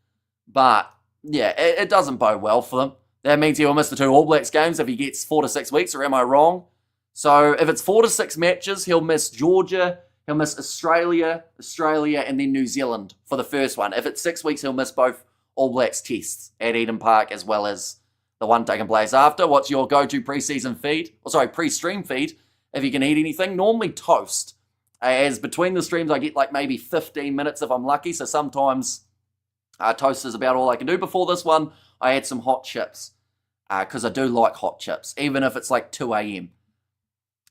But, yeah, it doesn't bode well for them. That means he will miss the 2 All Blacks games if he gets 4 to 6 weeks, or am I wrong? So if it's 4 to 6 matches, he'll miss Georgia, he'll miss Australia, and then New Zealand for the first one. If it's 6 weeks, he'll miss both All Blacks tests at Eden Park as well as the one taking place after. What's your go-to pre-stream feed? If you can eat anything, normally toast. As between the streams, I get maybe 15 minutes if I'm lucky. So sometimes toast is about all I can do. Before this one, I had some hot chips because I do like hot chips, even if it's 2 a.m.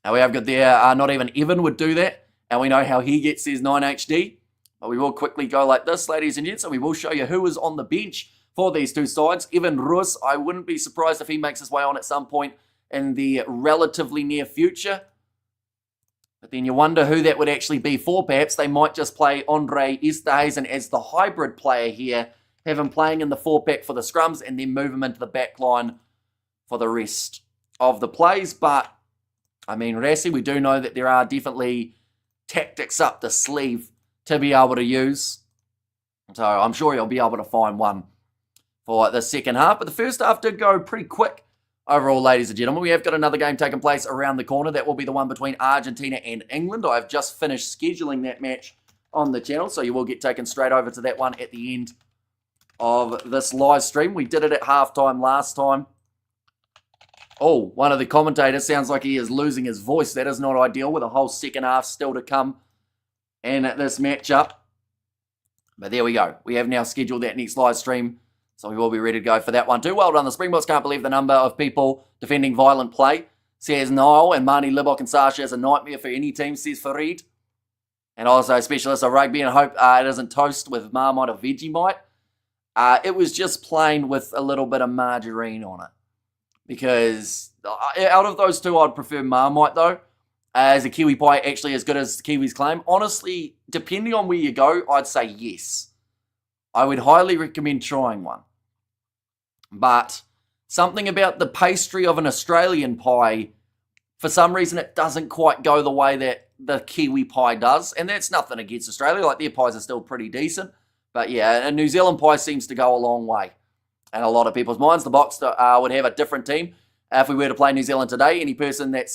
And we have got there, not even Evan would do that. And we know how he gets his 9HD. But we will quickly go like this, ladies and gents, and we will show you who is on the bench for these two sides. Evan Roos, I wouldn't be surprised if he makes his way on at some point in the relatively near future. But then you wonder who that would actually be for. Perhaps they might just play Andre Esterhuizen as the hybrid player here, have him playing in the 4-pack for the scrums, and then move him into the back line for the rest of the plays. But, Rassie, we do know that there are definitely tactics up the sleeve to be able to use. So I'm sure he'll be able to find one for the second half. But the first half did go pretty quick overall, ladies and gentlemen. We have got another game taking place around the corner. That will be the one between Argentina and England. I have just finished scheduling that match on the channel, so you will get taken straight over to that one at the end of this live stream. We did it at halftime last time. Oh, one of the commentators sounds like he is losing his voice. That is not ideal, with a whole second half still to come in this matchup. But there we go. We have now scheduled that next live stream, so we will be ready to go for that one too. Well done. The Springboks can't believe the number of people defending violent play, says Niall, and Marnie Libok and Sasha is a nightmare for any team, says Farid. And also specialist of rugby, and hope it isn't toast with Marmite or Vegemite. It was just plain with a little bit of margarine on it. Because out of those two, I'd prefer Marmite though. As a Kiwi pie actually as good as the Kiwis claim? Honestly, depending on where you go, I'd say yes. I would highly recommend trying one. But something about the pastry of an Australian pie, for some reason it doesn't quite go the way that the Kiwi pie does. And that's nothing against Australia. Like, their pies are still pretty decent. But yeah, a New Zealand pie seems to go a long way in a lot of people's minds. The Box would have a different team if we were to play New Zealand today. Any person that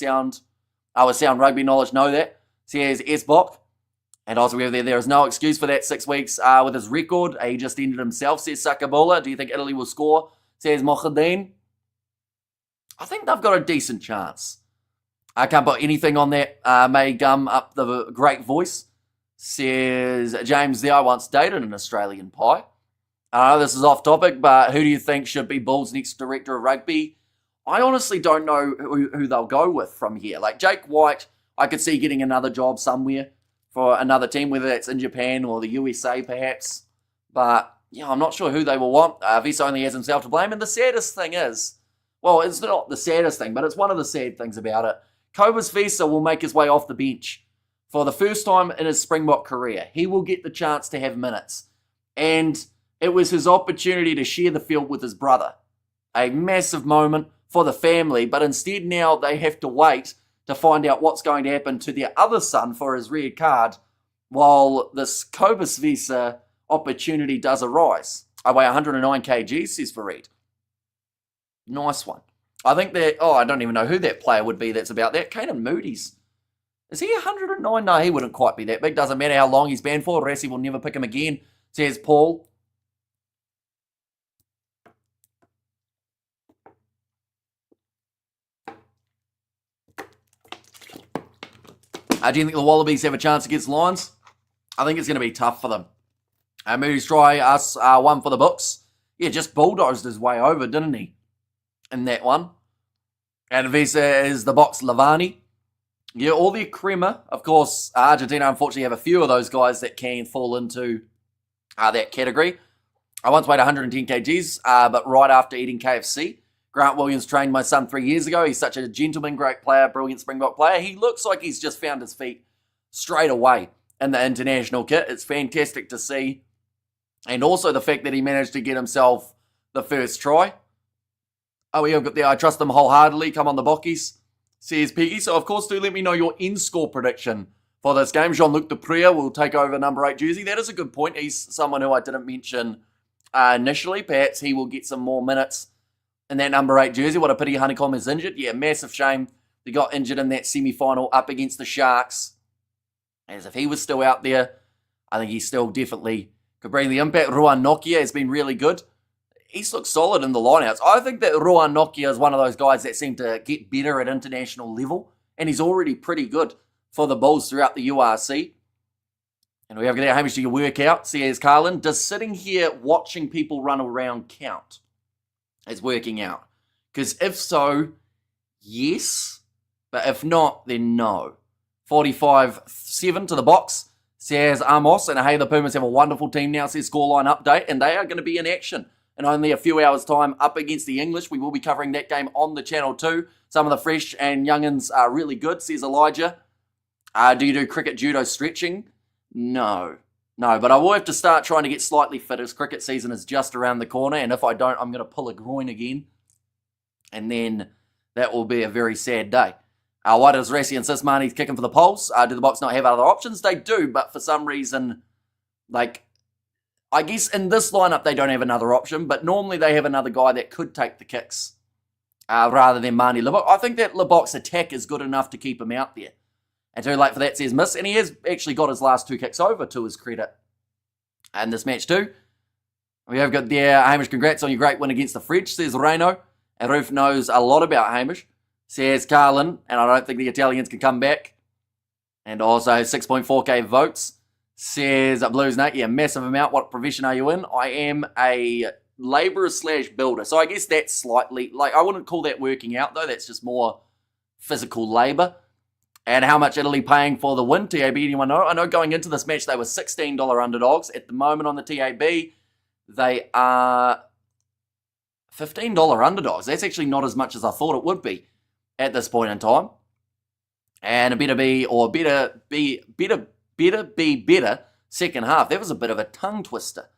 with sound rugby knowledge know that. Says S-Bok. And also we have there is no excuse for that 6 weeks with his record. He just ended himself, says Sakabola. Do you think Italy will score? Says Mohadeen. I think they've got a decent chance. I can't put anything on that. May gum up the great voice. Says James there, I once dated an Australian pie. I know this is off topic, but who do you think should be Bulls' next director of rugby? I honestly don't know who they'll go with from here. Like Jake White, I could see getting another job somewhere for another team, whether that's in Japan or the USA perhaps. But yeah, I'm not sure who they will want. Visa only has himself to blame. And the saddest thing is, well, it's not the saddest thing, but it's one of the sad things about it. Cobus Visa will make his way off the bench for the first time in his Springbok career. He will get the chance to have minutes. And it was his opportunity to share the field with his brother. A massive moment for the family, but instead now they have to wait to find out what's going to happen to their other son for his red card while this Cobus Visa opportunity does arise. I weigh 109 kgs, says Farid. Nice one. I think that, I don't even know who that player would be that's about that. Caden Moody's. Is he 109? No, he wouldn't quite be that big. Doesn't matter how long he's banned for. Rassi will never pick him again, says Paul. Do you think the Wallabies have a chance against Lions? I think it's going to be tough for them. Moody's try us one for the books. Yeah, just bulldozed his way over, didn't he? In that one. And Visa is the Box Lavani. Yeah, all their crema. Of course, Argentina unfortunately have a few of those guys that can fall into that category. I once weighed 110 kgs, but right after eating KFC. Grant Williams trained my son 3 years ago. He's such a gentleman, great player, brilliant Springbok player. He looks like he's just found his feet straight away in the international kit. It's fantastic to see. And also the fact that he managed to get himself the first try. Oh, yeah, I've got there. I trust them wholeheartedly. Come on, the Bockies, says Peggy. So, of course, do let me know your in-score prediction for this game. Jean-Luc Dupria will take over number 8 jersey. That is a good point. He's someone who I didn't mention initially. Perhaps he will get some more minutes in that number 8 jersey. What a pity Honeycomb is injured. Yeah, massive shame he got injured in that semi-final up against the Sharks. As if he was still out there, I think he still definitely could bring the impact. Ruan Nokia has been really good. He's looked solid in the lineouts. I think that Ruan Nokia is one of those guys that seem to get better at international level, and he's already pretty good for the Bulls throughout the URC. And we have there, Hamish, do you work out? Says Carlin, does sitting here watching people run around count as working out? Because if so, yes. But if not, then no. 45-7 to the Box, says Amos. And hey, the Pumas have a wonderful team now, says Scoreline Update. And they are going to be in action in only a few hours' time up against the English. We will be covering that game on the channel too. Some of the fresh and youngins are really good, says Elijah. Do you do cricket judo stretching? No, but I will have to start trying to get slightly fit as cricket season is just around the corner. And if I don't, I'm going to pull a groin again. And then that will be a very sad day. Why does Rassie insist Marnie's kicking for the Poles? Do the Boks not have other options? They do, but for some reason, like, I guess in this lineup they don't have another option, but normally they have another guy that could take the kicks rather than Marnie Libbok. I think that Libbok's attack is good enough to keep him out there. And too late for that, says Miss. And he has actually got his last 2 kicks over to his credit in this match too. We have got there, Hamish, congrats on your great win against the French, says Reno. And Roof knows a lot about Hamish, says Carlin. And I don't think the Italians can come back. And also 6.4k votes, says Blues Nate. Yeah, massive amount. What profession are you in? I am a labourer / builder. So I guess that's slightly, like, I wouldn't call that working out though. That's just more physical labour. And how much Italy paying for the win? TAB, anyone know? I know going into this match they were $16 underdogs. At the moment on the TAB, they are $15 underdogs. That's actually not as much as I thought it would be at this point in time. And a better second half. That was a bit of a tongue twister.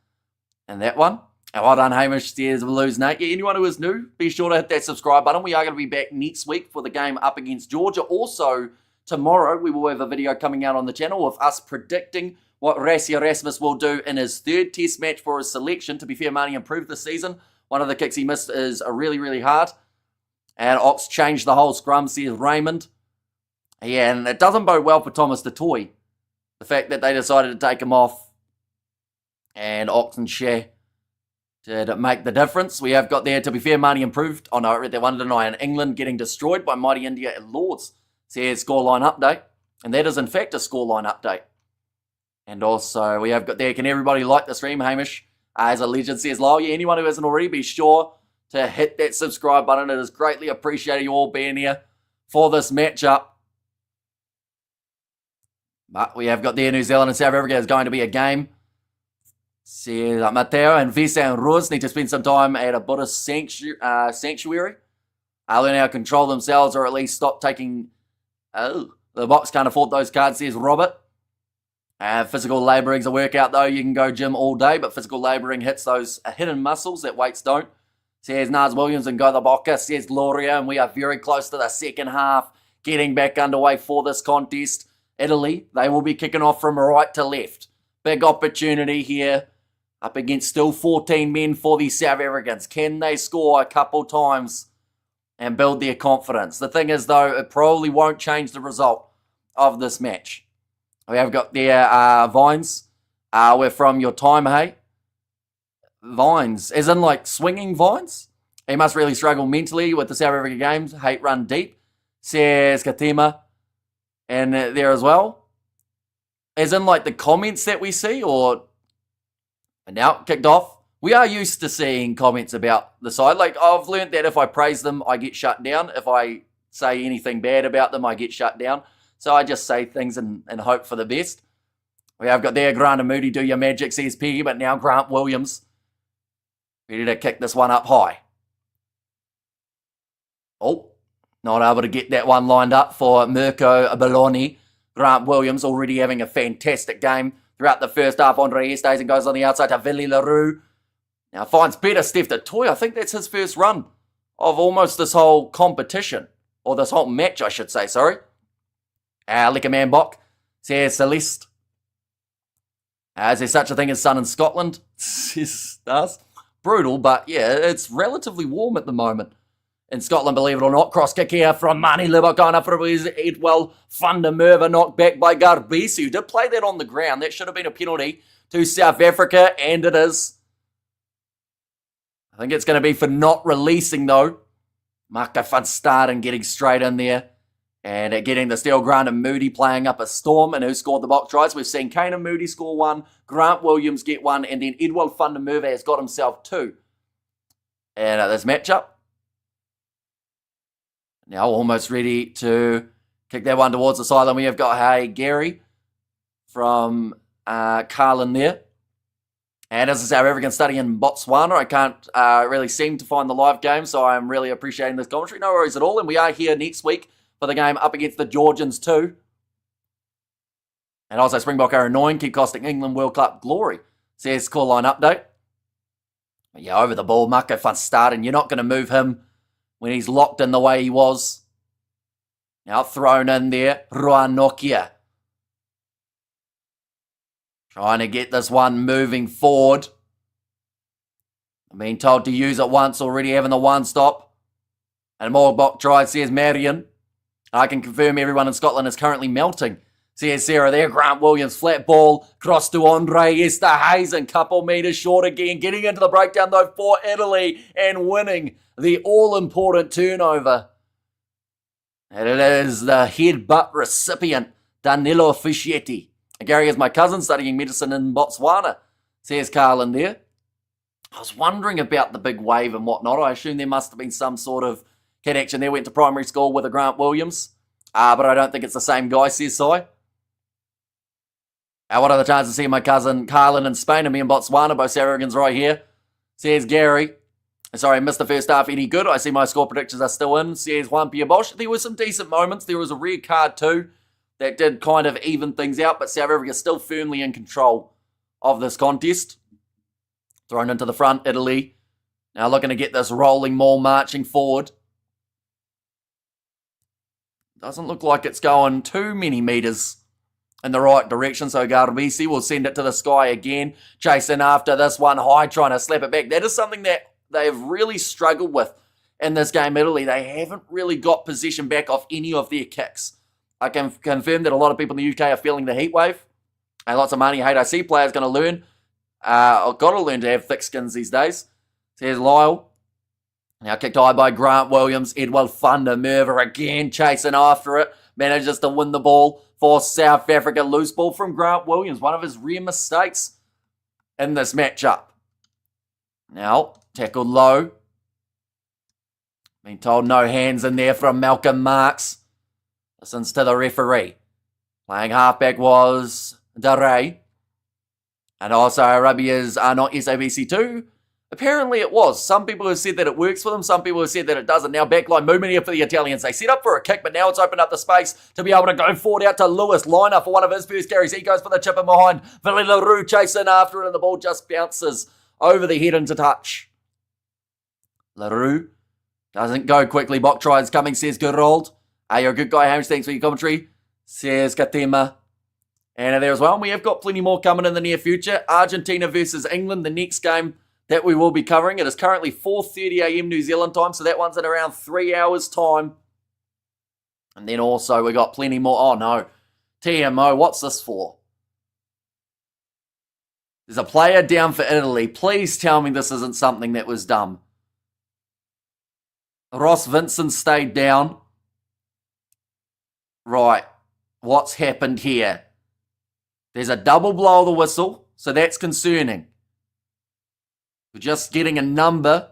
And that one. And well done, Hamish, says Blues Nate. Yeah, anyone who is new, be sure to hit that subscribe button. We are going to be back next week for the game up against Georgia. Also, tomorrow we will have a video coming out on the channel of us predicting what Rassie Erasmus will do in his 3rd test match for his selection. To be fair, Marnie improved this season. One of the kicks he missed is really, really hard. And Ox changed the whole scrum, says Raymond. Yeah, and it doesn't bode well for Thomas Detoy. The fact that they decided to take him off and Ox and Shea did make the difference. We have got there, to be fair, Marnie improved. Oh no, I read that one, didn't I? And England getting destroyed by mighty India at Lords. Says scoreline update. And that is in fact a scoreline update. And also we have got there, can everybody like the stream, Hamish? As a legend says, Lyle, yeah, anyone who hasn't already, be sure to hit that subscribe button. It is greatly appreciated you all being here for this matchup. But we have got there, New Zealand and South Africa is going to be a game. Says Mateo and Visa and Ruz need to spend some time at a Buddhist sanctuary. Learn how to control themselves or at least stop taking... Oh, the Boks can't afford those cards, says Robert. Physical labouring's a workout though. You can go gym all day, but physical labouring hits those hidden muscles that weights don't. Says Nars Williams and Go the Bokke, says Gloria, and we are very close to the second half, getting back underway for this contest. Italy, they will be kicking off from right to left. Big opportunity here, up against still 14 men for the South Africans. Can they score a couple times and build their confidence? The thing is, though, it probably won't change the result of this match. We have got there Vines. We're from your time, hey? Vines, as in like swinging vines? He must really struggle mentally with the South Africa games. Hate run deep, says Katima. And there as well. As in like the comments that we see, or... And now, kicked off. We are used to seeing comments about the side. Like, I've learned that if I praise them, I get shut down. If I say anything bad about them, I get shut down. So I just say things and hope for the best. We have got there, Grant and Moody, do your magic, says Peggy, but now Grant Williams ready to kick this one up high. Oh, not able to get that one lined up for Mirko Bologna. Grant Williams already having a fantastic game throughout the first half. Andre Estes and goes on the outside to Villy LaRue. Now finds better Steph Toy. I think that's his first run of almost this whole competition. Or this whole match, I should say, sorry. Licker Man Bok says Celeste. Is there such a thing as sun in Scotland? Says Stars. Brutal, but yeah, it's relatively warm at the moment in Scotland, believe it or not. Cross kick here from Marnie Libbok going up for his Edwell Fundermerva, knocked back by Garbisi, who did play that on the ground. That should have been a penalty to South Africa, and it is. I think it's going to be for not releasing, though. Marco van Staden getting straight in there. And getting the steal, Grant and Moody playing up a storm. And who scored the Boks tries? We've seen Kane and Moody score one, Grant Williams get one, and then Edwell Fundermerva has got himself two. And this matchup. Now almost ready to kick that one towards the sideline. We have got, hey, Gary from Carlin there. And as a South African studying in Botswana, I can't really seem to find the live game, so I'm really appreciating this commentary. No worries at all. And we are here next week for the game up against the Georgians too. And also Springbok are annoying, keep costing England World Cup glory, says scoreline update. But yeah, over the ball, Marco van Staden. You're not going to move him when he's locked in the way he was. Now thrown in there, Ruanokia. Trying to get this one moving forward. I'm being told to use it once already, having the one stop. And Morbok tries, says Marion. I can confirm everyone in Scotland is currently melting. Says Sarah there. Grant Williams, flat ball, cross to Andre Esterhuizen, couple metres short again, getting into the breakdown though for Italy and winning the all-important turnover. And it is the headbutt recipient, Danilo Fischetti. Gary is my cousin studying medicine in Botswana, says Carlin there. I was wondering about the big wave and whatnot. I assume there must have been some sort of connection there. Went to primary school with a Grant Williams. But I don't think it's the same guy, says Si. What are the chances of seeing my cousin Carlin in Spain and me in Botswana? Both South Africans right here, says Gary. Sorry, I missed the first half. Any good? I see my score predictions are still in, says Juan Pierre Bosch. There were some decent moments. There was a red card too that did kind of even things out, but South Africa is still firmly in control of this contest. Thrown into the front, Italy. Now looking to get this rolling maul marching forward. Doesn't look like it's going too many metres in the right direction, so Garbisi will send it to the sky again. Chasing after this one high, trying to slap it back. That is something that they've really struggled with in this game, Italy. They haven't really got possession back off any of their kicks. I can confirm that a lot of people in the UK are feeling the heat wave. And lots of money hate. I see players going to learn. I've got to learn to have thick skins these days. Says Lyle. Now kicked high by Grant Williams. Edward van der Merwe again chasing after it. Manages to win the ball for South Africa. Loose ball from Grant Williams. One of his rare mistakes in this matchup. Now tackled low. Been told no hands in there from Malcolm Marks. Listens to the referee. Playing halfback was Dare. And also Arabia's are not SABC2. Apparently it was. Some people have said that it works for them. Some people have said that it doesn't. Now backline movement here for the Italians. They set up for a kick, but now it's opened up the space to be able to go forward out to Lewis. Liner for one of his first carries. He goes for the chip in behind. Billy LaRue chasing after it, and the ball just bounces over the head into touch. LaRue doesn't go quickly. Bok tries coming, says Gerald. You're a good guy, Hamish. Thanks for your commentary, says Katema. And there as well. And we have got plenty more coming in the near future. Argentina versus England, the next game that we will be covering. It is currently 4:30 a.m. New Zealand time, so that one's in around 3 hours' time. And then also we got plenty more. Oh no, TMO, what's this for? There's a player down for Italy. Please tell me this isn't something that was dumb. Ross Vincent stayed down. Right, what's happened here? There's a double blow of the whistle, so that's concerning. We're just getting a number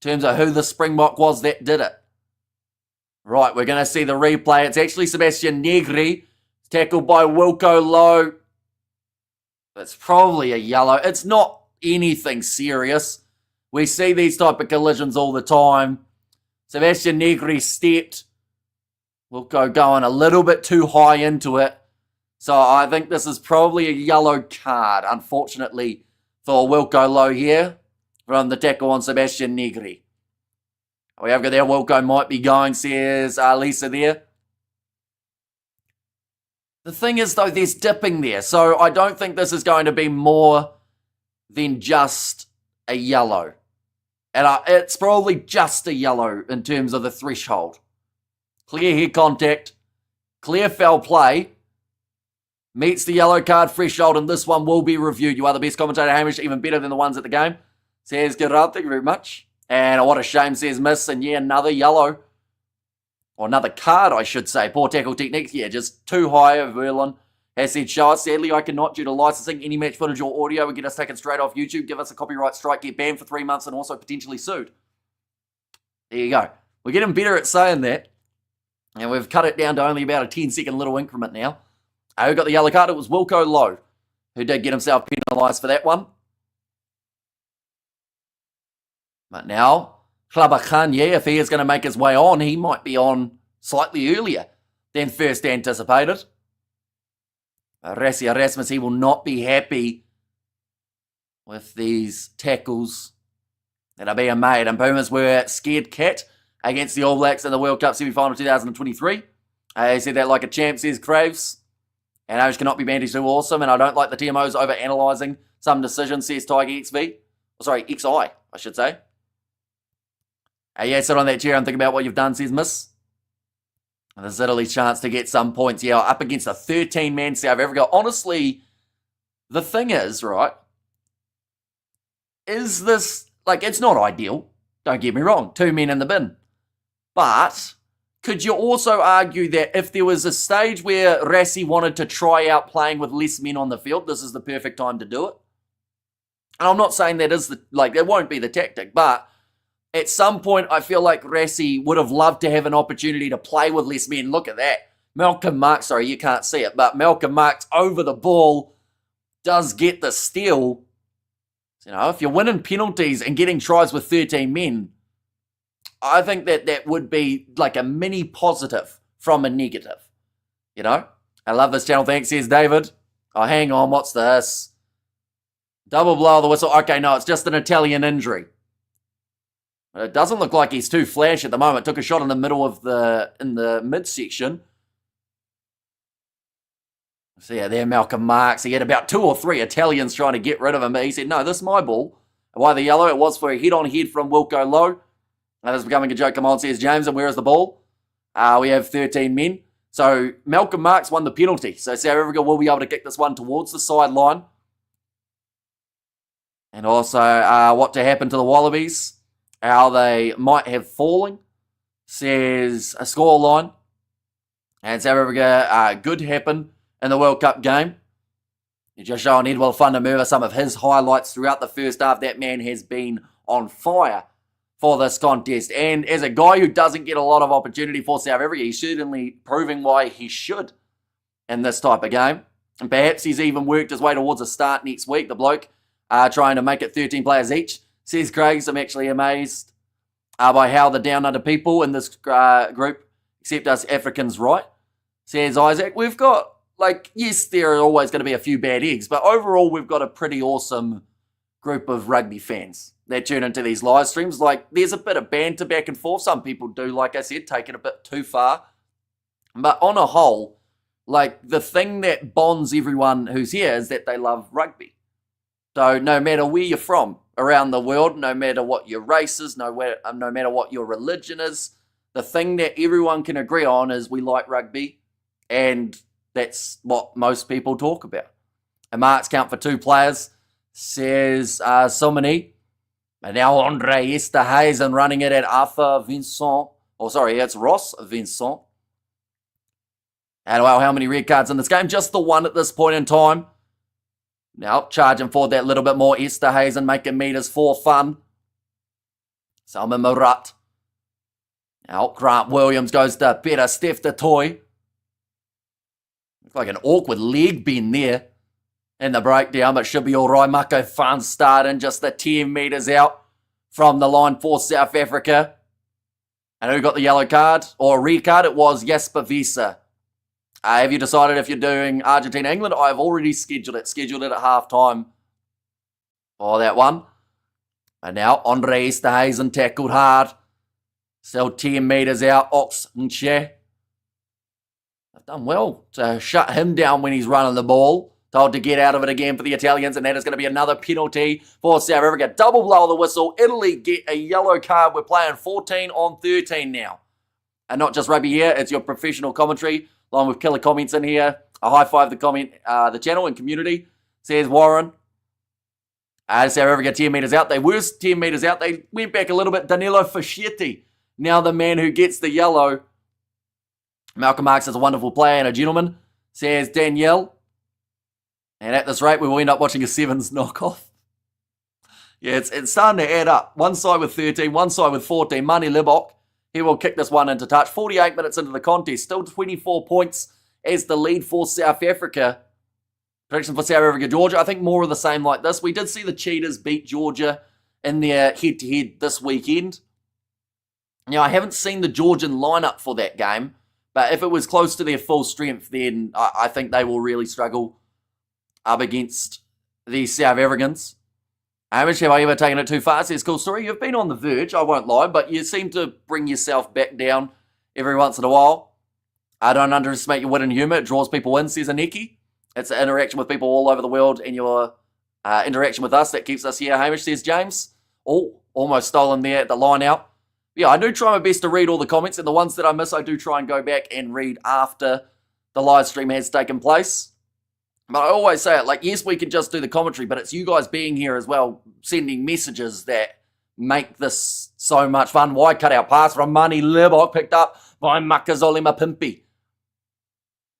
in terms of who the Springbok was that did it. Right, we're going to see the replay. It's actually Sebastian Negri, tackled by Wilco Low. It's probably a yellow. It's not anything serious. We see these type of collisions all the time. Sebastian Negri stepped. Wilco going a little bit too high into it. So I think this is probably a yellow card, unfortunately, for Wilco Low here from the tackle on Sebastian Negri. We have got there. Wilco might be going, says Lisa there. The thing is, though, there's dipping there. So I don't think this is going to be more than just a yellow. And it's probably just a yellow in terms of the threshold. Clear head contact. Clear foul play. Meets the yellow card threshold, and this one will be reviewed. You are the best commentator, Hamish, even better than the ones at the game. Says Gerard, thank you very much. And what a shame, says Miss. And yeah, another yellow. Or another card, I should say. Poor tackle techniques. Yeah, just too high of Verlin. Has said, show us. Sadly, I cannot due to licensing. Any match footage or audio would get us taken straight off YouTube, give us a copyright strike, get banned for 3 months, and also potentially sued. There you go. We're getting better at saying that. And we've cut it down to only about a 10-second little increment now. Who got the yellow card? It was Wilco Low, who did get himself penalised for that one. But now, Klabakanye, if he is going to make his way on, he might be on slightly earlier than first anticipated. Rassi Erasmus, he will not be happy with these tackles that are being made. And Boomers were scared cat against the All Blacks in the World Cup semi-final 2023. He said that like a champ, says Craves. And Age cannot be banned, he's too awesome. And I don't like the TMOs over-analysing some decisions, says Tiger XV. Sorry, XI, I should say. Yeah, sit on that chair and think about what you've done, says Miss. And this is Italy's chance to get some points. Yeah, up against a 13-man South Africa. Honestly, the thing is, right, is this, like, it's not ideal. Don't get me wrong. 2 men in the bin. But could you also argue that if there was a stage where Rassie wanted to try out playing with less men on the field, this is the perfect time to do it? And I'm not saying that won't be the tactic, but at some point I feel like Rassie would have loved to have an opportunity to play with less men. Look at that. Malcolm Marx, sorry, you can't see it, but Malcolm Marx over the ball does get the steal. You know, if you're winning penalties and getting tries with 13 men, I think that would be like a mini positive from a negative. You know? I love this channel. Thanks, says David. Oh, hang on. What's this? Double blow of the whistle. Okay, no, it's just an Italian injury. It doesn't look like he's too flash at the moment. Took a shot in the middle of in the midsection. So yeah, there Malcolm Marx. He had about 2 or 3 Italians trying to get rid of him, but he said, no, this is my ball. And why the yellow? It was for a head-on-head from Wilco Lowe. Now this is becoming a joke. Come on, says James. And where is the ball? We have 13 men. So Malcolm Marx won the penalty. So South Africa will be able to kick this one towards the sideline. And also what to happen to the Wallabies. How they might have fallen. Says a scoreline. And South Africa could happen in the World Cup game. You're just showing Edwell Fundermurva some of his highlights throughout the first half. That man has been on fire for this contest. And as a guy who doesn't get a lot of opportunity for South Africa, he's certainly proving why he should in this type of game. And perhaps he's even worked his way towards a start next week. The bloke trying to make it 13 players each. Says Craig, I'm actually amazed by how the down under people in this group accept us Africans right. Says Isaac, we've got, yes, there are always going to be a few bad eggs, but overall we've got a pretty awesome group of rugby fans that tune into these live streams. There's a bit of banter back and forth. Some people do, like I said, take it a bit too far. But on a whole, the thing that bonds everyone who's here is that they love rugby. So no matter where you're from around the world, no matter what your race is, no matter what your religion is, the thing that everyone can agree on is we like rugby, and that's what most people talk about. And marks count for 2 players, says Somini. And now Andre Esterhuizen running it at Arthur Vincent. It's Ross Vincent. And well, how many red cards in this game? Just the one at this point in time. Now, charging forward that little bit more. Esterhuizen making meters for fun. Salman Murat. Now, Grant Williams goes to better Steph the Toy. Looks like an awkward leg bend there in the breakdown, but should be all right. Mako Fan starting just the 10 metres out from the line for South Africa. And who got the yellow card? Or red card? It was Jasper Wiese. Have you decided if you're doing Argentina-England? I've already scheduled it. Scheduled it at halftime for that one. And now Andre Esterhuizen tackled hard. Still 10 metres out. Ox Nche. They've done well to shut him down when he's running the ball. Told to get out of it again for the Italians, and that is going to be another penalty for South Africa. Double blow of the whistle. Italy get a yellow card. We're playing 14 on 13 now. And not just rugby here, it's your professional commentary, along with killer comments in here. A high five the channel and community, says Warren. South Africa 10 metres out. They were 10 metres out. They went back a little bit. Danilo Fischetti, now the man who gets the yellow. Malcolm Marx is a wonderful player and a gentleman, says Danielle. And at this rate, we will end up watching a Sevens knockoff. Yeah, it's starting to add up. One side with 13, one side with 14. Mani Libok, he will kick this one into touch. 48 minutes into the contest, still 24 points as the lead for South Africa. Prediction for South Africa, Georgia. I think more of the same like this. We did see the Cheetahs beat Georgia in their head-to-head this weekend. Now, I haven't seen the Georgian lineup for that game, but if it was close to their full strength, then I think they will really struggle up against the South Africans. Hamish, have I ever taken it too far? Says, cool story. You've been on the verge, I won't lie, but you seem to bring yourself back down every once in a while. I don't underestimate your wit and humour. It draws people in, says Aneki. It's an interaction with people all over the world, and your interaction with us that keeps us here, Hamish, says James. Oh, almost stolen there at the line out. Yeah, I do try my best to read all the comments, and the ones that I miss, I do try and go back and read after the live stream has taken place. But I always say it, like, yes, we can just do the commentary, but it's you guys being here as well, sending messages that make this so much fun. Wide cut out pass from Mani Libok, picked up by Makazole Mapimpi.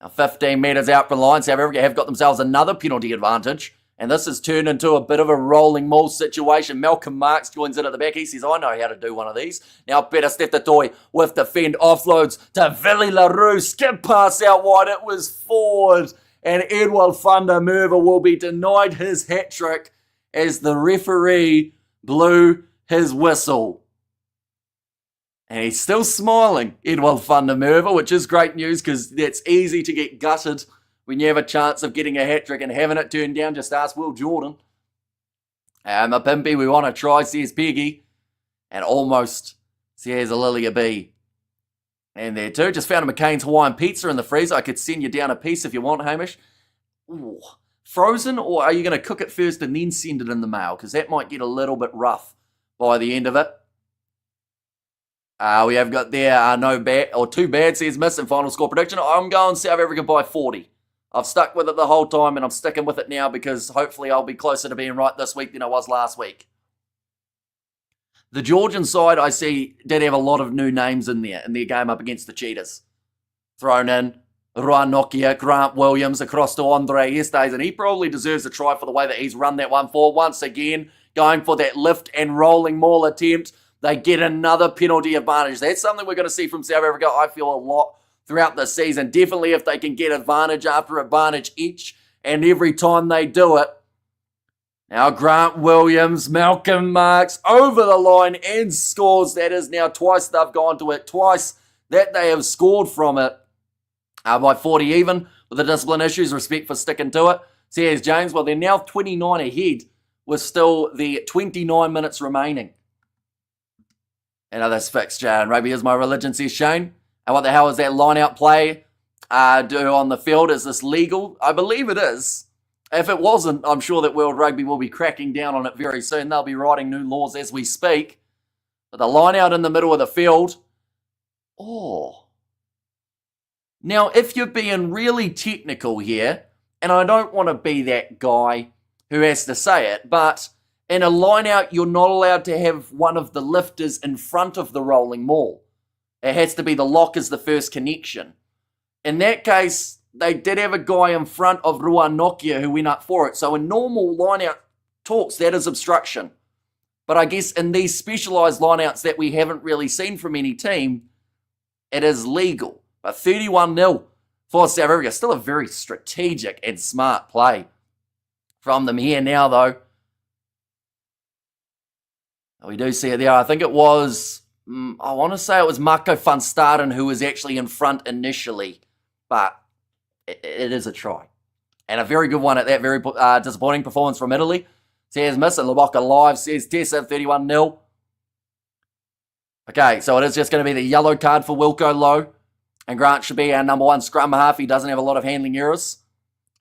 Now 15 metres out from the line, South Africa have got themselves another penalty advantage. And this has turned into a bit of a rolling maul situation. Malcolm Marks joins in at the back. He says, I know how to do one of these. Now Peter Stephatoi with the fend offloads to Vili LaRue. Skip pass out wide. It was forward. And Edward van der Merwe will be denied his hat-trick as the referee blew his whistle. And he's still smiling, Edward van der Merwe, which is great news because it's easy to get gutted when you have a chance of getting a hat-trick and having it turned down. Just ask Will Jordan. Mapimpi, we want to try, says Peggy. And almost says Lilia B. And there too, just found a McCain's Hawaiian pizza in the freezer. I could send you down a piece if you want, Hamish. Ooh. Frozen, or are you going to cook it first and then send it in the mail? Because that might get a little bit rough by the end of it. We have got there no bad, or too bad, says Miss, and final score prediction. I'm going South Africa by 40. I've stuck with it the whole time, and I'm sticking with it now because hopefully I'll be closer to being right this week than I was last week. The Georgian side, I see, did have a lot of new names in there in their game up against the Cheetahs. Thrown in, Ruan Nokia, Grant Williams across to Andre Estes, and he probably deserves a try for the way that he's run that one forward. Once again, going for that lift and rolling maul attempt. They get another penalty advantage. That's something we're going to see from South Africa, I feel, a lot throughout the season. Definitely if they can get advantage after advantage each and every time they do it. Now Grant Williams, Malcolm Marks over the line and scores. That is now twice they've gone to it. Twice that they have scored from it. By 40 even with the discipline issues. Respect for sticking to it. Says James, well, they're now 29 ahead with still the 29 minutes remaining. Another fixture, and rugby is my religion, says Shane. And what the hell is that line-out play do on the field? Is this legal? I believe it is. If it wasn't, I'm sure that World Rugby will be cracking down on it very soon. They'll be writing new laws as we speak. But the line-out in the middle of the field. Oh. Now, if you're being really technical here, and I don't want to be that guy who has to say it, but in a line-out, you're not allowed to have one of the lifters in front of the rolling maul. It has to be the lock as the first connection. In that case, they did have a guy in front of Ruan Nokia who went up for it. So in normal line-out talks, that is obstruction. But I guess in these specialised line-outs that we haven't really seen from any team, it is legal. But 31-0 for South Africa. Still a very strategic and smart play from them here now, though. We do see it there. I think it was, I want to say it was Marco van Staden who was actually in front initially. But it is a try. And a very good one at that. Very disappointing performance from Italy. Says Miss and Lubaka Live. Says Tessa 31-0. Okay, so it is just going to be the yellow card for Wilco Lowe. And Grant should be our number one scrum half. He doesn't have a lot of handling errors.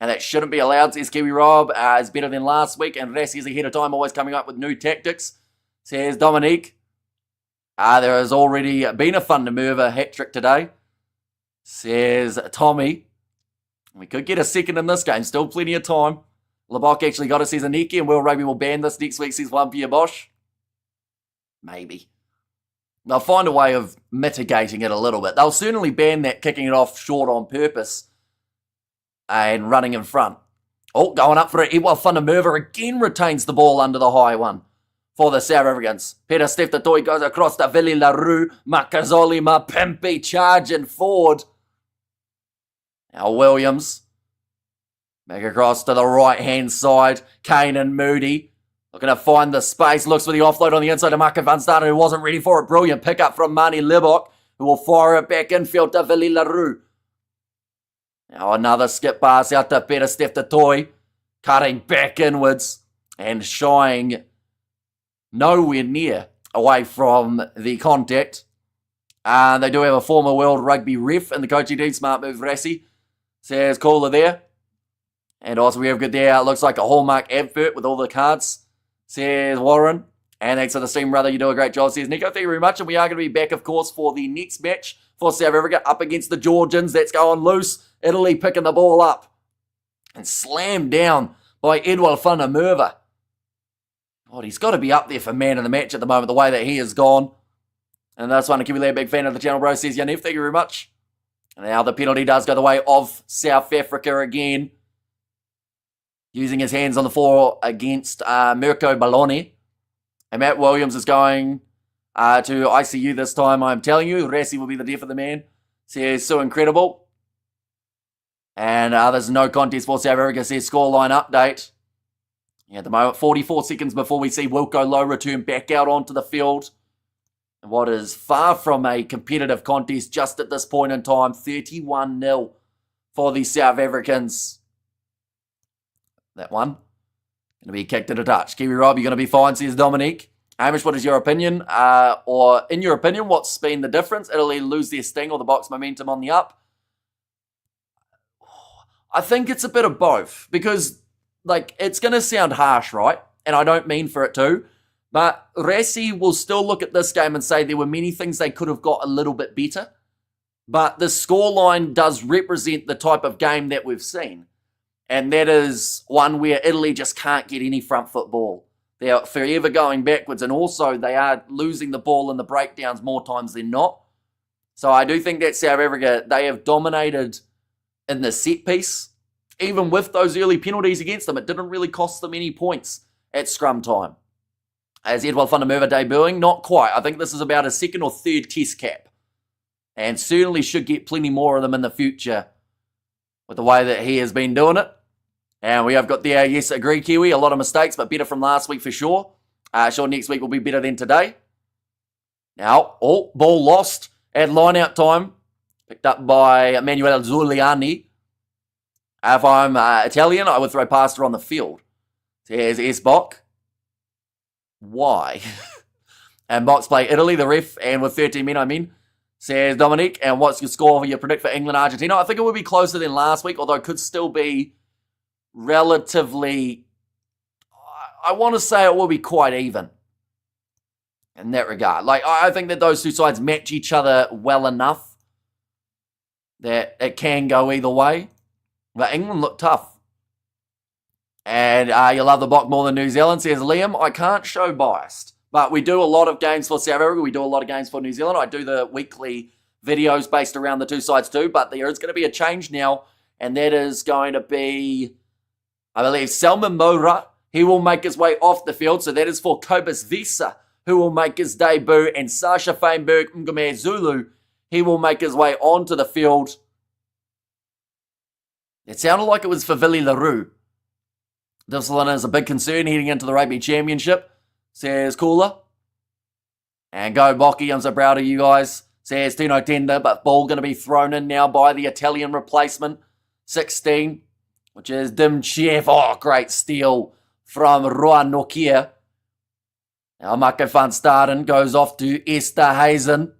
And that shouldn't be allowed. Says Kiwi Rob. Is better than last week. And Rassie's ahead of time. Always coming up with new tactics. Says Dominique. There has already been a van der Merwe hat-trick today. Says Tommy. We could get a second in this game. Still plenty of time. Lebok actually got it, says Aneki, and World Rugby will ban this next week, says one Pierre Bosch. Maybe. They'll find a way of mitigating it a little bit. They'll certainly ban that kicking it off short on purpose and running in front. Oh, going up for it. Edward van der Merwe again retains the ball under the high one for the South Africans. Peter Stephatoi goes across to Vili LaRue. Makazole Mapimpi charging forward. Now Williams. Back across to the right-hand side. Kane and Moody. Looking to find the space. Looks for the offload on the inside to Marco van Staden, who wasn't ready for it. Brilliant pickup from Mani Libok, who will fire it back infield to Vili LaRue. Now another skip pass out to Peter Stephatoi. Cutting back inwards and shying nowhere near away from the contact. They do have a former World Rugby ref in the coaching team. Smart move, Rassi. Says Caller there. And also we have good there. It looks like a hallmark advert with all the cards. Says Warren. And thanks for the stream, brother. You do a great job. Says Nico, thank you very much. And we are going to be back, of course, for the next match for South Africa up against the Georgians. That's going loose. Italy picking the ball up. And slammed down by Edouard van der Merwe. God, he's got to be up there for man of the match at the moment, the way that he has gone. And that's one, a Kiwi big fan of the channel, bro. Says Yaniv, thank you very much. And now the penalty does go the way of South Africa again. Using his hands on the floor against Mirko Balloni. And Matt Williams is going to ICU this time, I'm telling you. Rassi will be the death of the man. Says, so incredible. And there's no contest for South Africa. Says, scoreline update. Yeah, at the moment, 44 seconds before we see Wilco Low return back out onto the field. And what is far from a competitive contest just at this point in time. 31-0 for the South Africans. That one. Going to be kicked to the touch. Kiwi Rob, you're going to be fine, says Dominique. Hamish, what is your opinion? Or in your opinion, what's been the difference? Italy lose their sting or the box momentum on the up? I think it's a bit of both. Because, like, it's going to sound harsh, right? And I don't mean for it to. But Rassi will still look at this game and say there were many things they could have got a little bit better. But the scoreline does represent the type of game that we've seen. And that is one where Italy just can't get any front foot ball. They're forever going backwards. And also they are losing the ball in the breakdowns more times than not. So I do think that South Africa, they have dominated in the set piece. Even with those early penalties against them, it didn't really cost them any points at scrum time. As Edouard van der Merwe debuting, not quite. I think this is about a second or third test cap. And certainly should get plenty more of them in the future with the way that he has been doing it. And we have got there, yes, agree, Kiwi. A lot of mistakes, but better from last week for sure. Sure, next week will be better than today. Now, ball lost at line-out time. Picked up by Emanuele Giuliani. If I'm Italian, I would throw past her on the field. Here's S-Bok. Why? And box play Italy, the ref, and with 13 men, I mean, says Dominique. And what's your score you predict for England, Argentina? I think it will be closer than last week, although it could still be relatively, I want to say it will be quite even in that regard. Like, I think that those two sides match each other well enough that it can go either way. But England look tough. And you love the Bok more than New Zealand, says Liam. I can't show biased, but we do a lot of games for South Africa. We do a lot of games for New Zealand. I do the weekly videos based around the two sides too, but there is going to be a change now, and that is going to be, I believe, Selman Mora. He will make his way off the field, so that is for Kobus Visa, who will make his debut, and Sasha Feinberg Ngome Zulu, he will make his way onto the field. It sounded like it was for Willie Leroux. This one is a big concern heading into the Rugby Championship, says Cooler. And go Bocky, I'm so proud of you guys, says Tino Tender, but ball going to be thrown in now by the Italian replacement, 16, which is Dimchev. Oh, great steal from Roan Nokia. Now Marco van Staden goes off to Esterhuizen.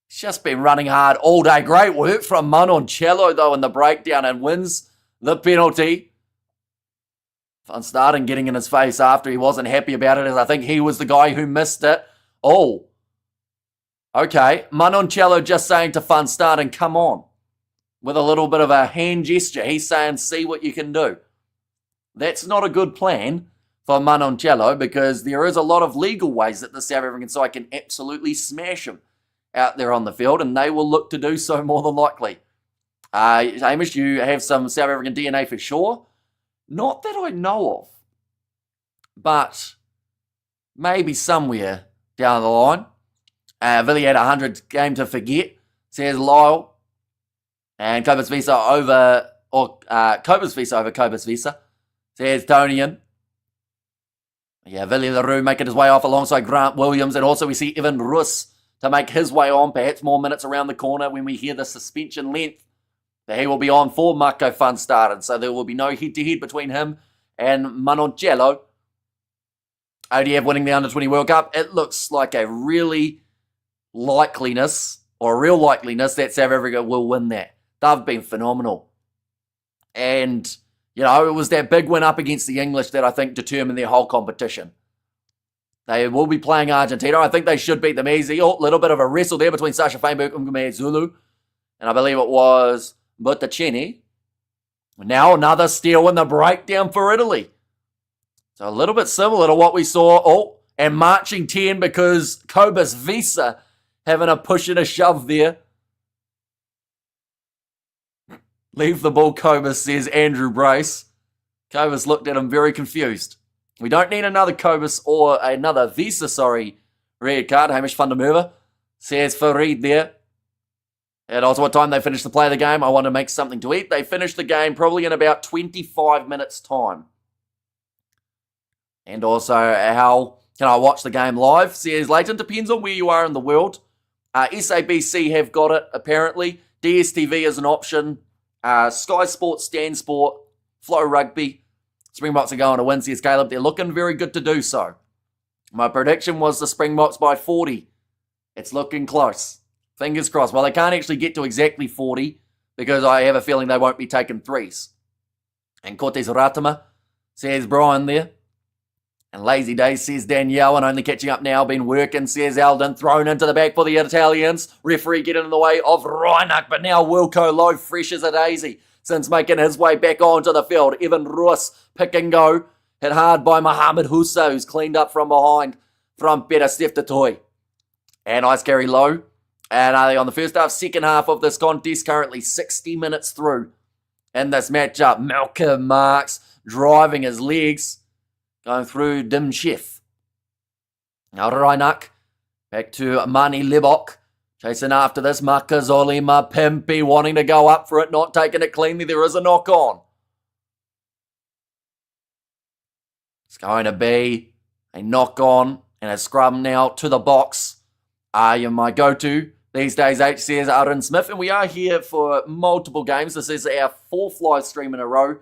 He's just been running hard all day. Great work from Manoncello, though, in the breakdown, and wins the penalty. Van Staden getting in his face after he wasn't happy about it, as I think he was the guy who missed it. Oh. Okay. Manoncello just saying to Van Staden, come on. With a little bit of a hand gesture. He's saying, see what you can do. That's not a good plan for Manoncello, because there is a lot of legal ways that the South African side can absolutely smash him out there on the field, and they will look to do so more than likely. Hamish, you have some South African DNA for sure. Not that I know of, but maybe somewhere down the line. Villy had 100 game to forget, says Lyle. And Kobus Visa over, Kobus Visa over Kobus Visa, says Tonian. Yeah, Willie Leroux making his way off alongside Grant Williams. And also we see Evan Roos to make his way on, perhaps more minutes around the corner when we hear the suspension length that he will be on for Marco van Staden. So there will be no head-to-head between him and Manoncello. ODF winning the Under-20 World Cup. It looks like a really likeliness, or a real likeliness, that South Africa will win that. They've been phenomenal. And, you know, it was that big win up against the English that I think determined their whole competition. They will be playing Argentina. I think they should beat them easy. A little bit of a wrestle there between Sasha Feinberg and Azzurri. And I believe it was Buttacini. Now another steal in the breakdown for Italy. So a little bit similar to what we saw. Oh, and marching 10 because Cobus Visa having a push and a shove there. Leave the ball, Cobus, says Andrew Brace. Cobus looked at him very confused. We don't need another Cobus or another Visa, red card. Hamish van der Merwe says Farid there. And also what time they finished the play of the game. I want to make something to eat. They finished the game probably in about 25 minutes time. And also, how can I watch the game live? Says Leighton, depends on where you are in the world. SABC have got it, apparently. DSTV is an option. Sky Sports, Stan Sport, Flow Rugby. Springboks are going to win, says Caleb. They're looking very good to do so. My prediction was the Springboks by 40. It's looking close. Fingers crossed. Well, they can't actually get to exactly 40 because I have a feeling they won't be taking threes. And Cortes Ratama, says Brian there. And Lazy Days, says Danielle, and only catching up now, been working, says Alden, thrown into the back for the Italians. Referee getting in the way of Reinach, but now Wilco Lowe, fresh as a daisy, since making his way back onto the field. Evan Roos, pick and go, hit hard by Mohamed Hussa, who's cleaned up from behind from Peter Steftatoy. And ice carry low. And are they on the first half, second half of this contest, currently 60 minutes through in this matchup. Malcolm Marks driving his legs, going through Dim Chef. Now Reinach, back to Mani Libok, chasing after this. Makazoli Mapimpi wanting to go up for it, not taking it cleanly. There is a knock on. It's going to be a knock on and a scrum now to the box. You're my go-to these days, H, says Aaron Smith, and we are here for multiple games. This is our 4th live stream in a row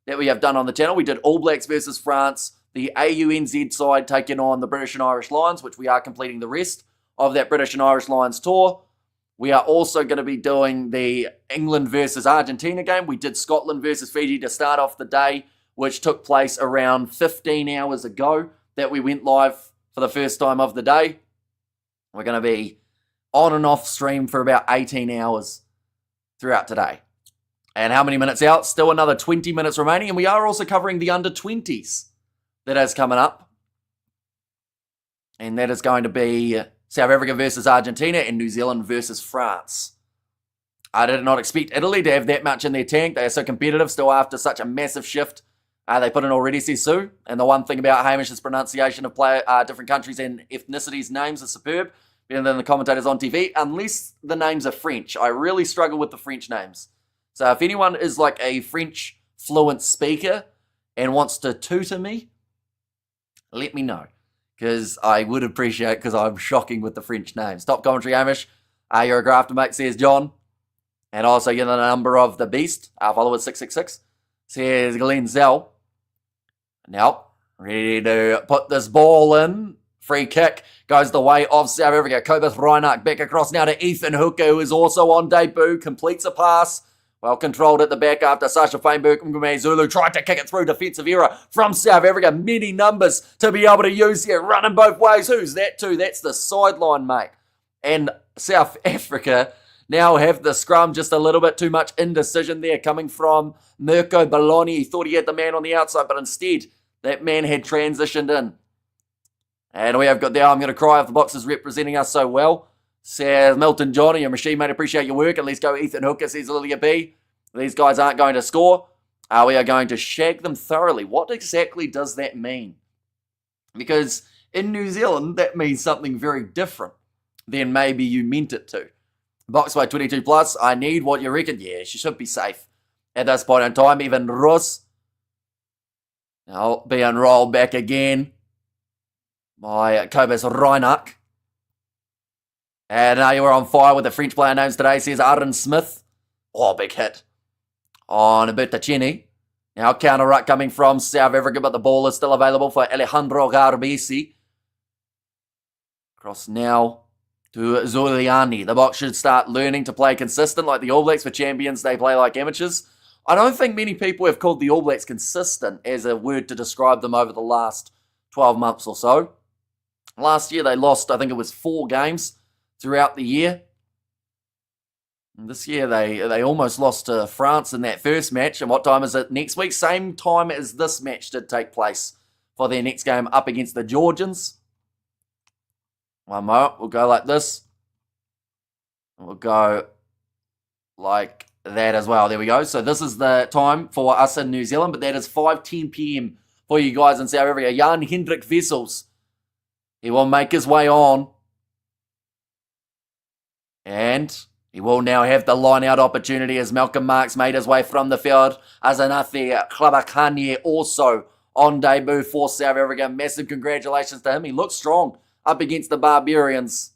that we have done on the channel. We did All Blacks versus France, the AUNZ side taking on the British and Irish Lions, which we are completing the rest of that British and Irish Lions tour. We are also going to be doing the England versus Argentina game. We did Scotland versus Fiji to start off the day, which took place around 15 hours ago that we went live for the first time of the day. We're going to be on and off stream for about 18 hours throughout today. And how many minutes out? Still another 20 minutes remaining. And we are also covering the under-20s that is coming up. And that is going to be South Africa versus Argentina and New Zealand versus France. I did not expect Italy to have that much in their tank. They are so competitive still after such a massive shift. They put in already, says Sue. And the one thing about Hamish's pronunciation of different countries and ethnicities' names is superb. Better than the commentators on TV, unless the names are French. I really struggle with the French names. So if anyone is like a French fluent speaker and wants to tutor me, let me know. Because I would appreciate it, because I'm shocking with the French names. Top commentary, Hamish. You're a grafter, mate, says John. And also, you know the number of the beast. Our follower 666. Says Glenn Zell. Now, ready to put this ball in. Free kick goes the way of South Africa. Cobus Reinach back across now to Ethan Hooker, who is also on debut. Completes a pass. Well controlled at the back after Sasha Feinberg and Zulu tried to kick it through. Defensive error from South Africa. Many numbers to be able to use here. Running both ways. Who's that to? That's the sideline, mate. And South Africa now have the scrum. Just a little bit too much indecision there coming from Mirko Bologna. He thought he had the man on the outside, but instead that man had transitioned in. And we have got there, I'm going to cry if the box is representing us so well. Says Milton Johnny, your machine mate, appreciate your work. And let's go Ethan Hooker, says Lilia B. These guys aren't going to score. We are going to shag them thoroughly. What exactly does that mean? Because in New Zealand, that means something very different than maybe you meant it to. Box by 22 plus, I need what you reckon. Yeah, she should be safe at this point in time. Even Ross. Now being rolled back again by Cobus Reinach. And you were on fire with the French player names today, says Aaron Smith. Oh, big hit on Bertacini. Now counter ruck coming from South Africa, but the ball is still available for Alejandro Garbisi. Cross now to Zuliani. The Boks should start learning to play consistent like the All Blacks. For champions, they play like amateurs. I don't think many people have called the All Blacks consistent as a word to describe them over the last 12 months or so. Last year, they lost, I think it was 4 games throughout the year. And this year, they almost lost to France in that first match. And what time is it next week? Same time as this match did take place for their next game up against the Georgians. One more. We'll go like this. We'll go like that as well. There we go. So this is the time for us in New Zealand, but that is 5:10 p.m. for you guys in South Africa. Jan Hendrik Wessels. He will make his way on. And he will now have the line-out opportunity as Malcolm Marx made his way from the field. Azanathi Klabakanye also on debut for South Africa. Massive congratulations to him. He looks strong up against the Barbarians.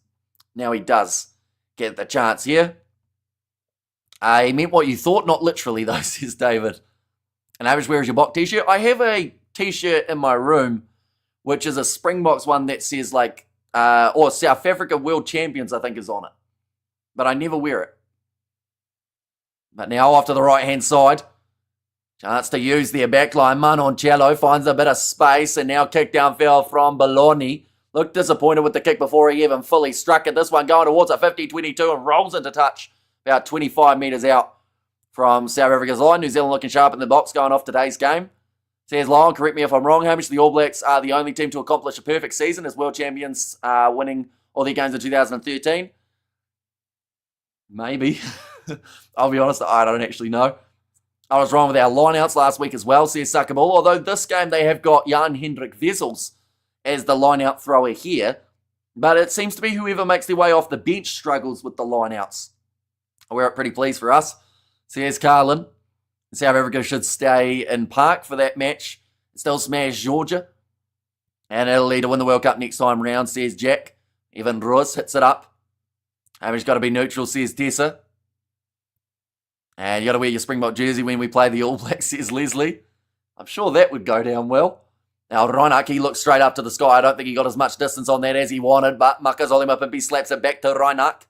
Now he does get the chance here. He meant what you thought, not literally though, says David. And Average, where is your Bok t-shirt? I have a t-shirt in my room, which is a Springboks one that says like, or South Africa World Champions, I think is on it. But I never wear it. But now off to the right-hand side. Chance to use their backline. Manoncello finds a bit of space and now kick downfield from Bologna. Looked disappointed with the kick before he even fully struck it. This one going towards a 50-22 and rolls into touch about 25 metres out from South Africa's line. New Zealand looking sharp in the box going off today's game. Says Lyle, correct me if I'm wrong, Hamish, the All Blacks are the only team to accomplish a perfect season as world champions, winning all their games in 2013. Maybe. I'll be honest, I don't actually know. I was wrong with our lineouts last week as well, says Suckable. Although this game they have got Jan Hendrik Wessels as the lineout thrower here. But it seems to be whoever makes their way off the bench struggles with the lineouts. We're pretty pleased for us, says Carlin. South Africa should stay in park for that match. Still smash Georgia. And Italy to win the World Cup next time round, says Jack. Evan Roos hits it up. He's got to be neutral, says Tessa. And you got to wear your Springbok jersey when we play the All Blacks, says Leslie. I'm sure that would go down well. Now, Reinach, he looks straight up to the sky. I don't think he got as much distance on that as he wanted, but Makazolima slaps it back to Reinach.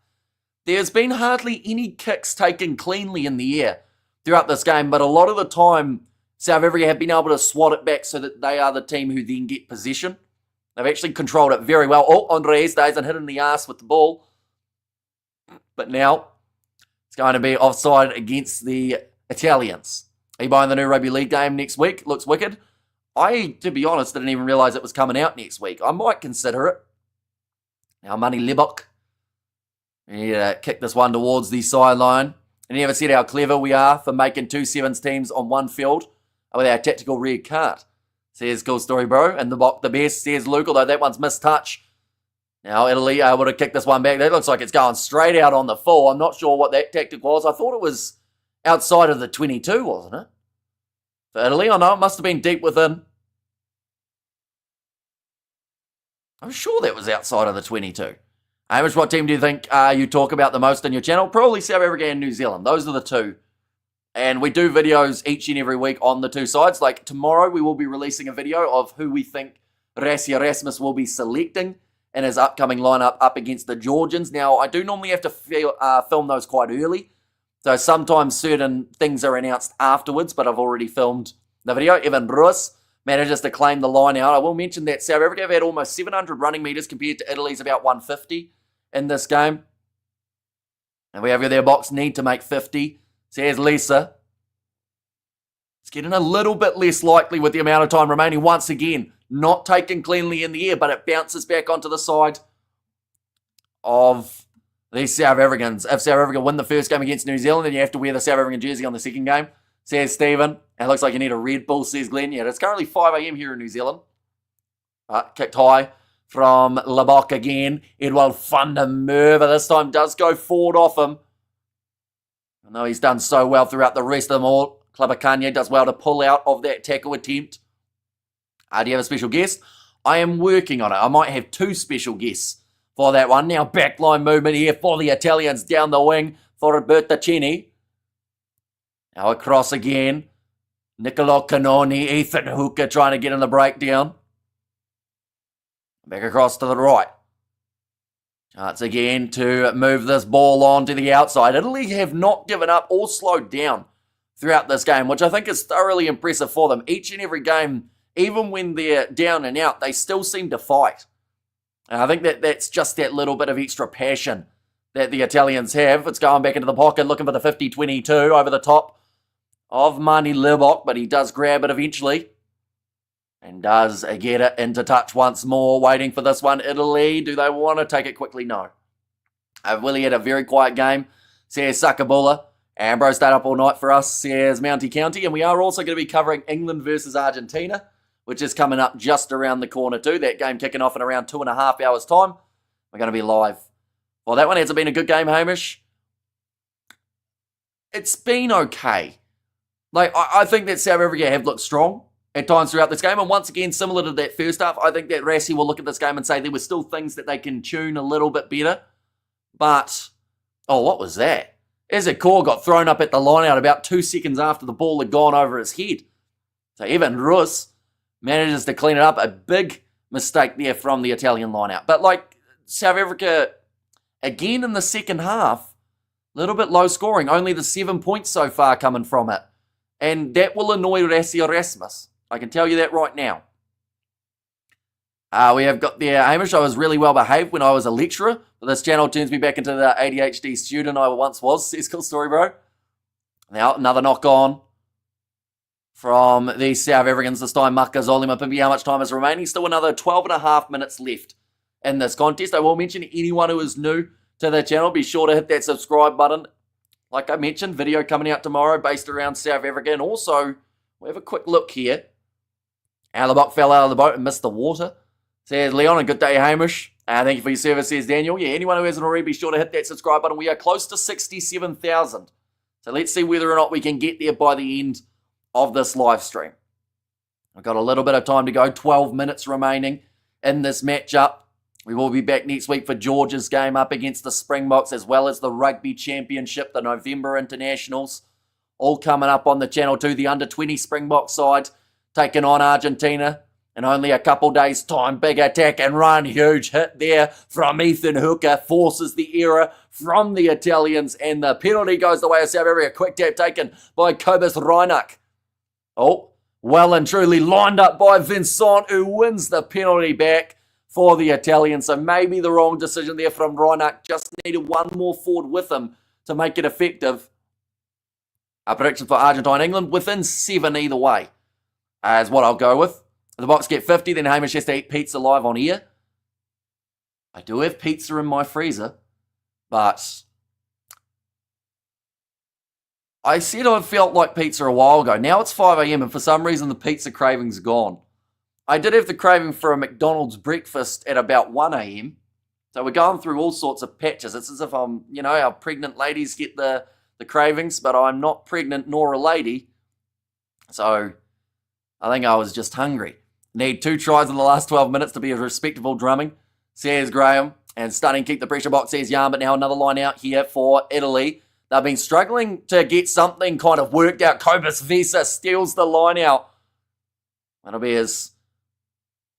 There's been hardly any kicks taken cleanly in the air throughout this game, but a lot of the time, South Africa have been able to swat it back so that they are the team who then get possession. They've actually controlled it very well. Oh, Andre stays and hit in the arse with the ball. But now, it's going to be offside against the Italians. Are you buying the new Rugby League game next week? Looks wicked. I, to be honest, didn't even realise it was coming out next week. I might consider it. Now, Money Libok. We need to kick this one towards the sideline. And you ever said how clever we are for making 2 sevens teams on one field with our tactical red card? Says Cool Story Bro. And the best, says Luke, although that one's missed touch. Now Italy able to kick this one back. That looks like it's going straight out on the full. I'm not sure what that tactic was. I thought it was outside of the 22, wasn't it? For Italy, I know it must have been deep within. I'm sure that was outside of the 22. Hamish, what team do you think you talk about the most on your channel? Probably South Africa and New Zealand. Those are the two. And we do videos each and every week on the two sides. Like tomorrow, we will be releasing a video of who we think Rassie Erasmus will be selecting in his upcoming lineup up against the Georgians. Now, I do normally have to film those quite early. So sometimes certain things are announced afterwards, but I've already filmed the video. Evan Bruce manages to claim the line out. I will mention that South Africa have had almost 700 running metres compared to Italy's about 150 in this game. And we have their box need to make 50. Says Lisa. It's getting a little bit less likely with the amount of time remaining. Once again, not taken cleanly in the air, but it bounces back onto the side of these South Africans. If South Africa win the first game against New Zealand, then you have to wear the South African jersey on the second game, says Stephen. And it looks like you need a Red Bull, says Glenn. Yeah, it's currently 5 a.m. here in New Zealand. Kicked high from Labok again. Edward van der Merwe this time does go forward off him. I know he's done so well throughout the rest of them all. Klabakanye does well to pull out of that tackle attempt. Do you have a special guest? I am working on it. I might have 2 special guests for that one. Now backline movement here for the Italians down the wing for Bertaccini. Now across again. Niccolò Canoni, Ethan Hooker trying to get in the breakdown. Back across to the right. It's again to move this ball on to the outside. Italy have not given up or slowed down throughout this game, which I think is thoroughly impressive for them. Each and every game, even when they're down and out, they still seem to fight. And I think that's just that little bit of extra passion that the Italians have. It's going back into the pocket, looking for the 50-22 over the top of Mani Libok, but he does grab it eventually. And does get it into touch once more, waiting for this one. Italy, do they want to take it quickly? No. Willie had a very quiet game, says Sakabula. Ambro stayed up all night for us, says Mountie County. And we are also going to be covering England versus Argentina, which is coming up just around the corner too. That game kicking off in around 2.5 hours' time. We're going to be live. Well, that one hasn't been a good game, Hamish. It's been okay. I think that South Africa have looked strong at times throughout this game. And once again, similar to that first half, I think that Rassie will look at this game and say there were still things that they can tune a little bit better. But, oh, what was that? Ezekiel got thrown up at the line out about 2 seconds after the ball had gone over his head. So Evan Rus manages to clean it up. A big mistake there from the Italian line-out. But South Africa, again in the second half, a little bit low scoring. Only the 7 points so far coming from it. And that will annoy Rassie Erasmus. I can tell you that right now. We have got there, Hamish. I was really well behaved when I was a lecturer. But this channel turns me back into the ADHD student I once was, says Cool Story Bro. Now, another knock on from the South Africans. This time, Maka Zolima Pimpi. How much time is remaining? Still another 12.5 minutes left in this contest. I will mention anyone who is new to the channel, be sure to hit that subscribe button. Like I mentioned, video coming out tomorrow based around South Africa. And also, we'll have a quick look here. Alabok fell out of the boat and missed the water. Says Leon, a good day, Hamish. Thank you for your service, says Daniel. Yeah, anyone who hasn't already, be sure to hit that subscribe button. We are close to 67,000. So let's see whether or not we can get there by the end of this live stream. We've got a little bit of time to go. 12 minutes remaining in this matchup. We will be back next week for Georgia's game up against the Springboks, as well as the Rugby Championship, the November Internationals. All coming up on the channel too. The under-20 Springbok side taking on Argentina in only a couple days' time. Big attack and run. Huge hit there from Ethan Hooker. Forces the error from the Italians. And the penalty goes the way of South Africa. Quick tap taken by Kobus Reinach. Oh, well and truly lined up by Vincent, who wins the penalty back for the Italians. So maybe the wrong decision there from Reinach. Just needed one more forward with him to make it effective. Our prediction for Argentina-England within 7 either way is what I'll go with. If the Box get 50, then Hamish has to eat pizza live on air. I do have pizza in my freezer, but I said I felt like pizza a while ago. Now it's 5 a.m. and for some reason the pizza craving's gone. I did have the craving for a McDonald's breakfast at about 1 a.m. So we're going through all sorts of patches. It's as if I'm, how pregnant ladies get the cravings, but I'm not pregnant nor a lady. So I think I was just hungry. Need 2 tries in the last 12 minutes to be a respectable drumming, says Graham. And stunning keep the pressure box, says Yarn. But now another line out here for Italy. They've been struggling to get something kind of worked out. Kobus Vesa steals the line out. That'll be his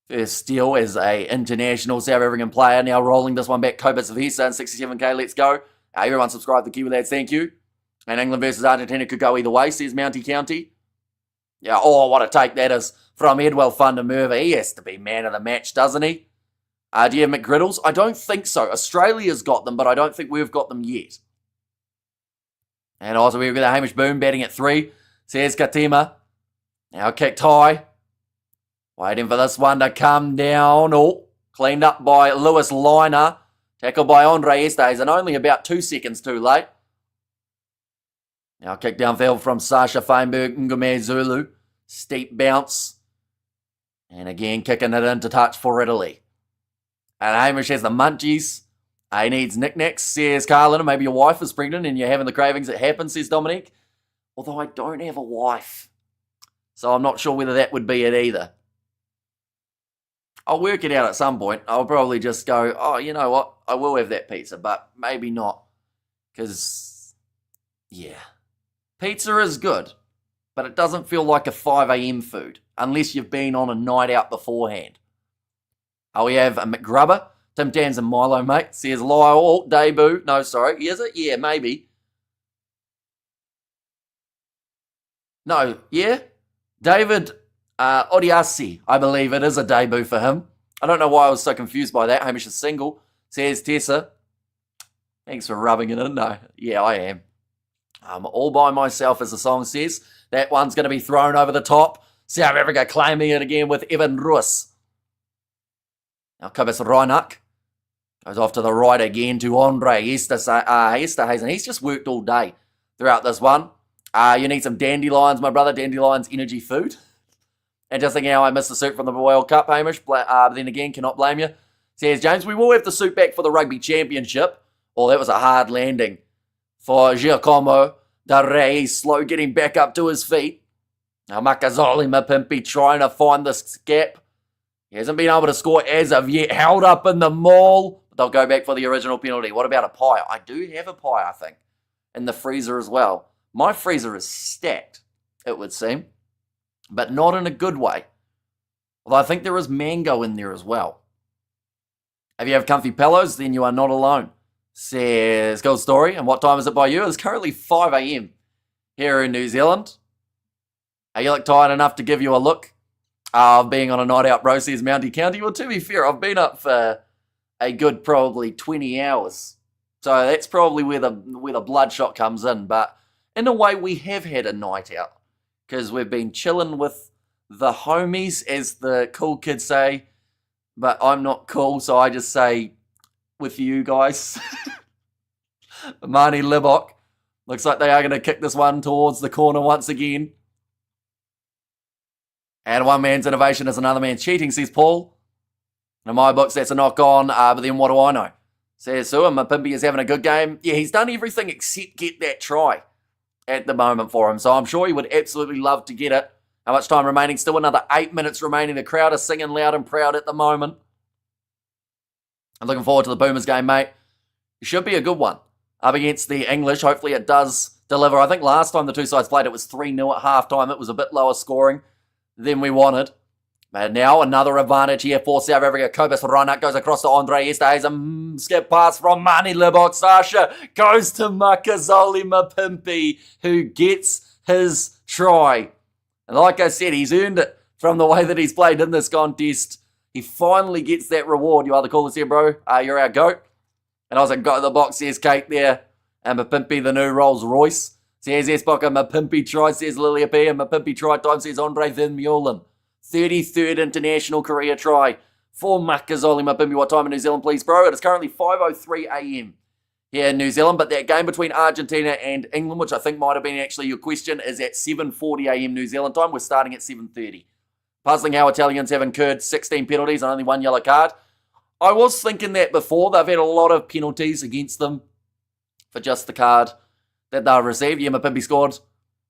first steal as a international South African player. Now rolling this one back. Kobus Vesa and 67k. Let's go. Everyone subscribe to Kiwi Lads. Thank you. And England versus Argentina could go either way, says Mountie County. Yeah, oh, what a take that is from Edwell Fundermerva. He has to be man of the match, doesn't he? Do you have McGriddles? I don't think so. Australia's got them, but I don't think we've got them yet. And also we've got Hamish Boone batting at 3, says Katima. Now kicked high. Waiting for this one to come down. Oh, cleaned up by Lewis Liner. Tackled by Andre Estes, and only about 2 seconds too late. Now kick downfield from Sasha Feinberg, Ngume Zulu. Steep bounce. And again, kicking it into touch for Italy. And Hamish has the munchies. He needs knickknacks, says Carlin. Maybe your wife is pregnant and you're having the cravings. It happens, says Dominique. Although I don't have a wife. So I'm not sure whether that would be it either. I'll work it out at some point. I'll probably just go, oh, you know what? I will have that pizza, but maybe not. Because, yeah. Pizza is good, but it doesn't feel like a 5 a.m. food, unless you've been on a night out beforehand. We have a McGrubber Tim Tams and Milo, mate. Says Lyle, debut. No, sorry. Is it? Yeah, maybe. No, yeah. David Odiasi, I believe it is a debut for him. I don't know why I was so confused by that. Hamish is single. Says Tessa. Thanks for rubbing it in. No, yeah, I am. I'm all by myself, as the song says. That one's going to be thrown over the top. South Africa claiming it again with Evan Roos. Now Kobus Reinach goes off to the right again to Andre Esterhuizen. He's just worked all day throughout this one. You need some dandelions, my brother. Dandelions energy food. And just thinking how I missed the suit from the World Cup, Hamish. But then again, cannot blame you. Says James, we will have the suit back for the Rugby Championship. Oh, that was a hard landing for Giacomo Darre. He's slow getting back up to his feet. Now Makazole Mapimpi trying to find this gap. He hasn't been able to score as of yet. Held up in the maul. They'll go back for the original penalty. What about a pie? I do have a pie, I think, in the freezer as well. My freezer is stacked, it would seem, but not in a good way. Although I think there is mango in there as well. If you have comfy pillows, then you are not alone. Says Gold Story. And what time is it by you? It's currently 5 a.m. here in New Zealand. Are you tired enough to give you a look? Being on a night out, bro, says Mountie County. Well, to be fair, I've been up for a good probably 20 hours. So that's probably where the bloodshot comes in. But in a way, we have had a night out. Because we've been chilling with the homies, as the cool kids say. But I'm not cool, so I just say with you guys. Marnie Libok. Looks like they are going to kick this one towards the corner once again. And one man's innovation is another man's cheating, says Paul. In my books, that's a knock on, but then what do I know? Says Sue, Mapimpi is having a good game. Yeah, he's done everything except get that try at the moment for him. So I'm sure he would absolutely love to get it. How much time remaining? Still another 8 minutes remaining. The crowd is singing loud and proud at the moment. I'm looking forward to the Boomers game, mate. It should be a good one. Up against the English. Hopefully it does deliver. I think last time the two sides played, it was 3-0 at halftime. It was a bit lower scoring than we wanted. But now another advantage here for South Africa. Kobus Reinach goes across to Andre Esterhuizen. Skip pass from Mani Libok. Sasha goes to Makazole Mapimpi, who gets his try. And like I said, he's earned it from the way that he's played in this contest. He finally gets that reward. You are the coolest here, bro. You're our GOAT. And I was like, got the box, says Kate there. And Mapimpi, the new Rolls Royce. Says Espoka, Mapimpi try, says Lilia P. And Mapimpi try time, says Andre Van Meulen. 33rd international career try for Makazole Mapimpi. What time in New Zealand, please, bro? It is currently 5:03 a.m. here in New Zealand. But that game between Argentina and England, which I think might have been actually your question, is at 7:40 a.m. New Zealand time. We're starting at 7:30. Puzzling how Italians have incurred 16 penalties and only one yellow card. I was thinking that before. They've had a lot of penalties against them for just the card that they'll receive. Yeah, Mapimpi scored.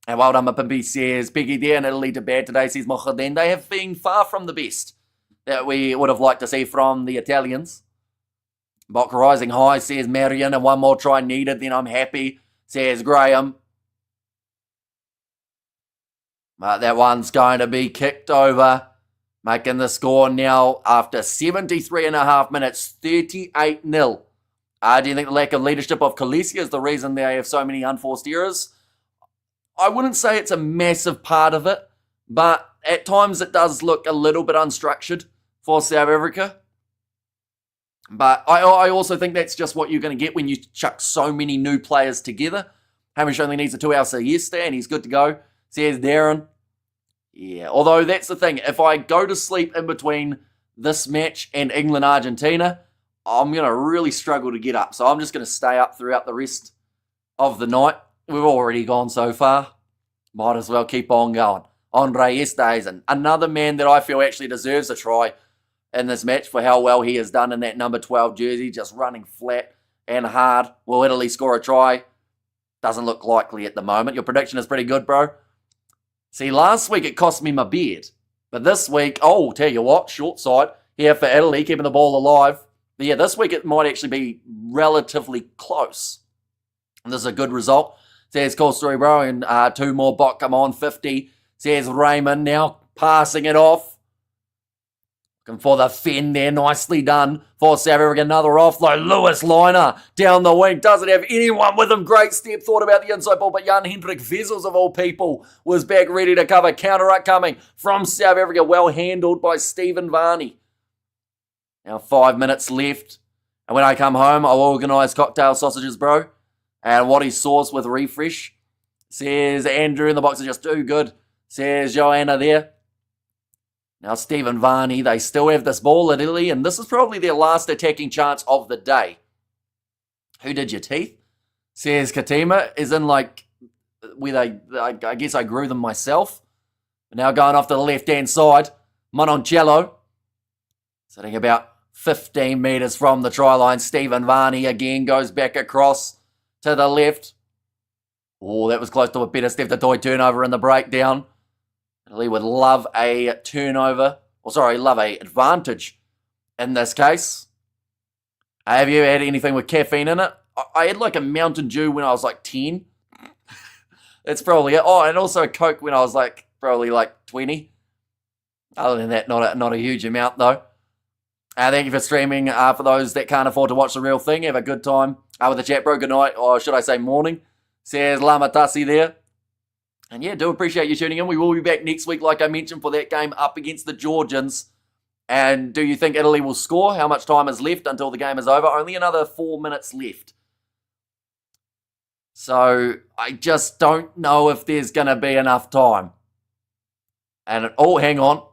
And well done, Mapimpi, says Peggy there, and Italy to bad today, says Mochaden. They have been far from the best that we would have liked to see from the Italians. Bok rising high, says Marion, and one more try needed, then I'm happy, says Graham. But that one's going to be kicked over, making the score now after 73 and a half minutes, 38-0. Do you think the lack of leadership of Khaleesi is the reason they have so many unforced errors? I wouldn't say it's a massive part of it, but at times it does look a little bit unstructured for South Africa. But I also think that's just what you're going to get when you chuck so many new players together. Hamish only needs a 2-hour siesta and he's good to go, says Darren. Yeah, although that's the thing. If I go to sleep in between this match and England-Argentina, I'm going to really struggle to get up. So I'm just going to stay up throughout the rest of the night. We've already gone so far. Might as well keep on going. Andre Esterhuizen, another man that I feel actually deserves a try in this match for how well he has done in that number 12 jersey, just running flat and hard. Will Italy score a try? Doesn't look likely at the moment. Your prediction is pretty good, bro. See, last week it cost me my beard. But this week, tell you what, short side here for Italy, keeping the ball alive. But yeah, this week it might actually be relatively close. And this is a good result. Says Cool Story, bro, and two more bot come on, 50. Says Raymond now passing it off. Looking for the fend there, nicely done for South Africa. Another offload. Lewis Liner down the wing. Doesn't have anyone with him. Great step. Thought about the inside ball, but Jan Hendrik Vessels, of all people, was back ready to cover. Counter up coming from South Africa. Well handled by Stephen Varney. Now 5 minutes left. And when I come home, I'll organise cocktail sausages, bro. And what he sauce with refresh. Says Andrew in the box is just too good. Says Joanna there. Now Stephen Varney, they still have this ball at Italy, and this is probably their last attacking chance of the day. Who did your teeth? Says Katima, is in like, I guess I grew them myself. Now going off to the left-hand side, Mononcello, sitting about 15 metres from the try line. Stephen Varney again goes back across to the left. Oh, that was close to a better Steph Toy turnover in the breakdown. Italy would love a turnover, love a advantage in this case. Have you had anything with caffeine in it? I had like a Mountain Dew when I was like 10. That's probably it. Oh, and also a Coke when I was like probably like 20. Other than that, not a huge amount though. Thank you for streaming. For those that can't afford to watch the real thing, have a good time with the chat, bro. Good night, or should I say morning. Says Lamatasi there. And yeah, do appreciate you tuning in. We will be back next week, like I mentioned, for that game up against the Georgians. And do you think Italy will score? How much time is left until the game is over? Only another 4 minutes left. So I just don't know if there's going to be enough time. And, oh, hang on.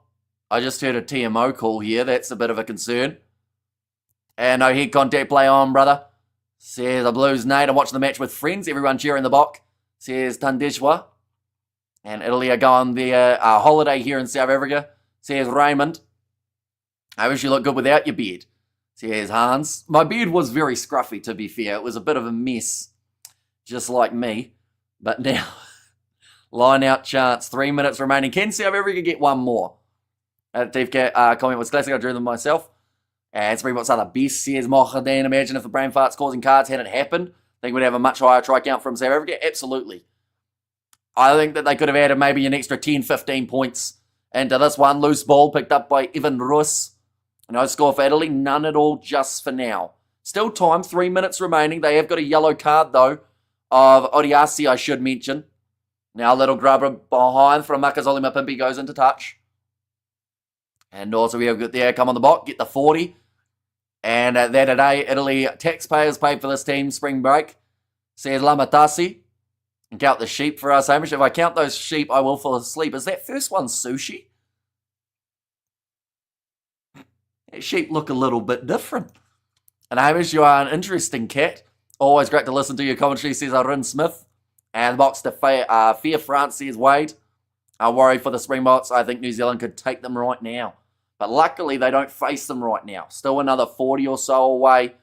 I just heard a TMO call here. That's a bit of a concern. And no head contact play on, brother. Says the Blues Nate. I'm watching the match with friends. Everyone cheering the Bok. Says Tandishwa. And Italy are going their holiday here in South Africa. Says Raymond. I wish you looked good without your beard. Says Hans. My beard was very scruffy, to be fair. It was a bit of a mess. Just like me. But now, line out chance. 3 minutes remaining. Can South Africa get one more? TFK comment was classic. I drew them myself. And Springboks are the best, says Mohadan. Imagine if the brain farts causing cards hadn't happened. Think we'd have a much higher try count from South Africa? Absolutely. I think that they could have added maybe an extra 10, 15 points into this one. Loose ball picked up by Ivan Rus. No score for Italy. None at all just for now. Still time. 3 minutes remaining. They have got a yellow card, though, of Odiasi, I should mention. Now a little grubber behind from Makazole Mapimpi goes into touch. And also we have got there, come on the block, get the 40. And there today, Italy taxpayers paid for this team, spring break. Says Lamatasi. And count the sheep for us, Hamish. If I count those sheep, I will fall asleep. Is that first one sushi? That sheep look a little bit different. And Hamish, you are an interesting cat. Always great to listen to your commentary, says Arun Smith. And the box to Fear France, says Wade. I worry for the Springboks. I think New Zealand could take them right now. But luckily, they don't face them right now. Still another 40 or so away.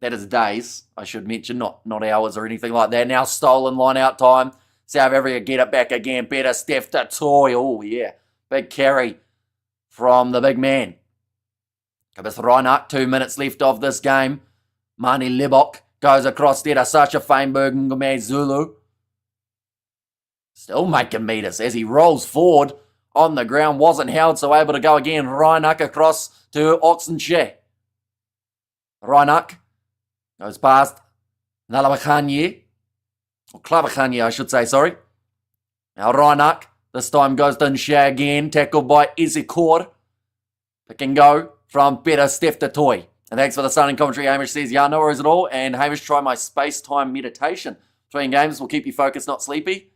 That is days, I should mention, not hours or anything like that. Now stolen line out time. South Africa get it back again. Better Steph Toy. Oh, yeah. Big carry from the big man. Kabis Reinach, 2 minutes left of this game. Mani Libok goes across there to Sacha Feinberg and Ngome Zulu. Still making meters as he rolls forward on the ground. Wasn't held, so able to go again. Reinach across to Oxenche. Reinach goes past Nalabakanye. Or Klabakanye, I should say, sorry. Now Reinach, this time goes to Nshe again. Tackled by Izikor. Pick and go from Peter Steph Toy. And thanks for the starting commentary. Hamish says, yeah, no worries at all. And Hamish, try my space-time meditation. Between games will keep you focused, not sleepy.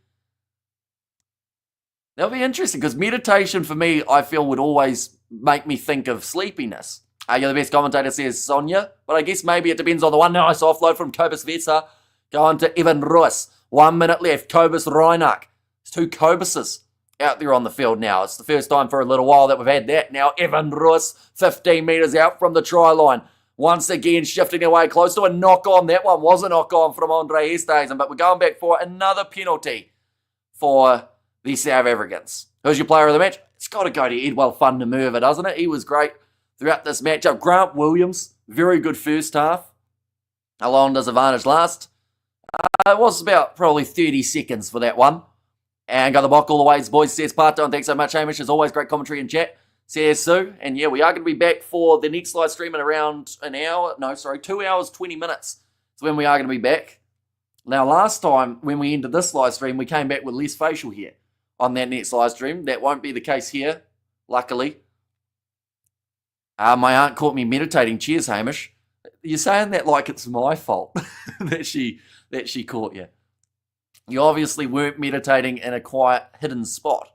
That'll be interesting, because meditation for me, I feel, would always make me think of sleepiness. You're the best commentator, says Sonia. But I guess maybe it depends on the one. Nice offload from Kobus Vesa. Going to Evan Russ. 1 minute left. Kobus Reinach. There's two Kobuses out there on the field now. It's the first time for a little while that we've had that. Now Evan Russ, 15 metres out from the try line. Once again, shifting away close to a knock-on. That one was a knock-on from Andre Easthuizen. But we're going back for another penalty for the South Africans. Who's your player of the match? It's got to go to Edwell Fundermerva, doesn't it? He was great throughout this matchup. Grant Williams, very good first half. How long does advantage last? It was about probably 30 seconds for that one. And got the block all the ways, boys, says Pato. And thanks so much, Hamish. As always, great commentary in chat. Says Sue. And yeah, we are going to be back for the next live stream in around 2 hours, 20 minutes. It's when we are going to be back. Now, last time when we ended this live stream, we came back with less facial hair on that next live stream. That won't be the case here, luckily. My aunt caught me meditating. Cheers, Hamish. You're saying that like it's my fault that she caught you. You obviously weren't meditating in a quiet, hidden spot,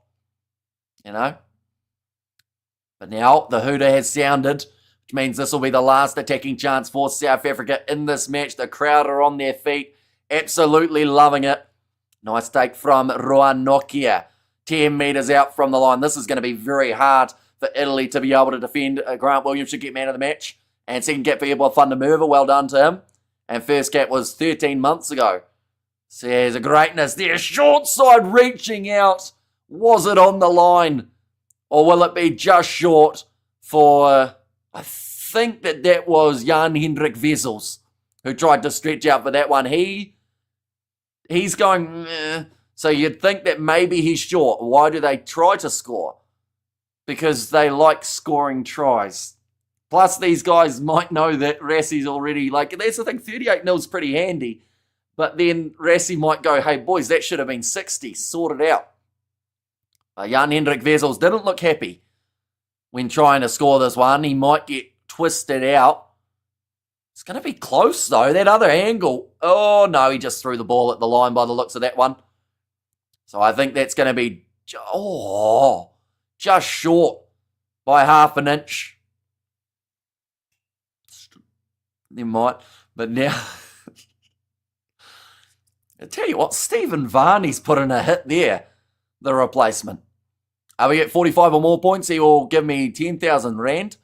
you know? But now the hooter has sounded, which means this will be the last attacking chance for South Africa in this match. The crowd are on their feet, absolutely loving it. Nice take from Rohan Nokia. 10 metres out from the line. This is going to be very hard for Italy to be able to defend. Grant Williams should get man of the match. And second cap for Ebola Thundermover. Well done to him. And first cap was 13 months ago. So there's a greatness there. Short side reaching out. Was it on the line? Or will it be just short for, I think that was Jan-Hendrik Wessels who tried to stretch out for that one. He's going, so you'd think that maybe he's short. Why do they try to score? Because they like scoring tries. Plus, these guys might know that Rassi's already, that's the thing, 38-0 is pretty handy. But then Rassi might go, hey, boys, that should have been 60. Sort it out. Jan-Hendrik Wessels didn't look happy when trying to score this one. He might get twisted out. It's going to be close, though. That other angle. Oh, no, he just threw the ball at the line by the looks of that one. So I think that's going to be, just short by half an inch. They might, but now, I tell you what, Stephen Varney's put in a hit there, the replacement. We get 45 or more points, he will give me 10,000 rand.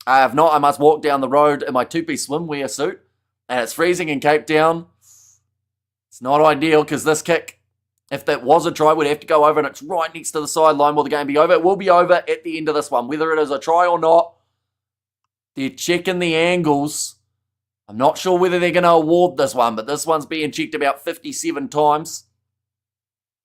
If not, I must walk down the road in my two-piece swimwear suit, and it's freezing in Cape Town. It's not ideal, because this kick, if that was a try, would have to go over, and it's right next to the sideline. Will the game be over? It will be over at the end of this one. Whether it is a try or not, they're checking the angles. I'm not sure whether they're going to award this one, but this one's being checked about 57 times.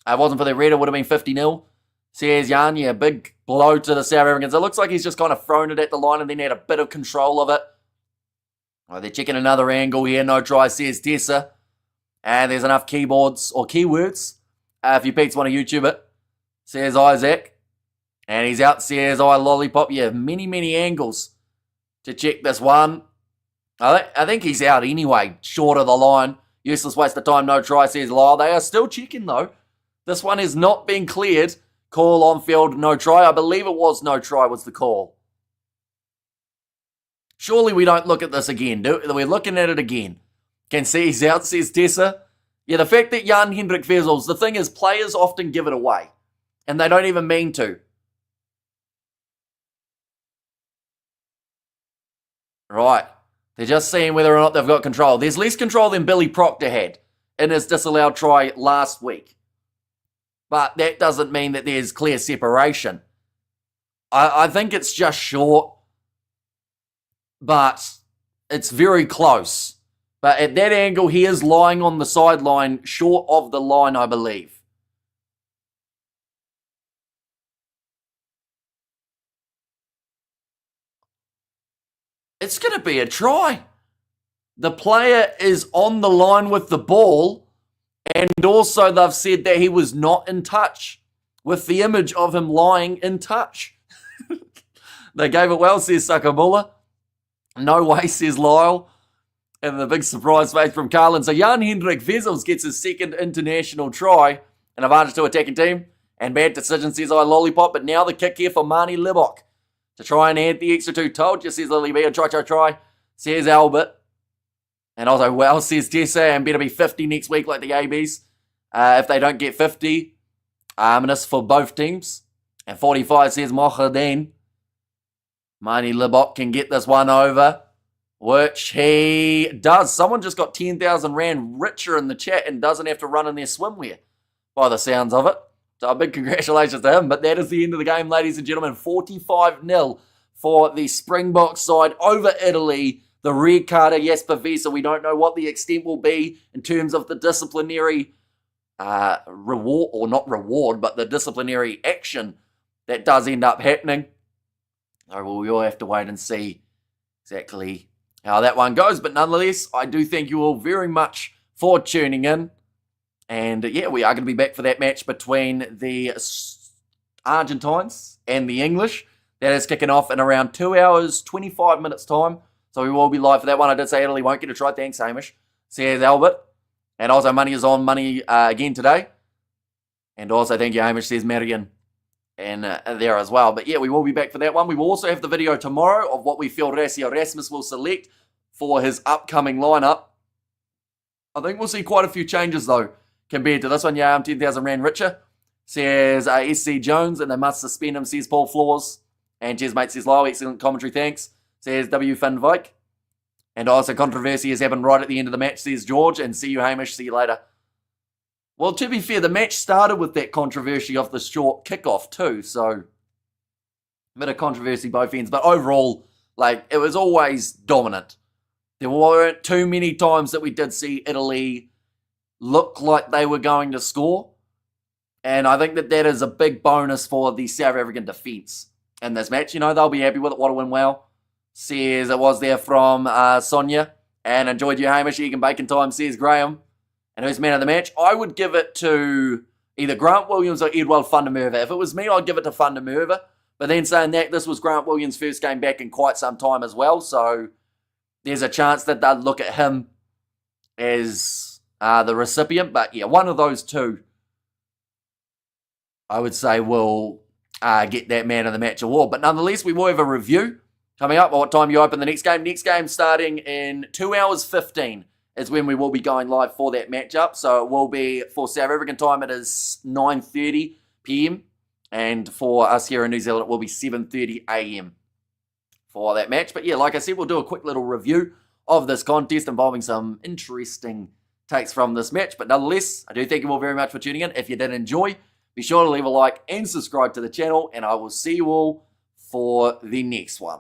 If it wasn't for the red, it would have been 50-0. Says Jan, a big blow to the South Africans. It looks like he's just kind of thrown it at the line and then had a bit of control of it. Oh, they're checking another angle here. No try, says Tessa. And there's enough keyboards or keywords. If you peeps want to YouTube it, says Isaac. And he's out, says Lollipop. Yeah, many angles to check this one. I think he's out anyway, short of the line. Useless waste of time, no try, says Lyle. They are still checking, though. This one has not been cleared. Call on field, no try. I believe it was no try was the call. Surely we don't look at this again. We're looking at it again. Can see he's out, says Tessa. Yeah, the fact that Jan-Hendrik Wessels, the thing is, players often give it away. And they don't even mean to. Right. They're just seeing whether or not they've got control. There's less control than Billy Proctor had in his disallowed try last week. But that doesn't mean that there's clear separation. I think it's just short. But it's very close. But at that angle, he is lying on the sideline, short of the line, I believe. It's going to be a try. The player is on the line with the ball, and also they've said that he was not in touch, with the image of him lying in touch. They gave it well, says Sakamula. No way, says Lyle. And the big surprise face from Carlin. So Jan-Hendrik Wessels gets his second international try, an advantage to attacking team, and bad decision, says Lollipop. But now the kick here for Mani Libok to try and add the extra two. Told you, says Lily B. Try, says Albert. And also, well, says Tessa, and better be 50 next week like the ABs. If they don't get 50, ominous for both teams. And 45, says Mohadin. Mani Libok can get this one over, which he does. Someone just got 10,000 Rand richer in the chat and doesn't have to run in their swimwear, by the sounds of it. So a big congratulations to him. But that is the end of the game, ladies and gentlemen. 45-0 for the Springboks side over Italy. The red card, Jasper Wiese. We don't know what the extent will be in terms of the disciplinary reward, or not reward, but the disciplinary action that does end up happening. So we all have to wait and see exactly how that one goes. But nonetheless, I do thank you all very much for tuning in. And yeah, we are going to be back for that match between the Argentines and the English. That is kicking off in around 2 hours, 25 minutes time. So we will be live for that one. I did say Italy won't get a try. Thanks, Hamish. Says Albert. And also, money is on money again today. And also, thank you, Hamish, says Marion. And there as well. But yeah, we will be back for that one. We will also have the video tomorrow of what we feel Rassie Erasmus will select for his upcoming lineup. I think we'll see quite a few changes, though, compared to this one. Yeah, I'm 10,000 Rand richer. Says SC Jones, and they must suspend him, says Paul Floors. And cheers, mate, says Lyle. Excellent commentary, thanks. Says W. Finn Vike. And also, controversy has happened right at the end of the match, says George. And see you, Hamish. See you later. Well, to be fair, the match started with that controversy of the short kickoff, too. So, a bit of controversy both ends. But overall, like, it was always dominant. There weren't too many times that we did see Italy look like they were going to score. And I think that is a big bonus for the South African defence in this match. You know, they'll be happy with it. What a win well. Says it was there from Sonia. And enjoyed you, Hamish. Egg and bacon time, says Graham. And who's man of the match? I would give it to either Grant Williams or Edward van der Merwe. If it was me, I'd give it to van der Merwe. But then saying that, this was Grant Williams' first game back in quite some time as well. So there's a chance that they'd look at him as the recipient. But yeah, one of those two, I would say, will get that man of the match award. But nonetheless, we will have a review coming up. What time you open the next game? Next game starting in 2 hours 15 is when we will be going live for that matchup. So it will be, for South African time, it is 9:30 p.m. And for us here in New Zealand, it will be 7:30 a.m. for that match. But yeah, like I said, we'll do a quick little review of this contest involving some interesting takes from this match. But nonetheless, I do thank you all very much for tuning in. If you did enjoy, be sure to leave a like and subscribe to the channel. And I will see you all for the next one.